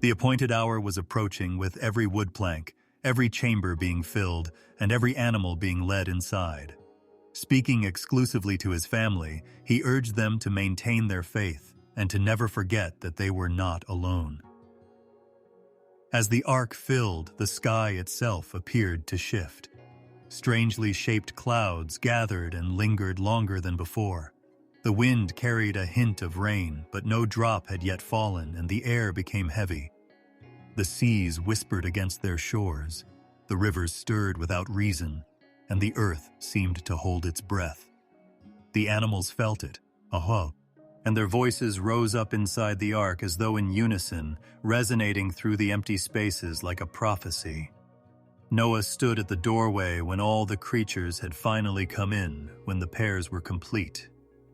The appointed hour was approaching, with every wood plank, every chamber being filled, and every animal being led inside. Speaking exclusively to his family, he urged them to maintain their faith and to never forget that they were not alone. As the ark filled, the sky itself appeared to shift. Strangely shaped clouds gathered and lingered longer than before. The wind carried a hint of rain, but no drop had yet fallen, and the air became heavy. The seas whispered against their shores, the rivers stirred without reason, and the earth seemed to hold its breath. The animals felt it, and their voices rose up inside the ark as though in unison, resonating through the empty spaces like a prophecy. Noah stood at the doorway when all the creatures had finally come in, when the pairs were complete.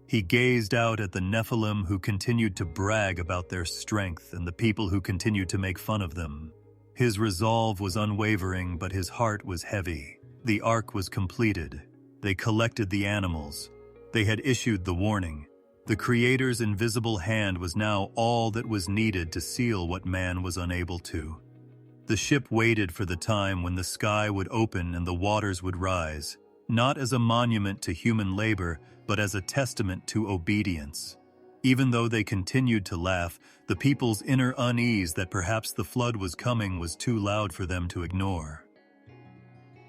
He gazed out at the Nephilim who continued to brag about their strength and the people who continued to make fun of them. His resolve was unwavering, but his heart was heavy. The ark was completed. They collected the animals. They had issued the warning. The Creator's invisible hand was now all that was needed to seal what man was unable to. The ship waited for the time when the sky would open and the waters would rise, not as a monument to human labor, but as a testament to obedience. Even though they continued to laugh, the people's inner unease that perhaps the flood was coming was too loud for them to ignore.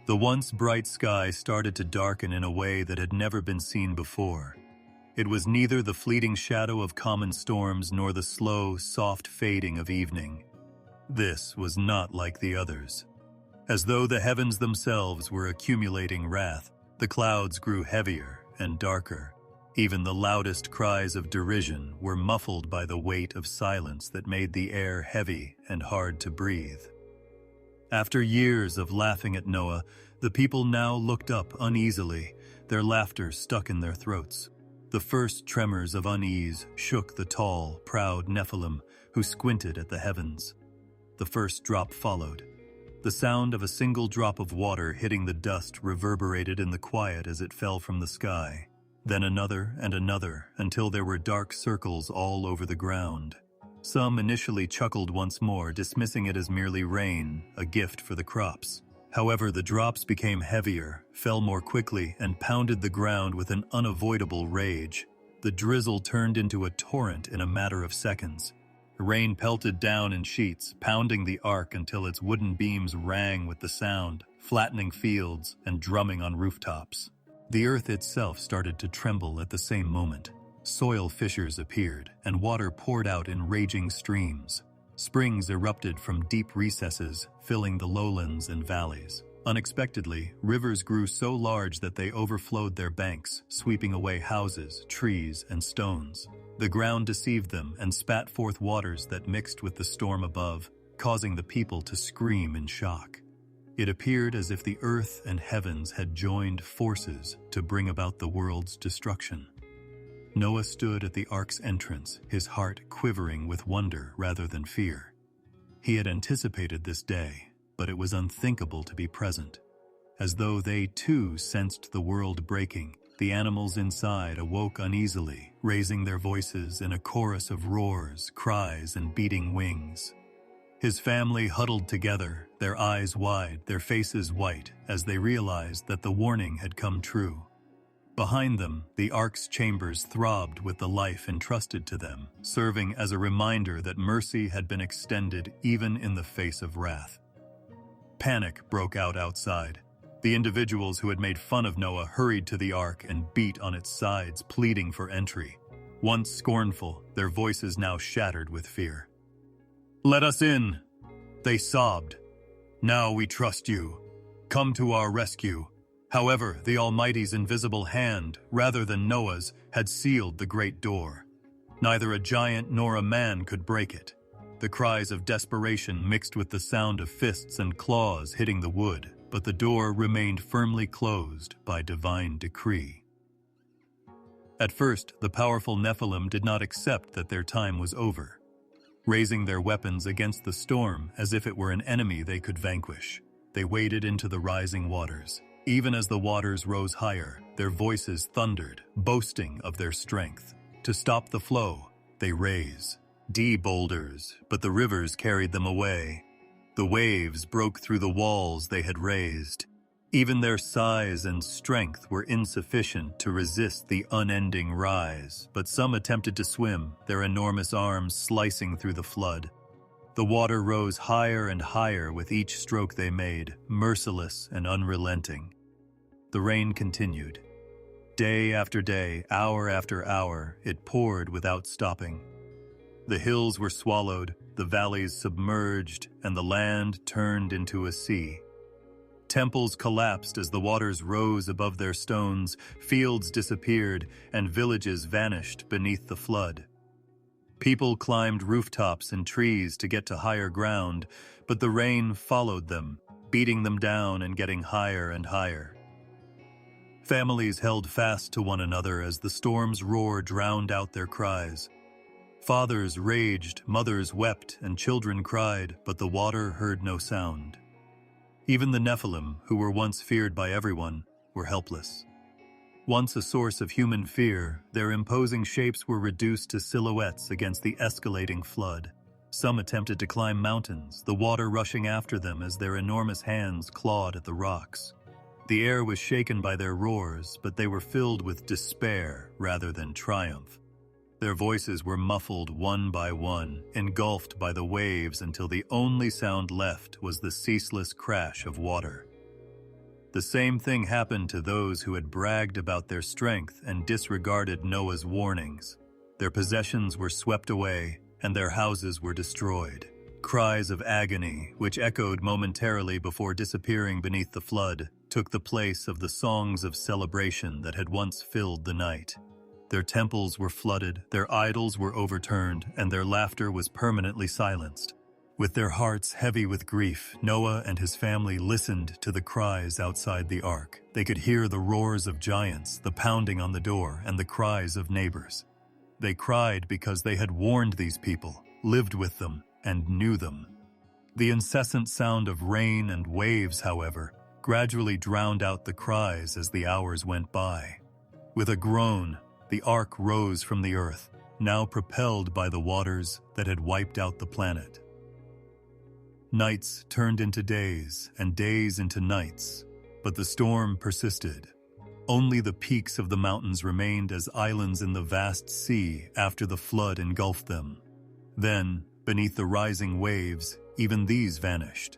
The once bright sky started to darken in a way that had never been seen before. It was neither the fleeting shadow of common storms nor the slow, soft fading of evening. This was not like the others. As though the heavens themselves were accumulating wrath, the clouds grew heavier and darker. Even the loudest cries of derision were muffled by the weight of silence that made the air heavy and hard to breathe. After years of laughing at Noah, the people now looked up uneasily, their laughter stuck in their throats. The first tremors of unease shook the tall, proud Nephilim, who squinted at the heavens. The first drop followed. The sound of a single drop of water hitting the dust reverberated in the quiet as it fell from the sky. Then another and another, until there were dark circles all over the ground. Some initially chuckled once more, dismissing it as merely rain, a gift for the crops. However, the drops became heavier, fell more quickly, and pounded the ground with an unavoidable rage. The drizzle turned into a torrent in a matter of seconds. The rain pelted down in sheets, pounding the ark until its wooden beams rang with the sound, flattening fields and drumming on rooftops. The earth itself started to tremble at the same moment. Soil fissures appeared, and water poured out in raging streams. Springs erupted from deep recesses, filling the lowlands and valleys. Unexpectedly, rivers grew so large that they overflowed their banks, sweeping away houses, trees, and stones. The ground deceived them and spat forth waters that mixed with the storm above, causing the people to scream in shock. It appeared as if the earth and heavens had joined forces to bring about the world's destruction. Noah stood at the ark's entrance, his heart quivering with wonder rather than fear. He had anticipated this day, but it was unthinkable to be present. As though they too sensed the world breaking, the animals inside awoke uneasily, raising their voices in a chorus of roars, cries, and beating wings. His family huddled together, their eyes wide, their faces white, as they realized that the warning had come true. Behind them, the ark's chambers throbbed with the life entrusted to them, serving as a reminder that mercy had been extended even in the face of wrath. Panic broke out outside. The individuals who had made fun of Noah hurried to the ark and beat on its sides, pleading for entry. Once scornful, their voices now shattered with fear. "Let us in," they sobbed. "Now we trust you. Come to our rescue." However, the Almighty's invisible hand, rather than Noah's, had sealed the great door. Neither a giant nor a man could break it. The cries of desperation mixed with the sound of fists and claws hitting the wood, but the door remained firmly closed by divine decree. At first, the powerful Nephilim did not accept that their time was over, raising their weapons against the storm as if it were an enemy they could vanquish. They waded into the rising waters. Even as the waters rose higher, their voices thundered, boasting of their strength. To stop the flow, they raise boulders, but the rivers carried them away. The waves broke through the walls they had raised. Even their size and strength were insufficient to resist the unending rise, but some attempted to swim, their enormous arms slicing through the flood. The water rose higher and higher with each stroke they made, merciless and unrelenting. The rain continued. Day after day, hour after hour, it poured without stopping. The hills were swallowed, the valleys submerged, and the land turned into a sea. Temples collapsed as the waters rose above their stones, fields disappeared, and villages vanished beneath the flood. People climbed rooftops and trees to get to higher ground, but the rain followed them, beating them down and getting higher and higher. Families held fast to one another as the storm's roar drowned out their cries. Fathers raged, mothers wept, and children cried, but the water heard no sound. Even the Nephilim, who were once feared by everyone, were helpless. Once a source of human fear, their imposing shapes were reduced to silhouettes against the escalating flood. Some attempted to climb mountains, the water rushing after them as their enormous hands clawed at the rocks. The air was shaken by their roars, but they were filled with despair rather than triumph. Their voices were muffled one by one, engulfed by the waves until the only sound left was the ceaseless crash of water. The same thing happened to those who had bragged about their strength and disregarded Noah's warnings. Their possessions were swept away, and their houses were destroyed. Cries of agony, which echoed momentarily before disappearing beneath the flood, took the place of the songs of celebration that had once filled the night. Their temples were flooded, their idols were overturned, and their laughter was permanently silenced. With their hearts heavy with grief, Noah and his family listened to the cries outside the ark. They could hear the roars of giants, the pounding on the door, and the cries of neighbors. They cried because they had warned these people, lived with them, and knew them. The incessant sound of rain and waves, however, gradually drowned out the cries as the hours went by. With a groan, the ark rose from the earth, now propelled by the waters that had wiped out the planet. Nights turned into days and days into nights, but the storm persisted. Only the peaks of the mountains remained as islands in the vast sea after the flood engulfed them. Then, beneath the rising waves, even these vanished.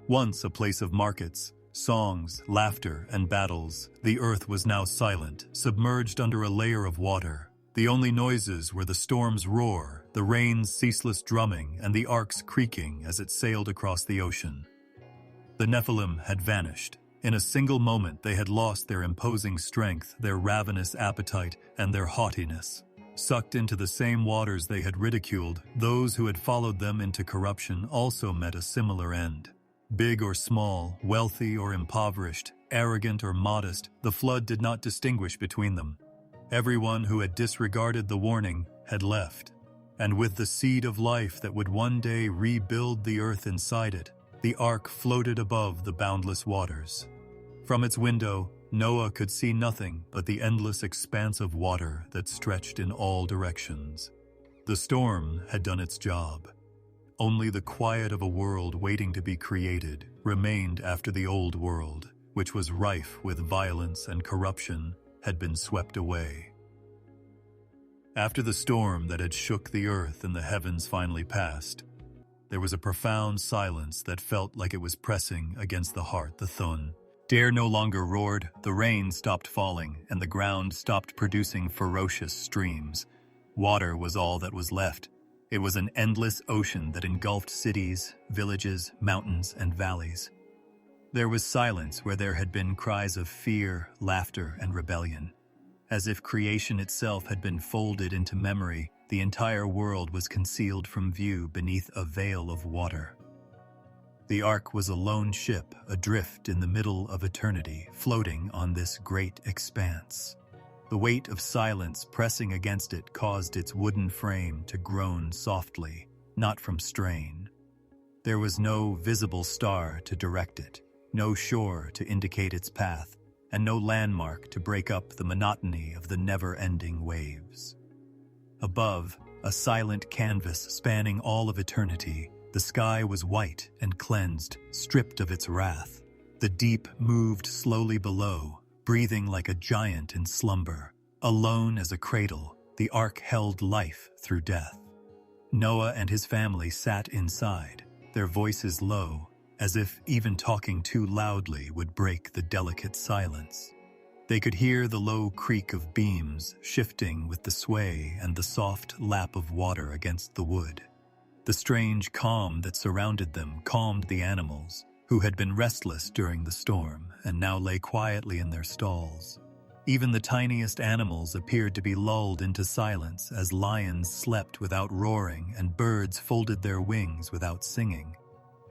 Once a place of markets, songs, laughter, and battles, the earth was now silent, submerged under a layer of water. The only noises were the storm's roar, the rain's ceaseless drumming, and the ark's creaking as it sailed across the ocean. The Nephilim had vanished. In a single moment they had lost their imposing strength, their ravenous appetite, and their haughtiness. Sucked into the same waters they had ridiculed, those who had followed them into corruption also met a similar end. Big or small, wealthy or impoverished, arrogant or modest, the flood did not distinguish between them. Everyone who had disregarded the warning had left, and with the seed of life that would one day rebuild the earth inside it, the ark floated above the boundless waters. From its window, Noah could see nothing but the endless expanse of water that stretched in all directions. The storm had done its job. Only the quiet of a world waiting to be created remained after the old world, which was rife with violence and corruption, had been swept away. After the storm that had shook the earth and the heavens finally passed, there was a profound silence that felt like it was pressing against the heart. The thun. Dare no longer roared, the rain stopped falling, and the ground stopped producing ferocious streams. Water was all that was left. It was an endless ocean that engulfed cities, villages, mountains, and valleys. There was silence where there had been cries of fear, laughter, and rebellion. As if creation itself had been folded into memory, the entire world was concealed from view beneath a veil of water. The ark was a lone ship adrift in the middle of eternity, floating on this great expanse. The weight of silence pressing against it caused its wooden frame to groan softly, not from strain. There was no visible star to direct it, no shore to indicate its path, and no landmark to break up the monotony of the never-ending waves. Above, a silent canvas spanning all of eternity, the sky was white and cleansed, stripped of its wrath. The deep moved slowly below, breathing like a giant in slumber. Alone as a cradle, the ark held life through death. Noah and his family sat inside, their voices low, as if even talking too loudly would break the delicate silence. They could hear the low creak of beams shifting with the sway and the soft lap of water against the wood. The strange calm that surrounded them calmed the animals, who had been restless during the storm and now lay quietly in their stalls. Even the tiniest animals appeared to be lulled into silence as lions slept without roaring and birds folded their wings without singing.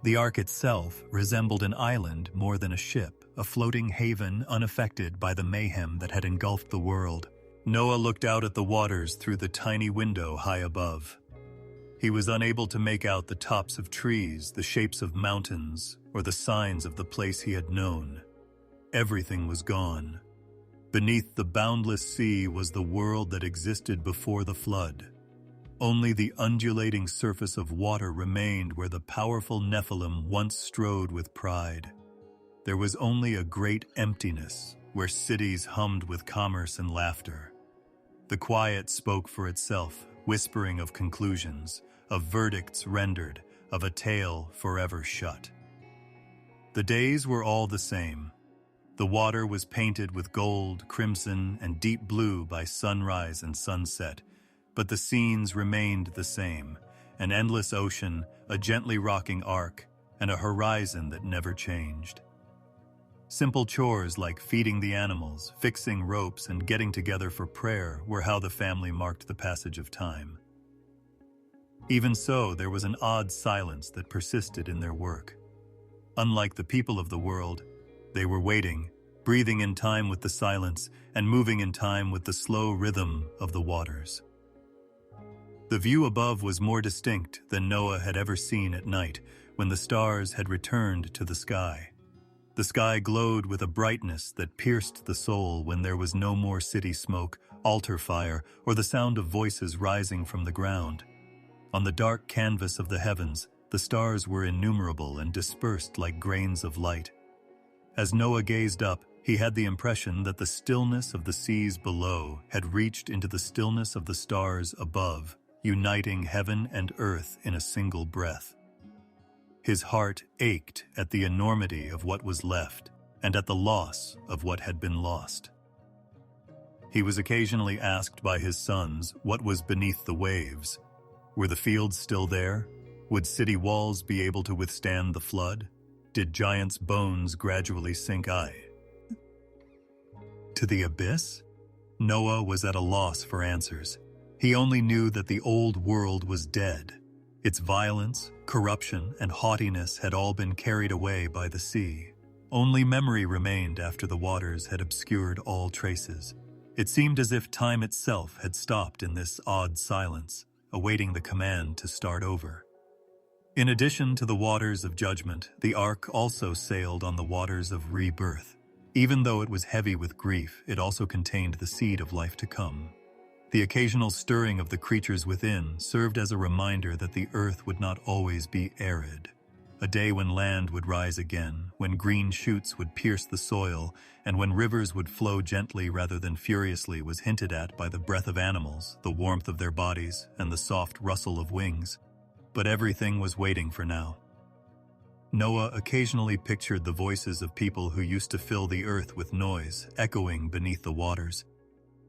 The ark itself resembled an island more than a ship, a floating haven unaffected by the mayhem that had engulfed the world. Noah looked out at the waters through the tiny window high above. He was unable to make out the tops of trees, the shapes of mountains, or the signs of the place he had known. Everything was gone. Beneath the boundless sea was the world that existed before the flood. Only the undulating surface of water remained where the powerful Nephilim once strode with pride. There was only a great emptiness where cities hummed with commerce and laughter. The quiet spoke for itself, whispering of conclusions, of verdicts rendered, of a tale forever shut. The days were all the same. The water was painted with gold, crimson, and deep blue by sunrise and sunset, but the scenes remained the same, an endless ocean, a gently rocking ark, and a horizon that never changed. Simple chores like feeding the animals, fixing ropes, and getting together for prayer were how the family marked the passage of time. Even so, there was an odd silence that persisted in their work. Unlike the people of the world, they were waiting, breathing in time with the silence and moving in time with the slow rhythm of the waters. The view above was more distinct than Noah had ever seen at night when the stars had returned to the sky. The sky glowed with a brightness that pierced the soul when there was no more city smoke, altar fire, or the sound of voices rising from the ground. On the dark canvas of the heavens, the stars were innumerable and dispersed like grains of light. As Noah gazed up, he had the impression that the stillness of the seas below had reached into the stillness of the stars above, uniting heaven and earth in a single breath. His heart ached at the enormity of what was left and at the loss of what had been lost. He was occasionally asked by his sons what was beneath the waves. Were the fields still there? Would city walls be able to withstand the flood? Did giants' bones gradually sink to the abyss? Noah was at a loss for answers. He only knew that the old world was dead. Its violence, corruption, and haughtiness had all been carried away by the sea. Only memory remained after the waters had obscured all traces. It seemed as if time itself had stopped in this odd silence, awaiting the command to start over. In addition to the waters of judgment, the ark also sailed on the waters of rebirth. Even though it was heavy with grief, it also contained the seed of life to come. The occasional stirring of the creatures within served as a reminder that the earth would not always be arid. A day when land would rise again, when green shoots would pierce the soil, and when rivers would flow gently rather than furiously was hinted at by the breath of animals, the warmth of their bodies, and the soft rustle of wings. But everything was waiting for now. Noah occasionally pictured the voices of people who used to fill the earth with noise, echoing beneath the waters.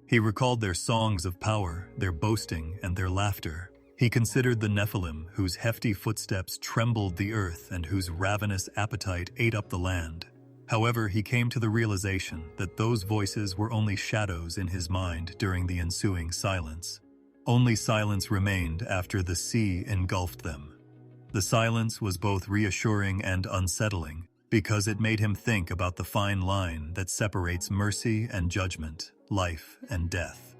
He recalled their songs of power, their boasting, and their laughter. He considered the Nephilim, whose hefty footsteps trembled the earth and whose ravenous appetite ate up the land. However, he came to the realization that those voices were only shadows in his mind during the ensuing silence. Only silence remained after the sea engulfed them. The silence was both reassuring and unsettling, because it made him think about the fine line that separates mercy and judgment, life and death.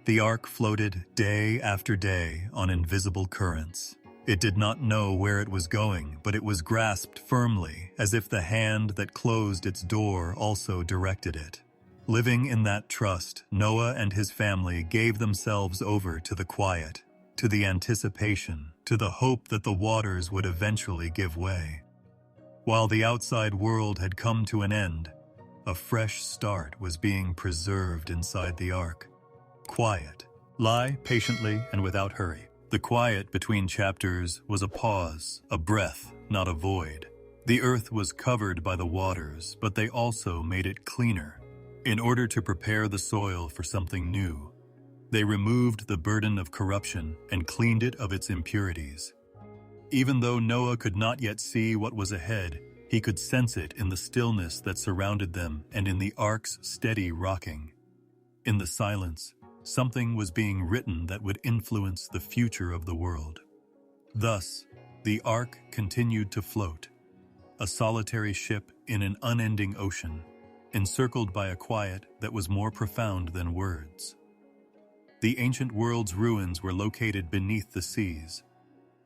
The ark floated day after day on invisible currents. It did not know where it was going, but it was grasped firmly, as if the hand that closed its door also directed it. Living in that trust, Noah and his family gave themselves over to the quiet, to the anticipation, to the hope that the waters would eventually give way. While the outside world had come to an end, a fresh start was being preserved inside the ark. Quiet. Lie patiently and without hurry. The quiet between chapters was a pause, a breath, not a void. The earth was covered by the waters, but they also made it cleaner. In order to prepare the soil for something new, they removed the burden of corruption and cleaned it of its impurities. Even though Noah could not yet see what was ahead, he could sense it in the stillness that surrounded them and in the ark's steady rocking. In the silence, something was being written that would influence the future of the world. Thus, the ark continued to float, a solitary ship in an unending ocean, encircled by a quiet that was more profound than words. The ancient world's ruins were located beneath the seas.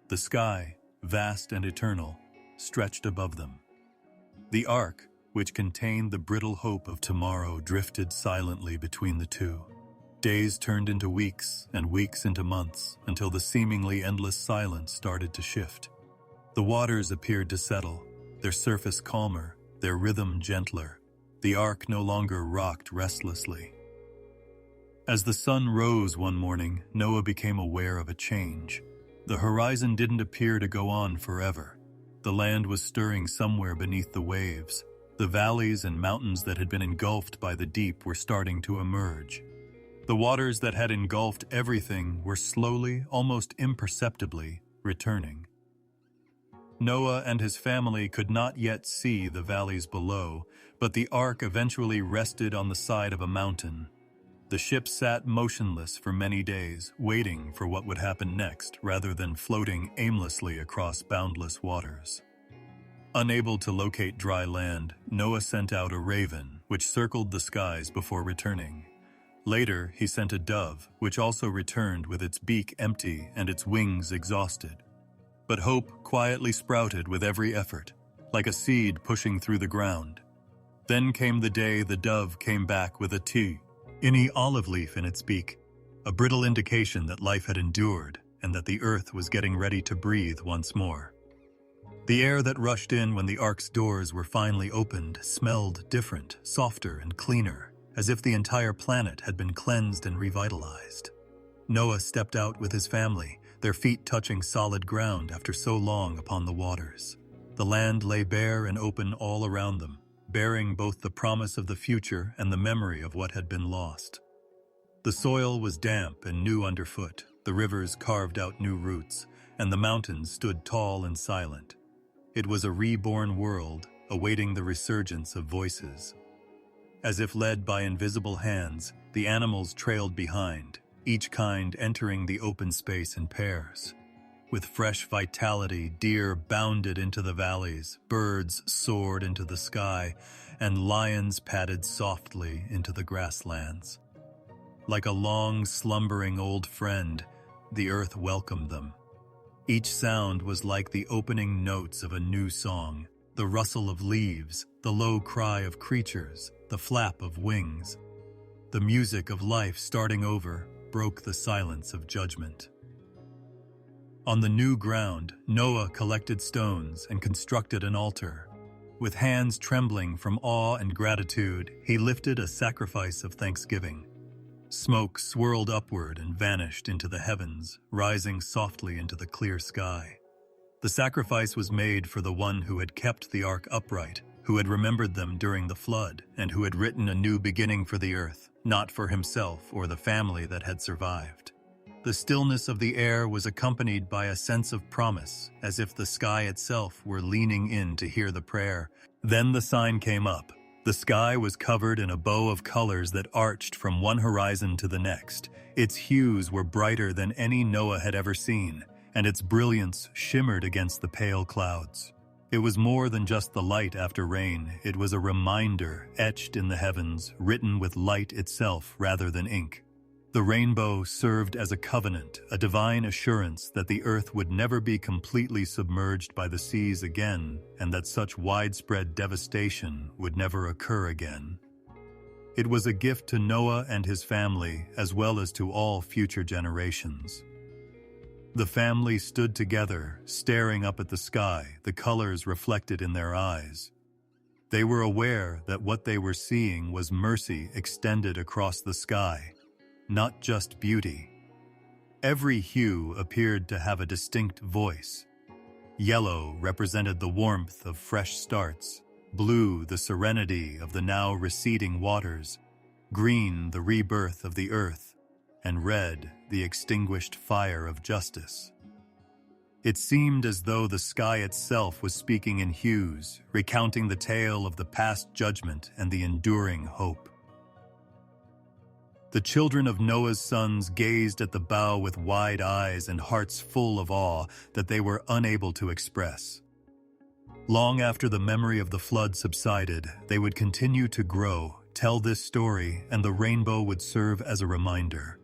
The sky, vast and eternal, stretched above them. The ark, which contained the brittle hope of tomorrow, drifted silently between the two. Days turned into weeks and weeks into months until the seemingly endless silence started to shift. The waters appeared to settle, their surface calmer, their rhythm gentler. The ark no longer rocked restlessly. As the sun rose one morning, Noah became aware of a change. The horizon didn't appear to go on forever. The land was stirring somewhere beneath the waves. The valleys and mountains that had been engulfed by the deep were starting to emerge. The waters that had engulfed everything were slowly, almost imperceptibly, returning. Noah and his family could not yet see the valleys below, but the ark eventually rested on the side of a mountain. The ship sat motionless for many days, waiting for what would happen next, rather than floating aimlessly across boundless waters. Unable to locate dry land, Noah sent out a raven, which circled the skies before returning. Later, he sent a dove, which also returned with its beak empty and its wings exhausted. But hope quietly sprouted with every effort, like a seed pushing through the ground. Then came the day the dove came back with a tea. any olive leaf in its beak, a brittle indication that life had endured and that the earth was getting ready to breathe once more. The air that rushed in when the ark's doors were finally opened smelled different, softer, and cleaner, as if the entire planet had been cleansed and revitalized. Noah stepped out with his family, their feet touching solid ground after so long upon the waters. The land lay bare and open all around them, bearing both the promise of the future and the memory of what had been lost. The soil was damp and new underfoot, the rivers carved out new roots, and the mountains stood tall and silent. It was a reborn world, awaiting the resurgence of voices. As if led by invisible hands, the animals trailed behind, each kind entering the open space in pairs. With fresh vitality, deer bounded into the valleys, birds soared into the sky, and lions padded softly into the grasslands. Like a long, slumbering old friend, the earth welcomed them. Each sound was like the opening notes of a new song, the rustle of leaves, the low cry of creatures, the flap of wings. The music of life starting over broke the silence of judgment. On the new ground, Noah collected stones and constructed an altar. With hands trembling from awe and gratitude, he lifted a sacrifice of thanksgiving. Smoke swirled upward and vanished into the heavens, rising softly into the clear sky. The sacrifice was made for the one who had kept the ark upright, who had remembered them during the flood, and who had written a new beginning for the earth, not for himself or the family that had survived. The stillness of the air was accompanied by a sense of promise, as if the sky itself were leaning in to hear the prayer. Then the sign came up. The sky was covered in a bow of colors that arched from one horizon to the next. Its hues were brighter than any Noah had ever seen, and its brilliance shimmered against the pale clouds. It was more than just the light after rain. It was a reminder etched in the heavens, written with light itself rather than ink. The rainbow served as a covenant, a divine assurance that the earth would never be completely submerged by the seas again, and that such widespread devastation would never occur again. It was a gift to Noah and his family, as well as to all future generations. The family stood together, staring up at the sky, the colors reflected in their eyes. They were aware that what they were seeing was mercy extended across the sky, not just beauty. Every hue appeared to have a distinct voice. Yellow represented the warmth of fresh starts, blue the serenity of the now receding waters, green the rebirth of the earth, and red the extinguished fire of justice. It seemed as though the sky itself was speaking in hues, recounting the tale of the past judgment and the enduring hope. The children of Noah's sons gazed at the bow with wide eyes and hearts full of awe that they were unable to express. Long after the memory of the flood subsided, they would continue to grow, tell this story, and the rainbow would serve as a reminder.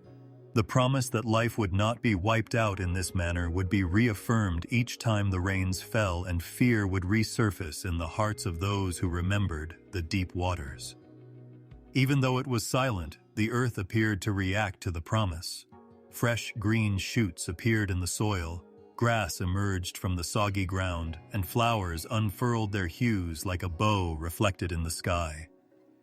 The promise that life would not be wiped out in this manner would be reaffirmed each time the rains fell, and fear would resurface in the hearts of those who remembered the deep waters. Even though it was silent, the earth appeared to react to the promise. Fresh green shoots appeared in the soil, grass emerged from the soggy ground, and flowers unfurled their hues like a bow reflected in the sky.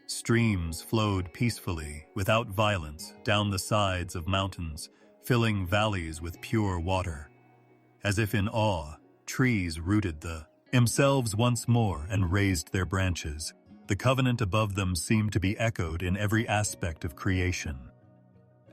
Streams flowed peacefully, without violence, down the sides of mountains, filling valleys with pure water. As if in awe, trees rooted themselves once more and raised their branches. The covenant above them seemed to be echoed in every aspect of creation.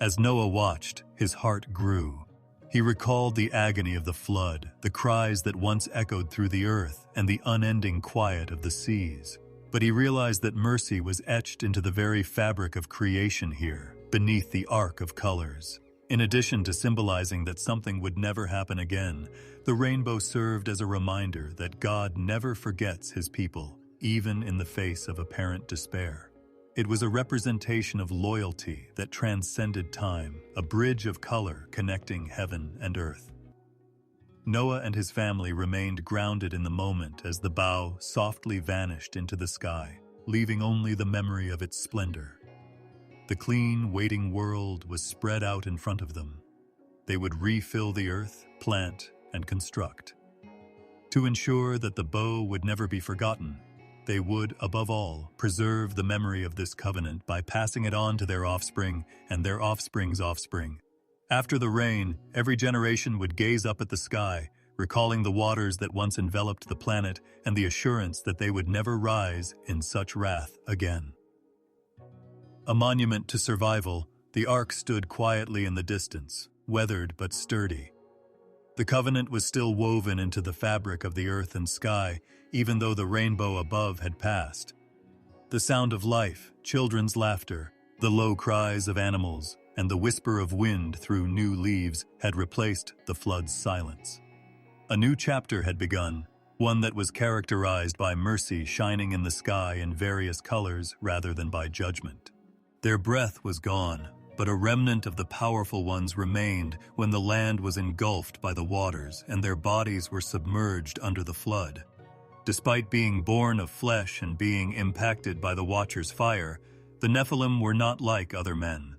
As Noah watched, his heart grew. He recalled the agony of the flood, the cries that once echoed through the earth, and the unending quiet of the seas. But he realized that mercy was etched into the very fabric of creation here, beneath the arc of colors. In addition to symbolizing that something would never happen again, the rainbow served as a reminder that God never forgets his people, even in the face of apparent despair. It was a representation of loyalty that transcended time, a bridge of color connecting heaven and earth. Noah and his family remained grounded in the moment as the bow softly vanished into the sky, leaving only the memory of its splendor. The clean, waiting world was spread out in front of them. They would refill the earth, plant, and construct. To ensure that the bow would never be forgotten, they would, above all, preserve the memory of this covenant by passing it on to their offspring and their offspring's offspring. After the rain, every generation would gaze up at the sky, recalling the waters that once enveloped the planet and the assurance that they would never rise in such wrath again. A monument to survival, the ark stood quietly in the distance, weathered but sturdy. The covenant was still woven into the fabric of the earth and sky, even though the rainbow above had passed. The sound of life, children's laughter, the low cries of animals, and the whisper of wind through new leaves had replaced the flood's silence. A new chapter had begun, one that was characterized by mercy shining in the sky in various colors rather than by judgment. Their breath was gone, but a remnant of the powerful ones remained when the land was engulfed by the waters and their bodies were submerged under the flood. Despite being born of flesh and being impacted by the Watcher's fire, the Nephilim were not like other men.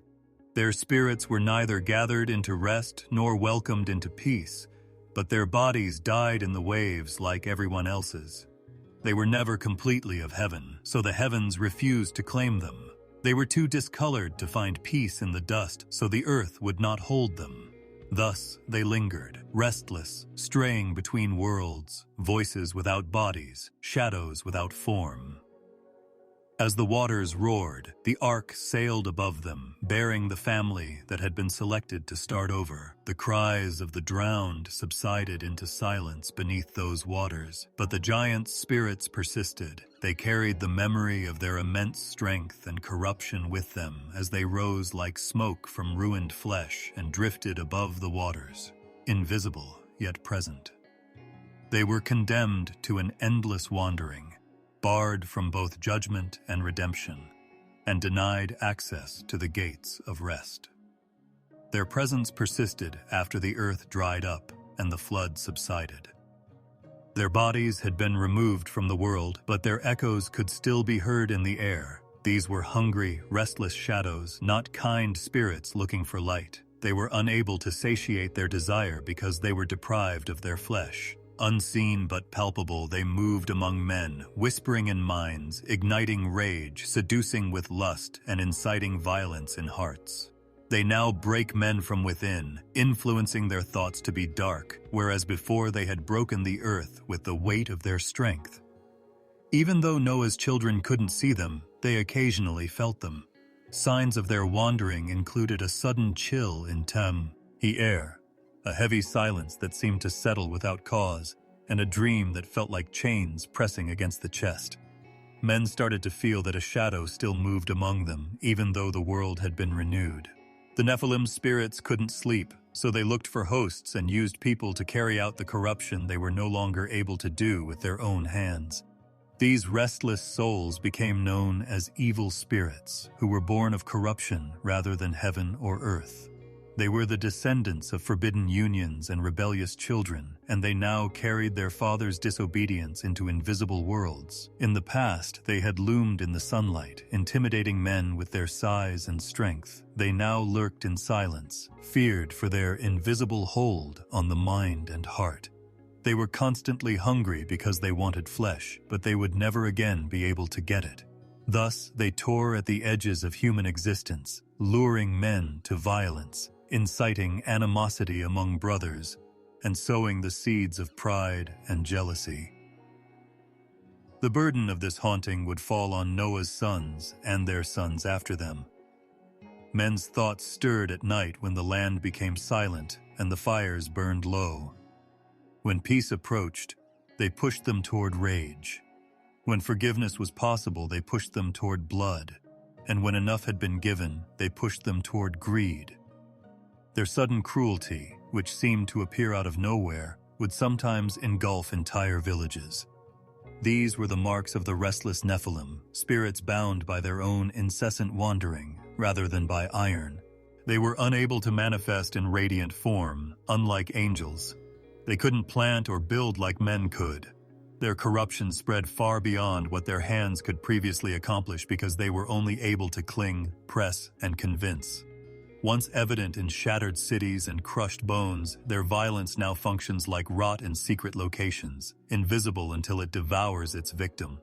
Their spirits were neither gathered into rest nor welcomed into peace, but their bodies died in the waves like everyone else's. They were never completely of heaven, so the heavens refused to claim them. They were too discolored to find peace in the dust, so the earth would not hold them. Thus they lingered, restless, straying between worlds, voices without bodies, shadows without form. As the waters roared, the ark sailed above them, bearing the family that had been selected to start over. The cries of the drowned subsided into silence beneath those waters, but the giants' spirits persisted. They carried the memory of their immense strength and corruption with them as they rose like smoke from ruined flesh and drifted above the waters, invisible yet present. They were condemned to an endless wandering, barred from both judgment and redemption, and denied access to the gates of rest. Their presence persisted after the earth dried up and the flood subsided. Their bodies had been removed from the world, but their echoes could still be heard in the air. These were hungry, restless shadows, not kind spirits looking for light. They were unable to satiate their desire because they were deprived of their flesh. Unseen but palpable, they moved among men, whispering in minds, igniting rage, seducing with lust, and inciting violence in hearts. They now break men from within, influencing their thoughts to be dark, whereas before they had broken the earth with the weight of their strength. Even though Noah's children couldn't see them, they occasionally felt them. Signs of their wandering included a sudden chill in the air, a heavy silence that seemed to settle without cause, and a dream that felt like chains pressing against the chest. Men started to feel that a shadow still moved among them, even though the world had been renewed. The Nephilim spirits couldn't sleep, so they looked for hosts and used people to carry out the corruption they were no longer able to do with their own hands. These restless souls became known as evil spirits, who were born of corruption rather than heaven or earth. They were the descendants of forbidden unions and rebellious children, and they now carried their father's disobedience into invisible worlds. In the past, they had loomed in the sunlight, intimidating men with their size and strength. They now lurked in silence, feared for their invisible hold on the mind and heart. They were constantly hungry because they wanted flesh, but they would never again be able to get it. Thus, they tore at the edges of human existence, luring men to violence, inciting animosity among brothers, and sowing the seeds of pride and jealousy. The burden of this haunting would fall on Noah's sons and their sons after them. Men's thoughts stirred at night when the land became silent and the fires burned low. When peace approached, they pushed them toward rage. When forgiveness was possible, they pushed them toward blood. And when enough had been given, they pushed them toward greed. Their sudden cruelty, which seemed to appear out of nowhere, would sometimes engulf entire villages. These were the marks of the restless Nephilim, spirits bound by their own incessant wandering, rather than by iron. They were unable to manifest in radiant form, unlike angels. They couldn't plant or build like men could. Their corruption spread far beyond what their hands could previously accomplish because they were only able to cling, press, and convince. Once evident in shattered cities and crushed bones, their violence now functions like rot in secret locations, invisible until it devours its victim.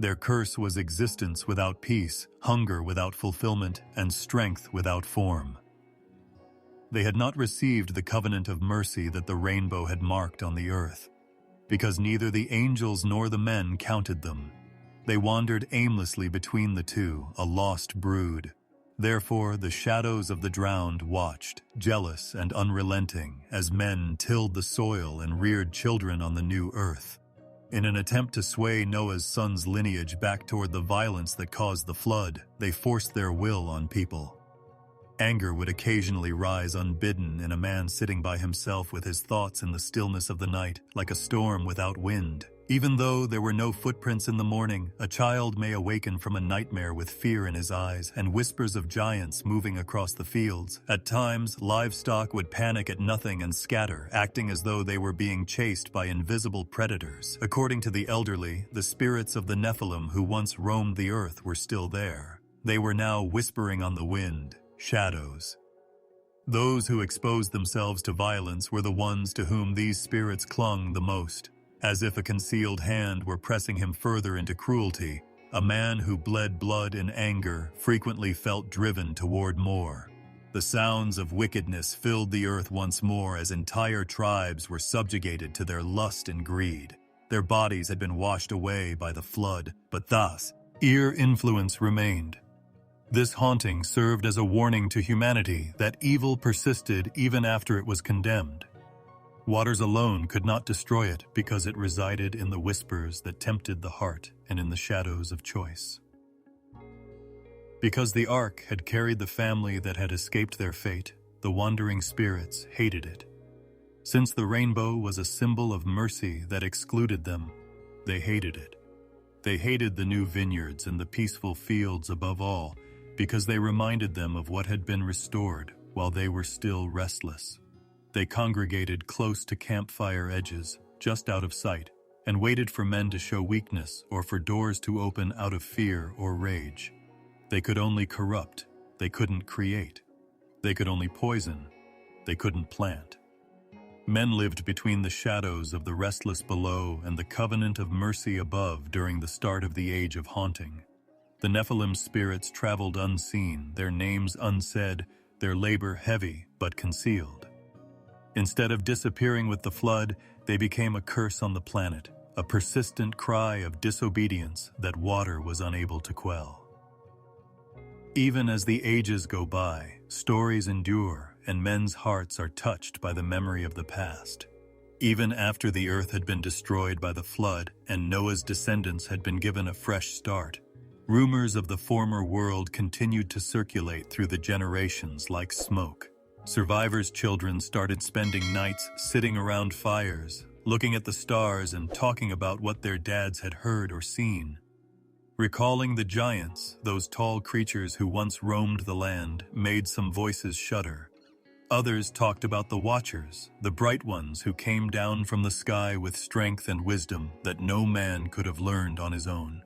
Their curse was existence without peace, hunger without fulfillment, and strength without form. They had not received the covenant of mercy that the rainbow had marked on the earth, because neither the angels nor the men counted them. They wandered aimlessly between the two, a lost brood. Therefore, the shadows of the drowned watched, jealous and unrelenting, as men tilled the soil and reared children on the new earth. In an attempt to sway Noah's son's lineage back toward the violence that caused the flood, they forced their will on people. Anger would occasionally rise unbidden in a man sitting by himself with his thoughts in the stillness of the night, like a storm without wind. Even though there were no footprints in the morning, a child may awaken from a nightmare with fear in his eyes and whispers of giants moving across the fields. At times, livestock would panic at nothing and scatter, acting as though they were being chased by invisible predators. According to the elderly, the spirits of the Nephilim who once roamed the earth were still there. They were now whispering on the wind. Shadows. Those who exposed themselves to violence were the ones to whom these spirits clung the most. As if a concealed hand were pressing him further into cruelty, a man who bled blood in anger frequently felt driven toward more. The sounds of wickedness filled the earth once more as entire tribes were subjugated to their lust and greed. Their bodies had been washed away by the flood, but thus, ear influence remained. This haunting served as a warning to humanity that evil persisted even after it was condemned. Waters alone could not destroy it because it resided in the whispers that tempted the heart and in the shadows of choice. Because the ark had carried the family that had escaped their fate, the wandering spirits hated it. Since the rainbow was a symbol of mercy that excluded them, they hated it. They hated the new vineyards and the peaceful fields above all, because they reminded them of what had been restored while they were still restless. They congregated close to campfire edges, just out of sight, and waited for men to show weakness or for doors to open out of fear or rage. They could only corrupt, they couldn't create. They could only poison, they couldn't plant. Men lived between the shadows of the restless below and the covenant of mercy above during the start of the age of haunting. The Nephilim spirits traveled unseen, their names unsaid, their labor heavy but concealed. Instead of disappearing with the flood, they became a curse on the planet, a persistent cry of disobedience that water was unable to quell. Even as the ages go by, stories endure, and men's hearts are touched by the memory of the past. Even after the earth had been destroyed by the flood and Noah's descendants had been given a fresh start, rumors of the former world continued to circulate through the generations like smoke. Survivors' children started spending nights sitting around fires, looking at the stars and talking about what their dads had heard or seen. Recalling the giants, those tall creatures who once roamed the land, made some voices shudder. Others talked about the Watchers, the bright ones who came down from the sky with strength and wisdom that no man could have learned on his own.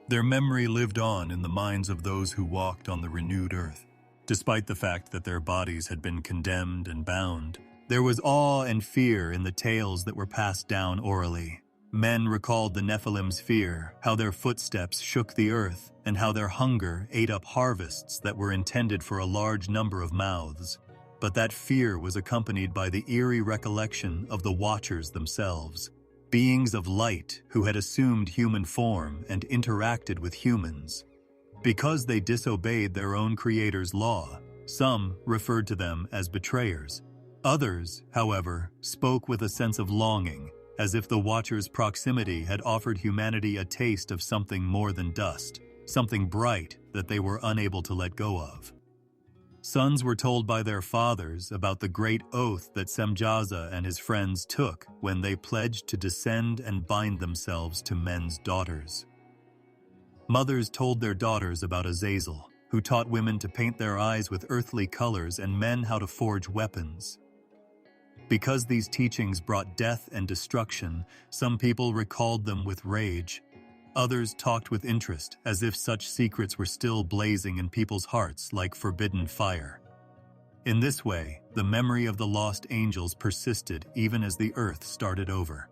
Their memory lived on in the minds of those who walked on the renewed earth. Despite the fact that their bodies had been condemned and bound, there was awe and fear in the tales that were passed down orally. Men recalled the Nephilim's fear, how their footsteps shook the earth, and how their hunger ate up harvests that were intended for a large number of mouths. But that fear was accompanied by the eerie recollection of the Watchers themselves. Beings of light who had assumed human form and interacted with humans. Because they disobeyed their own creator's law, some referred to them as betrayers. Others, however, spoke with a sense of longing, as if the Watchers' proximity had offered humanity a taste of something more than dust, something bright that they were unable to let go of. Sons were told by their fathers about the great oath that Semjaza and his friends took when they pledged to descend and bind themselves to men's daughters. Mothers told their daughters about Azazel, who taught women to paint their eyes with earthly colors and men how to forge weapons. Because these teachings brought death and destruction, some people recalled them with rage. Others talked with interest, as if such secrets were still blazing in people's hearts like forbidden fire. In this way, the memory of the lost angels persisted even as the earth started over.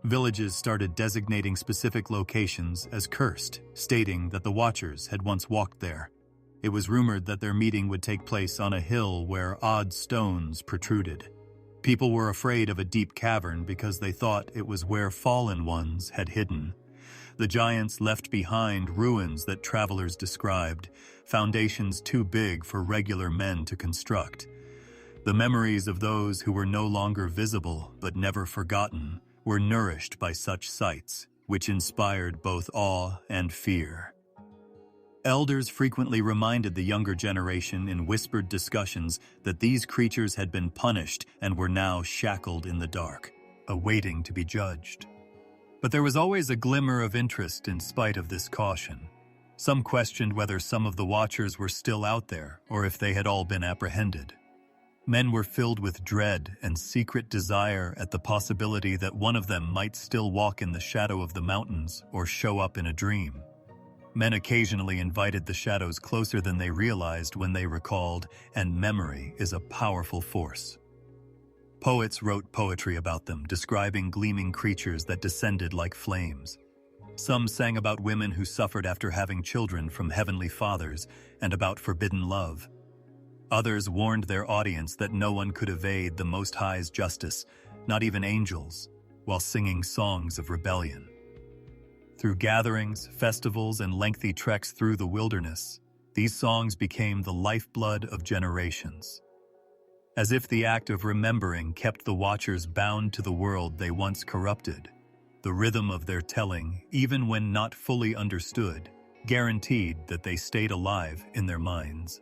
Villages started designating specific locations as cursed, stating that the Watchers had once walked there. It was rumored that their meeting would take place on a hill where odd stones protruded. People were afraid of a deep cavern because they thought it was where fallen ones had hidden. The giants left behind ruins that travelers described, foundations too big for regular men to construct. The memories of those who were no longer visible but never forgotten were nourished by such sights, which inspired both awe and fear. Elders frequently reminded the younger generation in whispered discussions that these creatures had been punished and were now shackled in the dark, awaiting to be judged. But there was always a glimmer of interest in spite of this caution. Some questioned whether some of the Watchers were still out there or if they had all been apprehended. Men were filled with dread and secret desire at the possibility that one of them might still walk in the shadow of the mountains or show up in a dream. Men occasionally invited the shadows closer than they realized when they recalled, and memory is a powerful force. Poets wrote poetry about them, describing gleaming creatures that descended like flames. Some sang about women who suffered after having children from heavenly fathers and about forbidden love. Others warned their audience that no one could evade the Most High's justice, not even angels, while singing songs of rebellion. Through gatherings, festivals, and lengthy treks through the wilderness, these songs became the lifeblood of generations. As if the act of remembering kept the Watchers bound to the world they once corrupted, the rhythm of their telling, even when not fully understood, guaranteed that they stayed alive in their minds.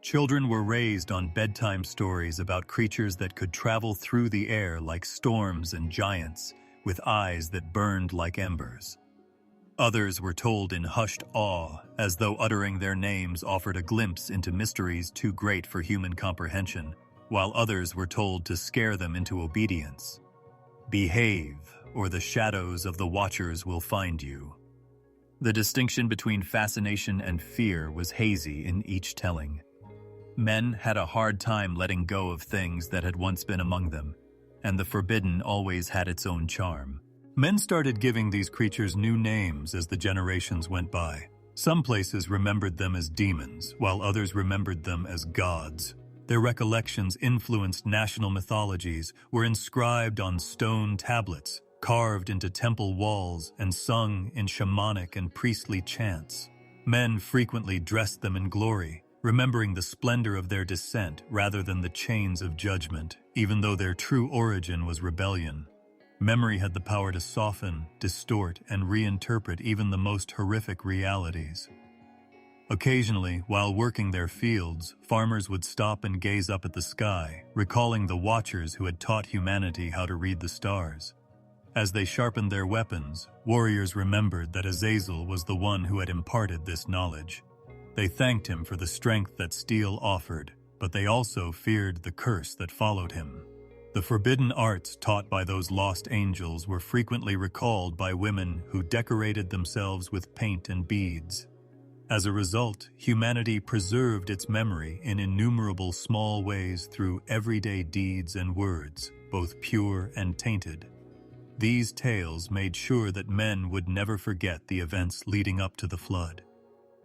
Children were raised on bedtime stories about creatures that could travel through the air like storms and giants, with eyes that burned like embers. Others were told in hushed awe, as though uttering their names offered a glimpse into mysteries too great for human comprehension, while others were told to scare them into obedience. Behave, or the shadows of the Watchers will find you. The distinction between fascination and fear was hazy in each telling. Men had a hard time letting go of things that had once been among them, and the forbidden always had its own charm. Men started giving these creatures new names as the generations went by. Some places remembered them as demons, while others remembered them as gods. Their recollections influenced national mythologies, were inscribed on stone tablets, carved into temple walls, and sung in shamanic and priestly chants. Men frequently dressed them in glory, remembering the splendor of their descent rather than the chains of judgment, even though their true origin was rebellion. Memory had the power to soften, distort, and reinterpret even the most horrific realities. Occasionally, while working their fields, farmers would stop and gaze up at the sky, recalling the Watchers who had taught humanity how to read the stars. As they sharpened their weapons, warriors remembered that Azazel was the one who had imparted this knowledge. They thanked him for the strength that steel offered, but they also feared the curse that followed him. The forbidden arts taught by those lost angels were frequently recalled by women who decorated themselves with paint and beads. As a result, humanity preserved its memory in innumerable small ways through everyday deeds and words, both pure and tainted. These tales made sure that men would never forget the events leading up to the flood.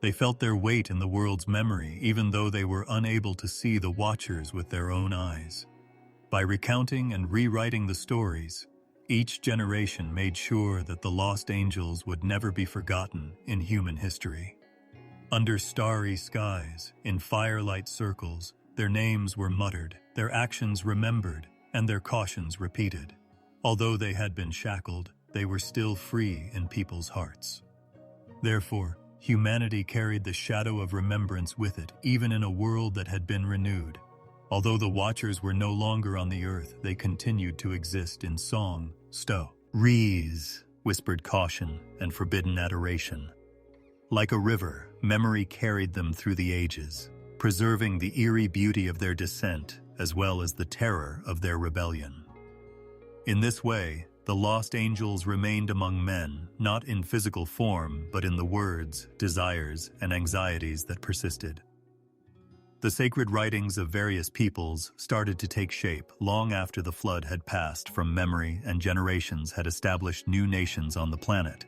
They felt their weight in the world's memory, even though they were unable to see the Watchers with their own eyes. By recounting and rewriting the stories, each generation made sure that the lost angels would never be forgotten in human history. Under starry skies, in firelight circles, their names were muttered, their actions remembered, and their cautions repeated. Although they had been shackled, they were still free in people's hearts. Therefore, humanity carried the shadow of remembrance with it, even in a world that had been renewed. Although the Watchers were no longer on the earth, they continued to exist in song, stories, whispered caution, and forbidden adoration. Like a river, memory carried them through the ages, preserving the eerie beauty of their descent as well as the terror of their rebellion. In this way, the lost angels remained among men, not in physical form, but in the words, desires, and anxieties that persisted. The sacred writings of various peoples started to take shape long after the flood had passed from memory and generations had established new nations on the planet.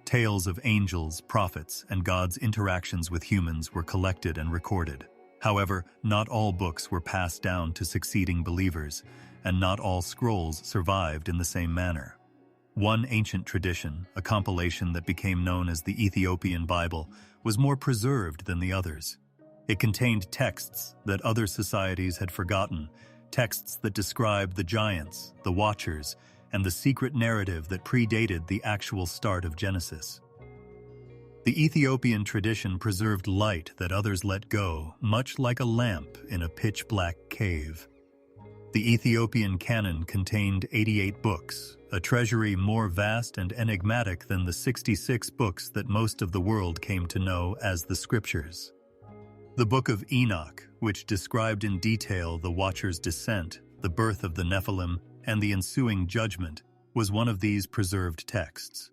Tales of angels, prophets, and God's interactions with humans were collected and recorded. However, not all books were passed down to succeeding believers, and not all scrolls survived in the same manner. One ancient tradition, a compilation that became known as the Ethiopian Bible, was more preserved than the others. It contained texts that other societies had forgotten, texts that described the giants, the watchers, and the secret narrative that predated the actual start of Genesis. The Ethiopian tradition preserved light that others let go, much like a lamp in a pitch-black cave. The Ethiopian canon contained 88 books, a treasury more vast and enigmatic than the 66 books that most of the world came to know as the Scriptures. The Book of Enoch, which described in detail the Watcher's descent, the birth of the Nephilim, and the ensuing judgment, was one of these preserved texts.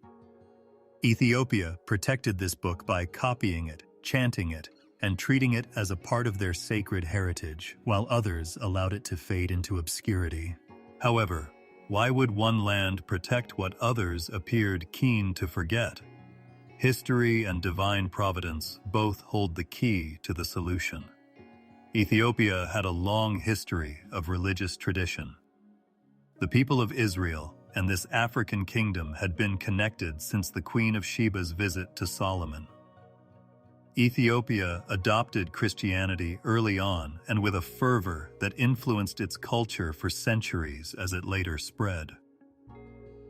Ethiopia protected this book by copying it, chanting it, and treating it as a part of their sacred heritage, while others allowed it to fade into obscurity. However, why would one land protect what others appeared keen to forget? History and divine providence both hold the key to the solution. Ethiopia had a long history of religious tradition. The people of Israel and this African kingdom had been connected since the Queen of Sheba's visit to Solomon. Ethiopia adopted Christianity early on and with a fervor that influenced its culture for centuries as it later spread.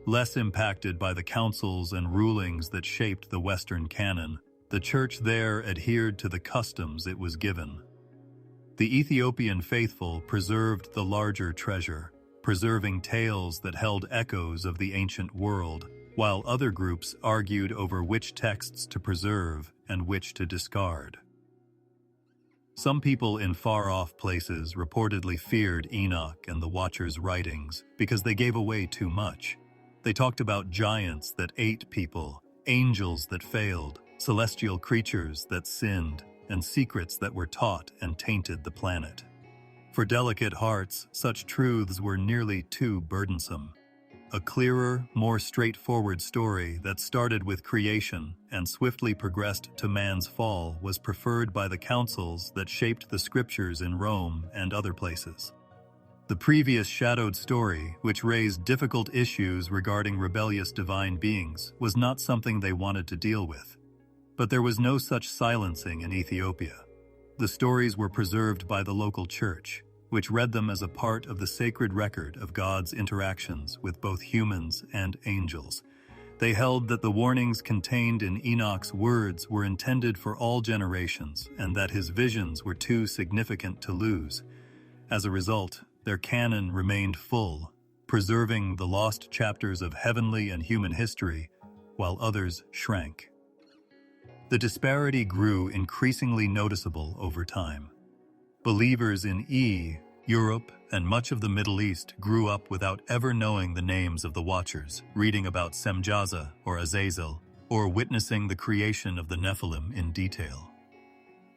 Less impacted by the councils and rulings that shaped the Western canon, the church there adhered to the customs it was given. The Ethiopian faithful preserved the larger treasure, preserving tales that held echoes of the ancient world, while other groups argued over which texts to preserve and which to discard. Some people in far-off places reportedly feared Enoch and the Watcher's writings because they gave away too much. They talked about giants that ate people, angels that failed, celestial creatures that sinned, and secrets that were taught and tainted the planet. For delicate hearts, such truths were nearly too burdensome. A clearer, more straightforward story that started with creation and swiftly progressed to man's fall was preferred by the councils that shaped the scriptures in Rome and other places. The previous shadowed story, which raised difficult issues regarding rebellious divine beings, was not something they wanted to deal with. But there was no such silencing in Ethiopia. The stories were preserved by the local church, which read them as a part of the sacred record of God's interactions with both humans and angels. They held that the warnings contained in Enoch's words were intended for all generations and that his visions were too significant to lose. As a result, their canon remained full, preserving the lost chapters of heavenly and human history, while others shrank. The disparity grew increasingly noticeable over time. Believers in Europe, and much of the Middle East grew up without ever knowing the names of the Watchers, reading about Semjaza or Azazel, or witnessing the creation of the Nephilim in detail.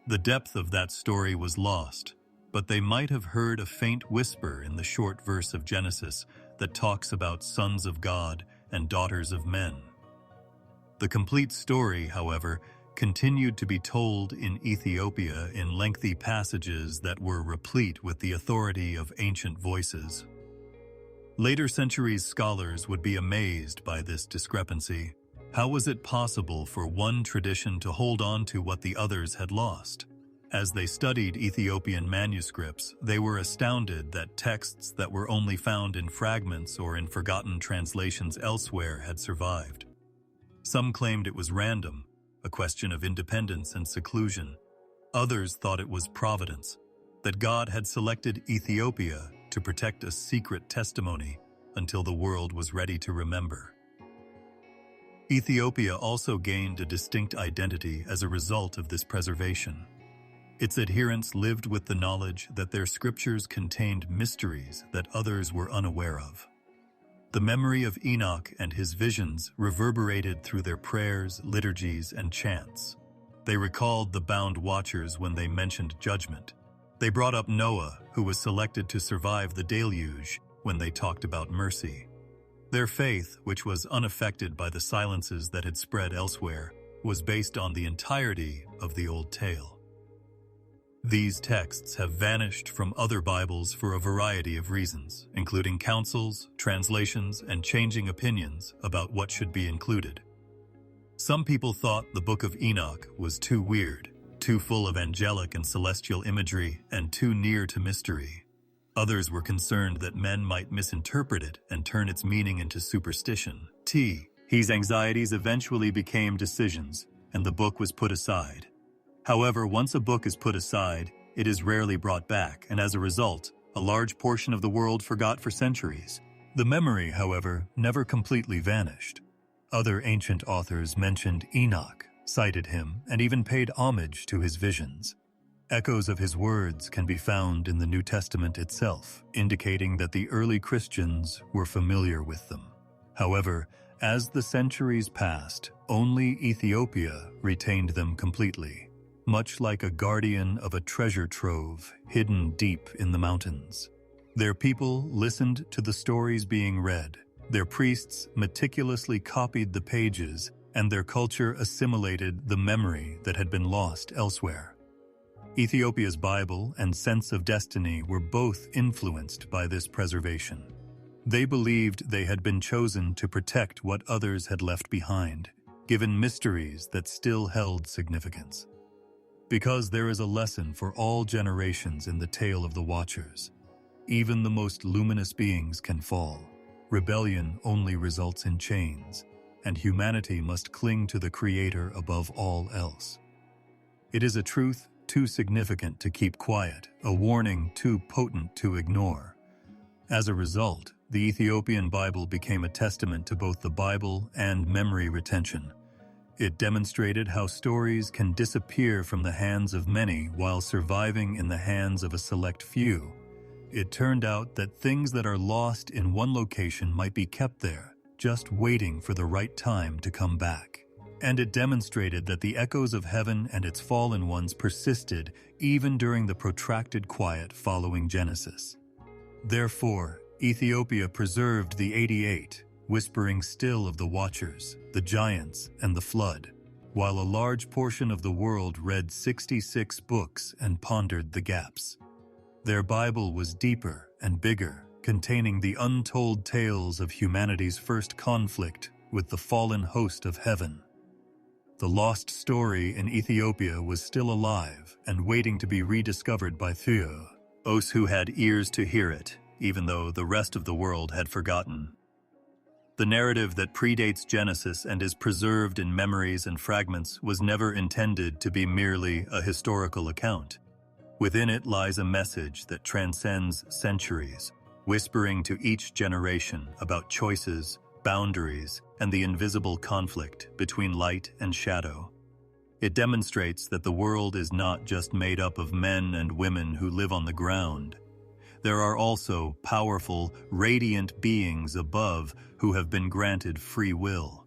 The depth of that story was lost, but they might have heard a faint whisper in the short verse of Genesis that talks about sons of God and daughters of men. The complete story, however, continued to be told in Ethiopia in lengthy passages that were replete with the authority of ancient voices. Later centuries scholars would be amazed by this discrepancy. How was it possible for one tradition to hold on to what the others had lost? As they studied Ethiopian manuscripts, they were astounded that texts that were only found in fragments or in forgotten translations elsewhere had survived. Some claimed it was random, a question of independence and seclusion. Others thought it was providence, that God had selected Ethiopia to protect a secret testimony until the world was ready to remember. Ethiopia also gained a distinct identity as a result of this preservation. Its adherents lived with the knowledge that their scriptures contained mysteries that others were unaware of. The memory of Enoch and his visions reverberated through their prayers, liturgies, and chants. They recalled the bound watchers when they mentioned judgment. They brought up Noah, who was selected to survive the deluge, when they talked about mercy. Their faith, which was unaffected by the silences that had spread elsewhere, was based on the entirety of the old tale. These texts have vanished from other Bibles for a variety of reasons, including councils, translations, and changing opinions about what should be included. Some people thought the Book of Enoch was too weird, too full of angelic and celestial imagery, and too near to mystery. Others were concerned that men might misinterpret it and turn its meaning into superstition. His anxieties eventually became decisions, and the book was put aside. However, once a book is put aside, it is rarely brought back, and as a result, a large portion of the world forgot for centuries. The memory, however, never completely vanished. Other ancient authors mentioned Enoch, cited him, and even paid homage to his visions. Echoes of his words can be found in the New Testament itself, indicating that the early Christians were familiar with them. However, as the centuries passed, only Ethiopia retained them completely, much like a guardian of a treasure trove hidden deep in the mountains. Their people listened to the stories being read, their priests meticulously copied the pages, and their culture assimilated the memory that had been lost elsewhere. Ethiopia's Bible and sense of destiny were both influenced by this preservation. They believed they had been chosen to protect what others had left behind, given mysteries that still held significance. Because there is a lesson for all generations in the tale of the Watchers. Even the most luminous beings can fall. Rebellion only results in chains, and humanity must cling to the Creator above all else. It is a truth too significant to keep quiet, a warning too potent to ignore. As a result, the Ethiopian Bible became a testament to both the Bible and memory retention. It demonstrated how stories can disappear from the hands of many while surviving in the hands of a select few. It turned out that things that are lost in one location might be kept there, just waiting for the right time to come back. And it demonstrated that the echoes of heaven and its fallen ones persisted even during the protracted quiet following Genesis. Therefore, Ethiopia preserved the 88, whispering still of the Watchers, the giants, and the flood, while a large portion of the world read 66 books and pondered the gaps. Their Bible was deeper and bigger, containing the untold tales of humanity's first conflict with the fallen host of heaven. The lost story in Ethiopia was still alive and waiting to be rediscovered by those who had ears to hear it, even though the rest of the world had forgotten. The narrative that predates Genesis and is preserved in memories and fragments was never intended to be merely a historical account. Within it lies a message that transcends centuries, whispering to each generation about choices, boundaries, and the invisible conflict between light and shadow. It demonstrates that the world is not just made up of men and women who live on the ground. There are also powerful, radiant beings above who have been granted free will.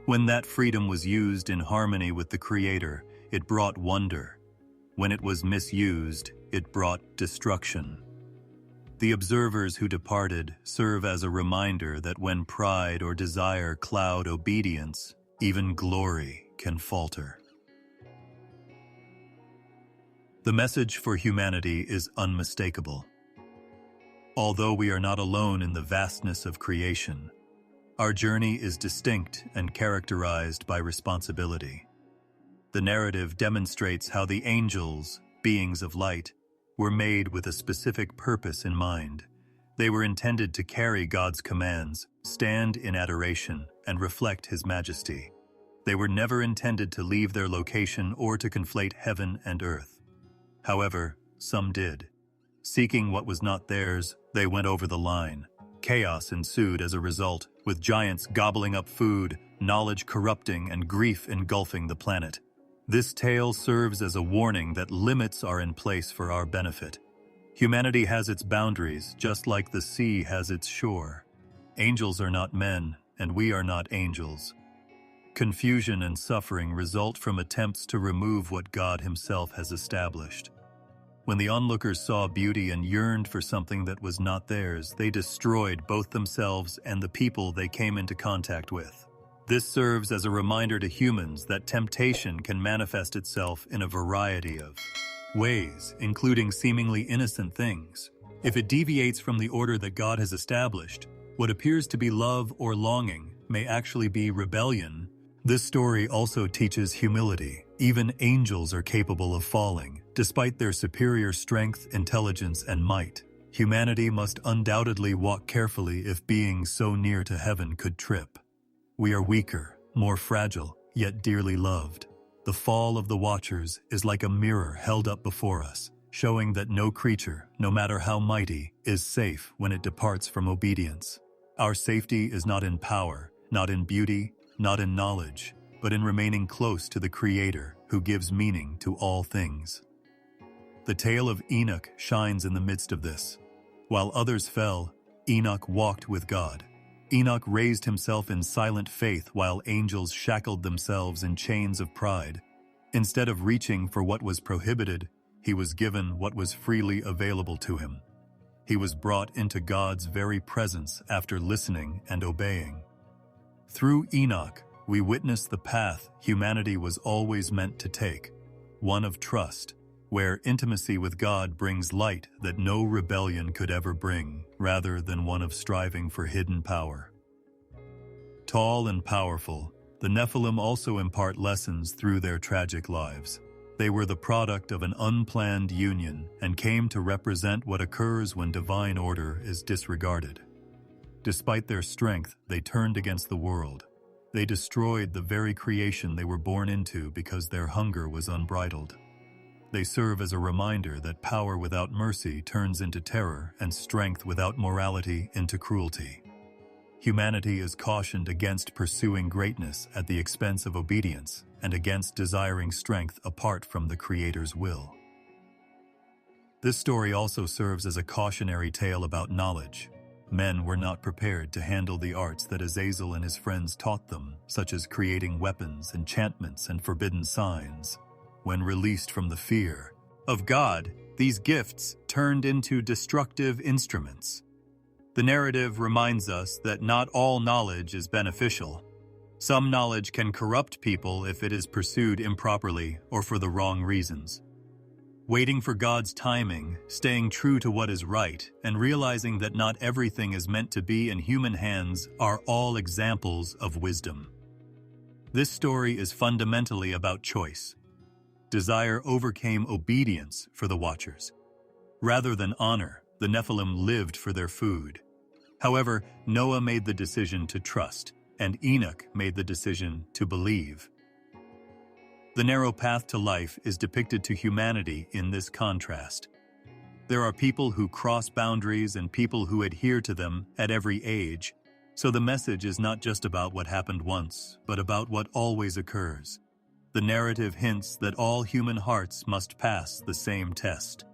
When that freedom was used in harmony with the Creator, it brought wonder. When it was misused, it brought destruction. The observers who departed serve as a reminder that when pride or desire cloud obedience, even glory can falter. The message for humanity is unmistakable. Although we are not alone in the vastness of creation, our journey is distinct and characterized by responsibility. The narrative demonstrates how the angels, beings of light, were made with a specific purpose in mind. They were intended to carry God's commands, stand in adoration, and reflect His majesty. They were never intended to leave their location or to conflate heaven and earth. However, some did. Seeking what was not theirs, they went over the line. Chaos ensued as a result, with giants gobbling up food, knowledge corrupting, and grief engulfing the planet. This tale serves as a warning that limits are in place for our benefit. Humanity has its boundaries, just like the sea has its shore. Angels are not men, and we are not angels. Confusion and suffering result from attempts to remove what God Himself has established. When the onlookers saw beauty and yearned for something that was not theirs, they destroyed both themselves and the people they came into contact with. This serves as a reminder to humans that temptation can manifest itself in a variety of ways, including seemingly innocent things. If it deviates from the order that God has established, what appears to be love or longing may actually be rebellion. This story also teaches humility. Even angels are capable of falling, despite their superior strength, intelligence, and might. Humanity must undoubtedly walk carefully if being so near to heaven could trip. We are weaker, more fragile, yet dearly loved. The fall of the Watchers is like a mirror held up before us, showing that no creature, no matter how mighty, is safe when it departs from obedience. Our safety is not in power, not in beauty, not in knowledge, but in remaining close to the Creator who gives meaning to all things. The tale of Enoch shines in the midst of this. While others fell, Enoch walked with God. Enoch raised himself in silent faith while angels shackled themselves in chains of pride. Instead of reaching for what was prohibited, he was given what was freely available to him. He was brought into God's very presence after listening and obeying. Through Enoch, we witness the path humanity was always meant to take, one of trust, where intimacy with God brings light that no rebellion could ever bring, rather than one of striving for hidden power. Tall and powerful, the Nephilim also impart lessons through their tragic lives. They were the product of an unplanned union and came to represent what occurs when divine order is disregarded. Despite their strength, they turned against the world. They destroyed the very creation they were born into because their hunger was unbridled. They serve as a reminder that power without mercy turns into terror and strength without morality into cruelty. Humanity is cautioned against pursuing greatness at the expense of obedience and against desiring strength apart from the Creator's will. This story also serves as a cautionary tale about knowledge. Men were not prepared to handle the arts that Azazel and his friends taught them, such as creating weapons, enchantments, and forbidden signs. When released from the fear of God, these gifts turned into destructive instruments. The narrative reminds us that not all knowledge is beneficial. Some knowledge can corrupt people if it is pursued improperly or for the wrong reasons. Waiting for God's timing, staying true to what is right, and realizing that not everything is meant to be in human hands are all examples of wisdom. This story is fundamentally about choice. Desire overcame obedience for the Watchers. Rather than honor, the Nephilim lived for their food. However, Noah made the decision to trust, and Enoch made the decision to believe. The narrow path to life is depicted to humanity in this contrast. There are people who cross boundaries and people who adhere to them at every age, so the message is not just about what happened once, but about what always occurs. The narrative hints that all human hearts must pass the same test.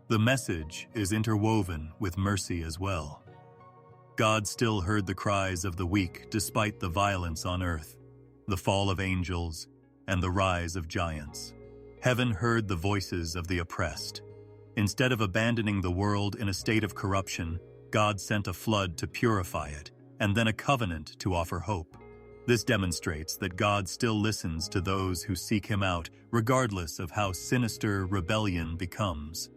The message is interwoven with mercy as well. God still heard the cries of the weak despite the violence on earth, the fall of angels, and the rise of giants. Heaven heard the voices of the oppressed. Instead of abandoning the world in a state of corruption, God sent a flood to purify it, and then a covenant to offer hope. This demonstrates that God still listens to those who seek Him out, regardless of how sinister rebellion becomes.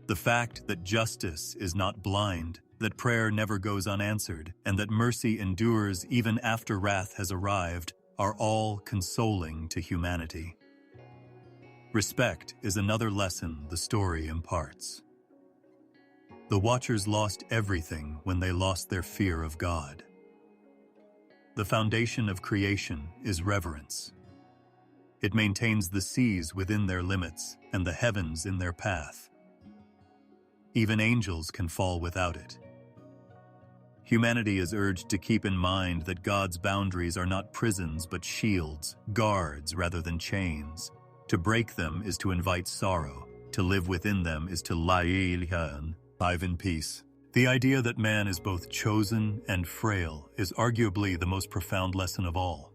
The fact that justice is not blind, that prayer never goes unanswered, and that mercy endures even after wrath has arrived, are all consoling to humanity. Respect is another lesson the story imparts. The Watchers lost everything when they lost their fear of God. The foundation of creation is reverence. It maintains the seas within their limits and the heavens in their path. Even angels can fall without it. Humanity is urged to keep in mind that God's boundaries are not prisons but shields, guards rather than chains. To break them is to invite sorrow. To live within them is to live in peace. The idea that man is both chosen and frail is arguably the most profound lesson of all.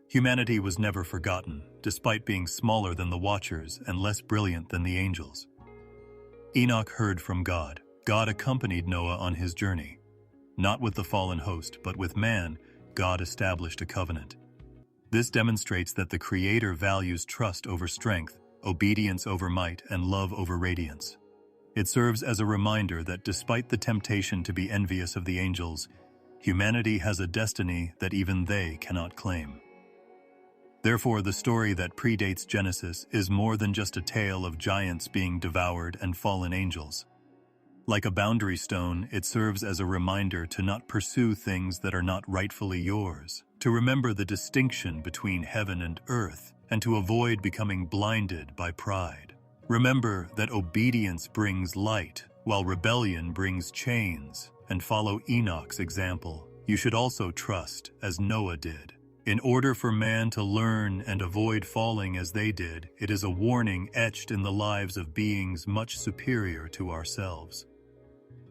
Humanity was never forgotten, despite being smaller than the Watchers and less brilliant than the angels. Enoch heard from God. God accompanied Noah on his journey. Not with the fallen host, but with man, God established a covenant. This demonstrates that the Creator values trust over strength, obedience over might, and love over radiance. It serves as a reminder that despite the temptation to be envious of the angels, humanity has a destiny that even they cannot claim. Therefore, the story that predates Genesis is more than just a tale of giants being devoured and fallen angels. Like a boundary stone, it serves as a reminder to not pursue things that are not rightfully yours, to remember the distinction between heaven and earth, and to avoid becoming blinded by pride. Remember that obedience brings light, while rebellion brings chains, and follow Enoch's example. You should also trust, as Noah did. In order for man to learn and avoid falling as they did, it is a warning etched in the lives of beings much superior to ourselves.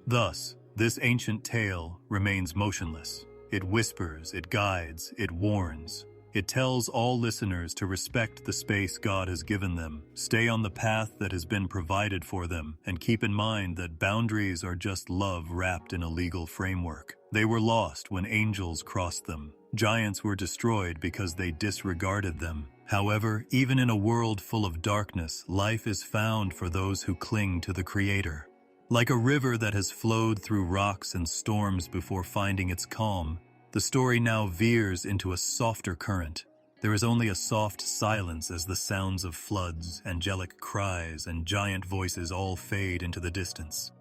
Thus, this ancient tale remains motionless. It whispers, it guides, it warns. It tells all listeners to respect the space God has given them, stay on the path that has been provided for them, and keep in mind that boundaries are just love wrapped in a legal framework. They were lost when angels crossed them. Giants were destroyed because they disregarded them. However, even in a world full of darkness, life is found for those who cling to the Creator. Like a river that has flowed through rocks and storms before finding its calm, the story now veers into a softer current. There is only a soft silence as the sounds of floods, angelic cries, and giant voices all fade into the distance.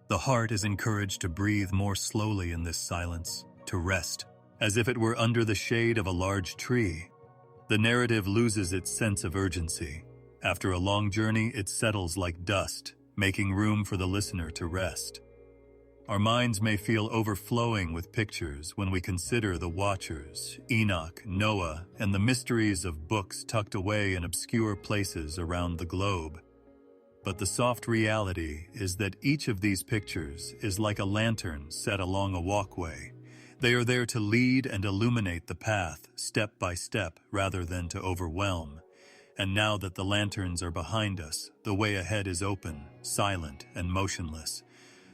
The heart is encouraged to breathe more slowly in this silence, to rest, as if it were under the shade of a large tree. The narrative loses its sense of urgency. After a long journey, it settles like dust, making room for the listener to rest. Our minds may feel overflowing with pictures when we consider the Watchers, Enoch, Noah, and the mysteries of books tucked away in obscure places around the globe. But the soft reality is that each of these pictures is like a lantern set along a walkway. They are there to lead and illuminate the path, step by step, rather than to overwhelm. And now that the lanterns are behind us, the way ahead is open, silent, and motionless.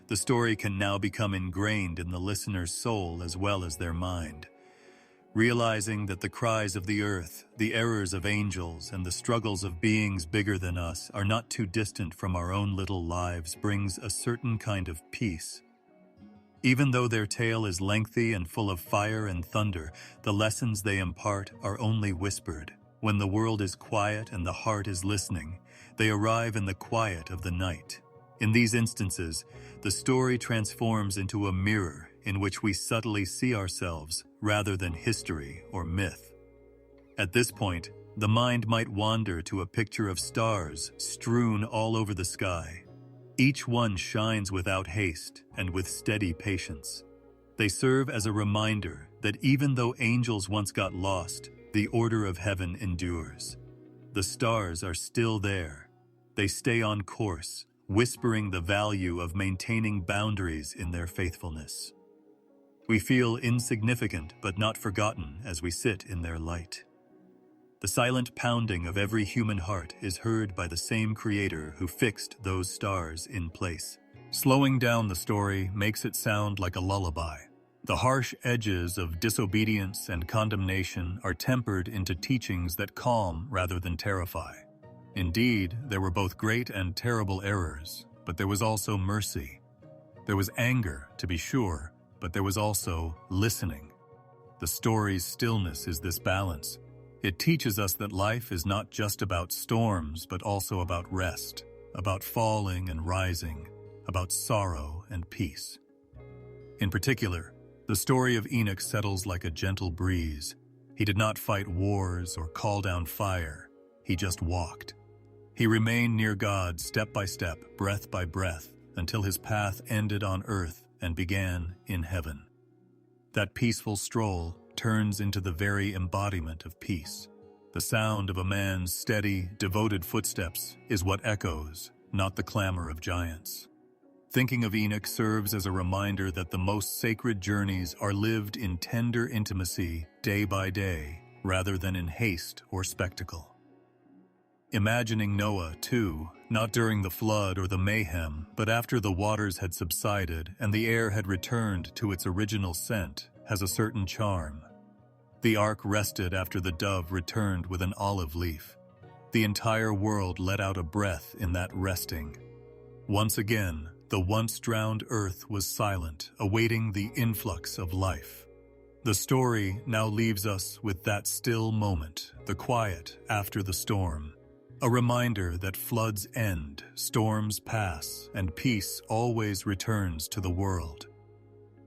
The story can now become ingrained in the listener's soul as well as their mind. Realizing that the cries of the earth, the errors of angels, and the struggles of beings bigger than us are not too distant from our own little lives brings a certain kind of peace. Even though their tale is lengthy and full of fire and thunder, the lessons they impart are only whispered. When the world is quiet and the heart is listening, they arrive in the quiet of the night. In these instances, the story transforms into a mirror in which we subtly see ourselves rather than history or myth. At this point, the mind might wander to a picture of stars strewn all over the sky. Each one shines without haste and with steady patience. They serve as a reminder that even though angels once got lost, the order of heaven endures. The stars are still there. They stay on course, whispering the value of maintaining boundaries in their faithfulness. We feel insignificant but not forgotten as we sit in their light. The silent pounding of every human heart is heard by the same Creator who fixed those stars in place. Slowing down the story makes it sound like a lullaby. The harsh edges of disobedience and condemnation are tempered into teachings that calm rather than terrify. Indeed, there were both great and terrible errors, but there was also mercy. There was anger, to be sure, but there was also listening. The story's stillness is this balance. It teaches us that life is not just about storms, but also about rest, about falling and rising, about sorrow and peace. In particular, the story of Enoch settles like a gentle breeze. He did not fight wars or call down fire. He just walked. He remained near God step by step, breath by breath, until his path ended on earth and began in heaven. That peaceful stroll turns into the very embodiment of peace. The sound of a man's steady, devoted footsteps is what echoes, not the clamor of giants. Thinking of Enoch serves as a reminder that the most sacred journeys are lived in tender intimacy, day by day, rather than in haste or spectacle. Imagining Noah, too, not during the flood or the mayhem, but after the waters had subsided and the air had returned to its original scent, has a certain charm. The ark rested after the dove returned with an olive leaf. The entire world let out a breath in that resting. Once again, the once drowned earth was silent, awaiting the influx of life. The story now leaves us with that still moment, the quiet after the storm. A reminder that floods end, storms pass, and peace always returns to the world.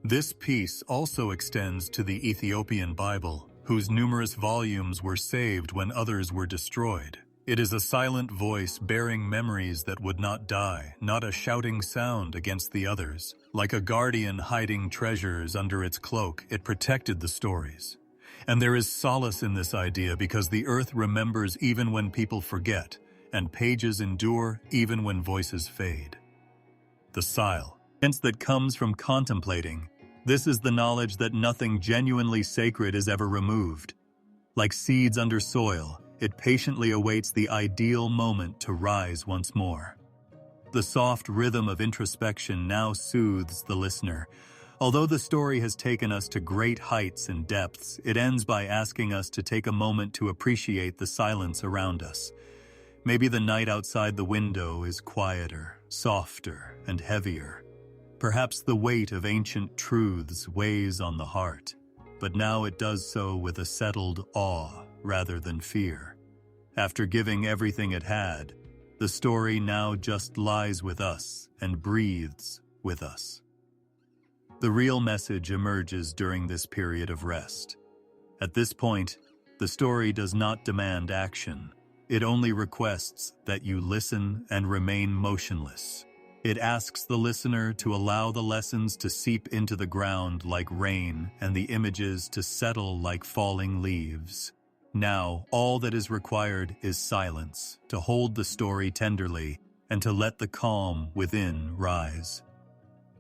This peace also extends to the Ethiopian Bible, whose numerous volumes were saved when others were destroyed. It is a silent voice bearing memories that would not die, not a shouting sound against the others. Like a guardian hiding treasures under its cloak, it protected the stories. And there is solace in this idea because the earth remembers even when people forget, and pages endure even when voices fade. The silence that comes from contemplating, this is the knowledge that nothing genuinely sacred is ever removed. Like seeds under soil, it patiently awaits the ideal moment to rise once more. The soft rhythm of introspection now soothes the listener. Although the story has taken us to great heights and depths, it ends by asking us to take a moment to appreciate the silence around us. Maybe the night outside the window is quieter, softer, and heavier. Perhaps the weight of ancient truths weighs on the heart, but now it does so with a settled awe rather than fear. After giving everything it had, the story now just lies with us and breathes with us. The real message emerges during this period of rest. At this point, the story does not demand action. It only requests that you listen and remain motionless. It asks the listener to allow the lessons to seep into the ground like rain and the images to settle like falling leaves. Now, all that is required is silence, to hold the story tenderly and to let the calm within rise.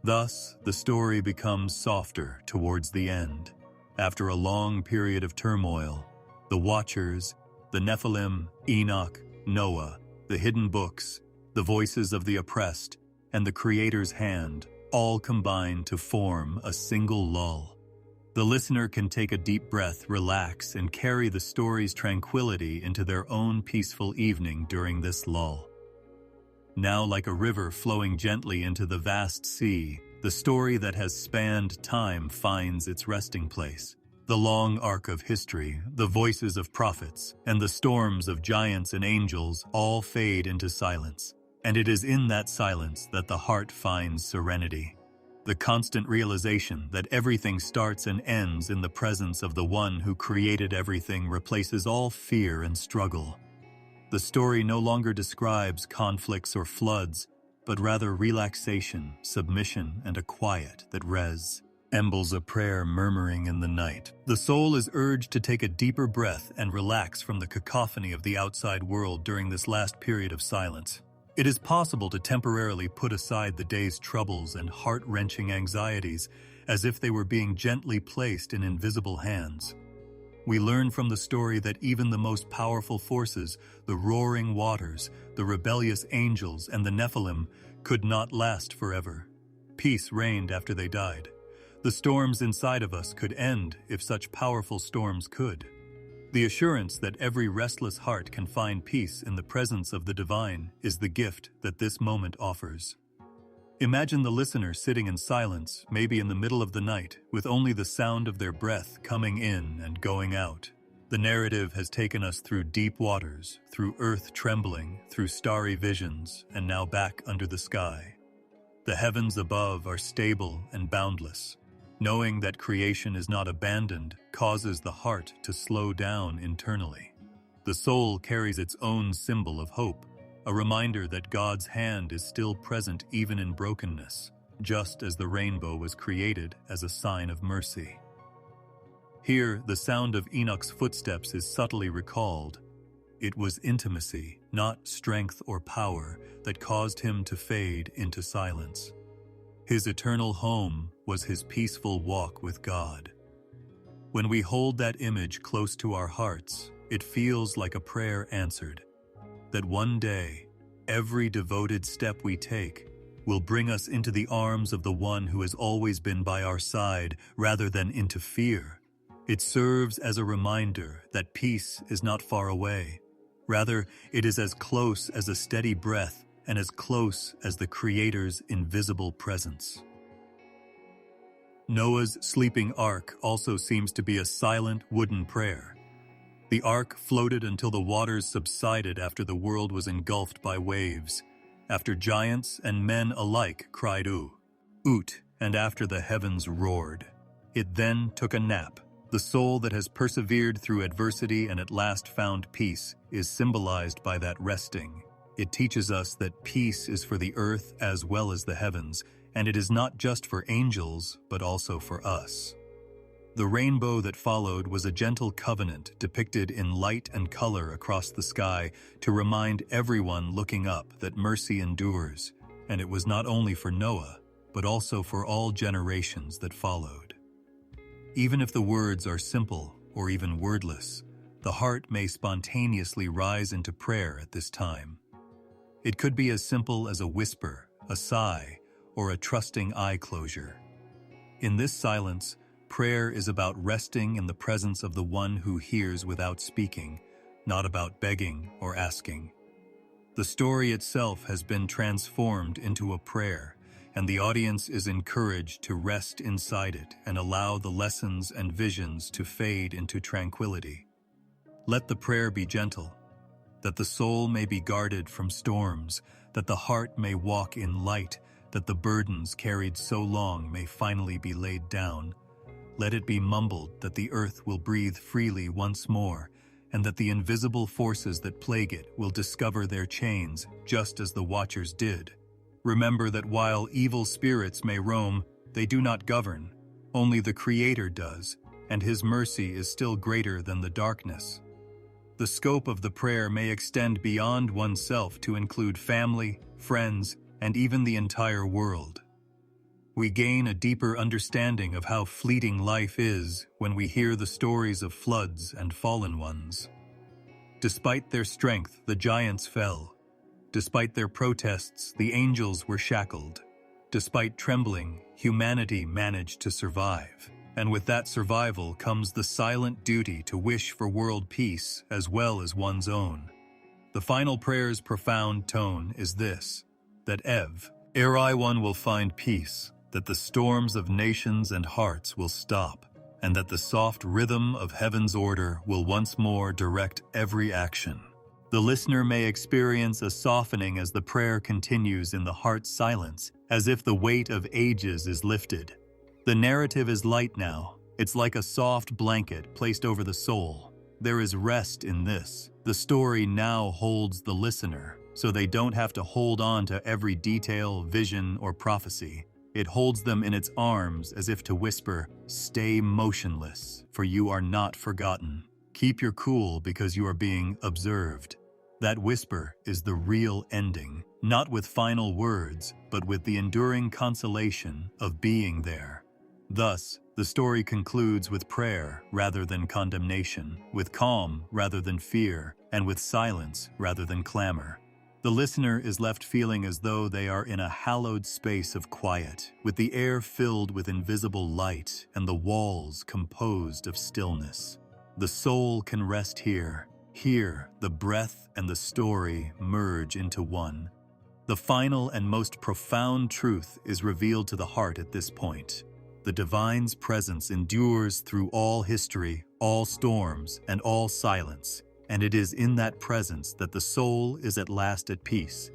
Thus, the story becomes softer towards the end. After a long period of turmoil, the Watchers, the Nephilim, Enoch, Noah, the hidden books, the voices of the oppressed, and the Creator's hand all combine to form a single lull. The listener can take a deep breath, relax, and carry the story's tranquility into their own peaceful evening during this lull. Now, like a river flowing gently into the vast sea, the story that has spanned time finds its resting place. The long arc of history, the voices of prophets, and the storms of giants and angels all fade into silence. And it is in that silence that the heart finds serenity. The constant realization that everything starts and ends in the presence of the one who created everything replaces all fear and struggle. The story no longer describes conflicts or floods, but rather relaxation, submission, and a quiet that resembles a prayer murmuring in the night. The soul is urged to take a deeper breath and relax from the cacophony of the outside world during this last period of silence. It is possible to temporarily put aside the day's troubles and heart-wrenching anxieties as if they were being gently placed in invisible hands. We learn from the story that even the most powerful forces, the roaring waters, the rebellious angels, and the Nephilim, could not last forever. Peace reigned after they died. The storms inside of us could end if such powerful storms could. The assurance that every restless heart can find peace in the presence of the divine is the gift that this moment offers. Imagine the listener sitting in silence, maybe in the middle of the night, with only the sound of their breath coming in and going out. The narrative has taken us through deep waters, through earth trembling, through starry visions, and now back under the sky. The heavens above are stable and boundless. Knowing that creation is not abandoned causes the heart to slow down internally. The soul carries its own symbol of hope, a reminder that God's hand is still present even in brokenness. just as the rainbow was created as a sign of mercy. Here, the sound of Enoch's footsteps is subtly recalled. It was intimacy, not strength or power, that caused him to fade into silence. His eternal home was his peaceful walk with God. When we hold that image close to our hearts, it feels like a prayer answered, that one day, every devoted step we take will bring us into the arms of the one who has always been by our side rather than into fear. It serves as a reminder that peace is not far away. Rather, it is as close as a steady breath and as close as the Creator's invisible presence. Noah's sleeping ark also seems to be a silent wooden prayer. The ark floated until the waters subsided after the world was engulfed by waves, after giants and men alike cried Ut, and after the heavens roared. It then took a nap. The soul that has persevered through adversity and at last found peace is symbolized by that resting. It teaches us that peace is for the earth as well as the heavens, and it is not just for angels, but also for us. The rainbow that followed was a gentle covenant depicted in light and color across the sky to remind everyone looking up that mercy endures, and it was not only for Noah, but also for all generations that followed. Even if the words are simple or even wordless, the heart may spontaneously rise into prayer at this time. It could be as simple as a whisper, a sigh, or a trusting eye closure. In this silence, prayer is about resting in the presence of the one who hears without speaking, not about begging or asking. The story itself has been transformed into a prayer, and the audience is encouraged to rest inside it and allow the lessons and visions to fade into tranquility. Let the prayer be gentle, that the soul may be guarded from storms, that the heart may walk in light, that the burdens carried so long may finally be laid down. Let it be mumbled that the earth will breathe freely once more, and that the invisible forces that plague it will discover their chains, just as the watchers did. Remember that while evil spirits may roam, they do not govern. Only the Creator does, and His mercy is still greater than the darkness. The scope of the prayer may extend beyond oneself to include family, friends, and even the entire world. We gain a deeper understanding of how fleeting life is when we hear the stories of floods and fallen ones. Despite their strength, the giants fell. Despite their protests, the angels were shackled. Despite trembling, humanity managed to survive. And with that survival comes the silent duty to wish for world peace as well as one's own. The final prayer's profound tone is this, that everyone will find peace, that the storms of nations and hearts will stop, and that the soft rhythm of heaven's order will once more direct every action. The listener may experience a softening as the prayer continues in the heart's silence, as if the weight of ages is lifted. The narrative is light now. It's like a soft blanket placed over the soul. There is rest in this. The story now holds the listener, so they don't have to hold on to every detail, vision, or prophecy. It holds them in its arms as if to whisper, "Stay motionless, for you are not forgotten. Keep your cool because you are being observed." That whisper is the real ending, not with final words, but with the enduring consolation of being there. Thus, the story concludes with prayer rather than condemnation, with calm rather than fear, and with silence rather than clamor. The listener is left feeling as though they are in a hallowed space of quiet, with the air filled with invisible light and the walls composed of stillness. The soul can rest here. Here, the breath and the story merge into one. The final and most profound truth is revealed to the heart at this point. The divine's presence endures through all history, all storms, and all silence, and it is in that presence that the soul is at last at peace,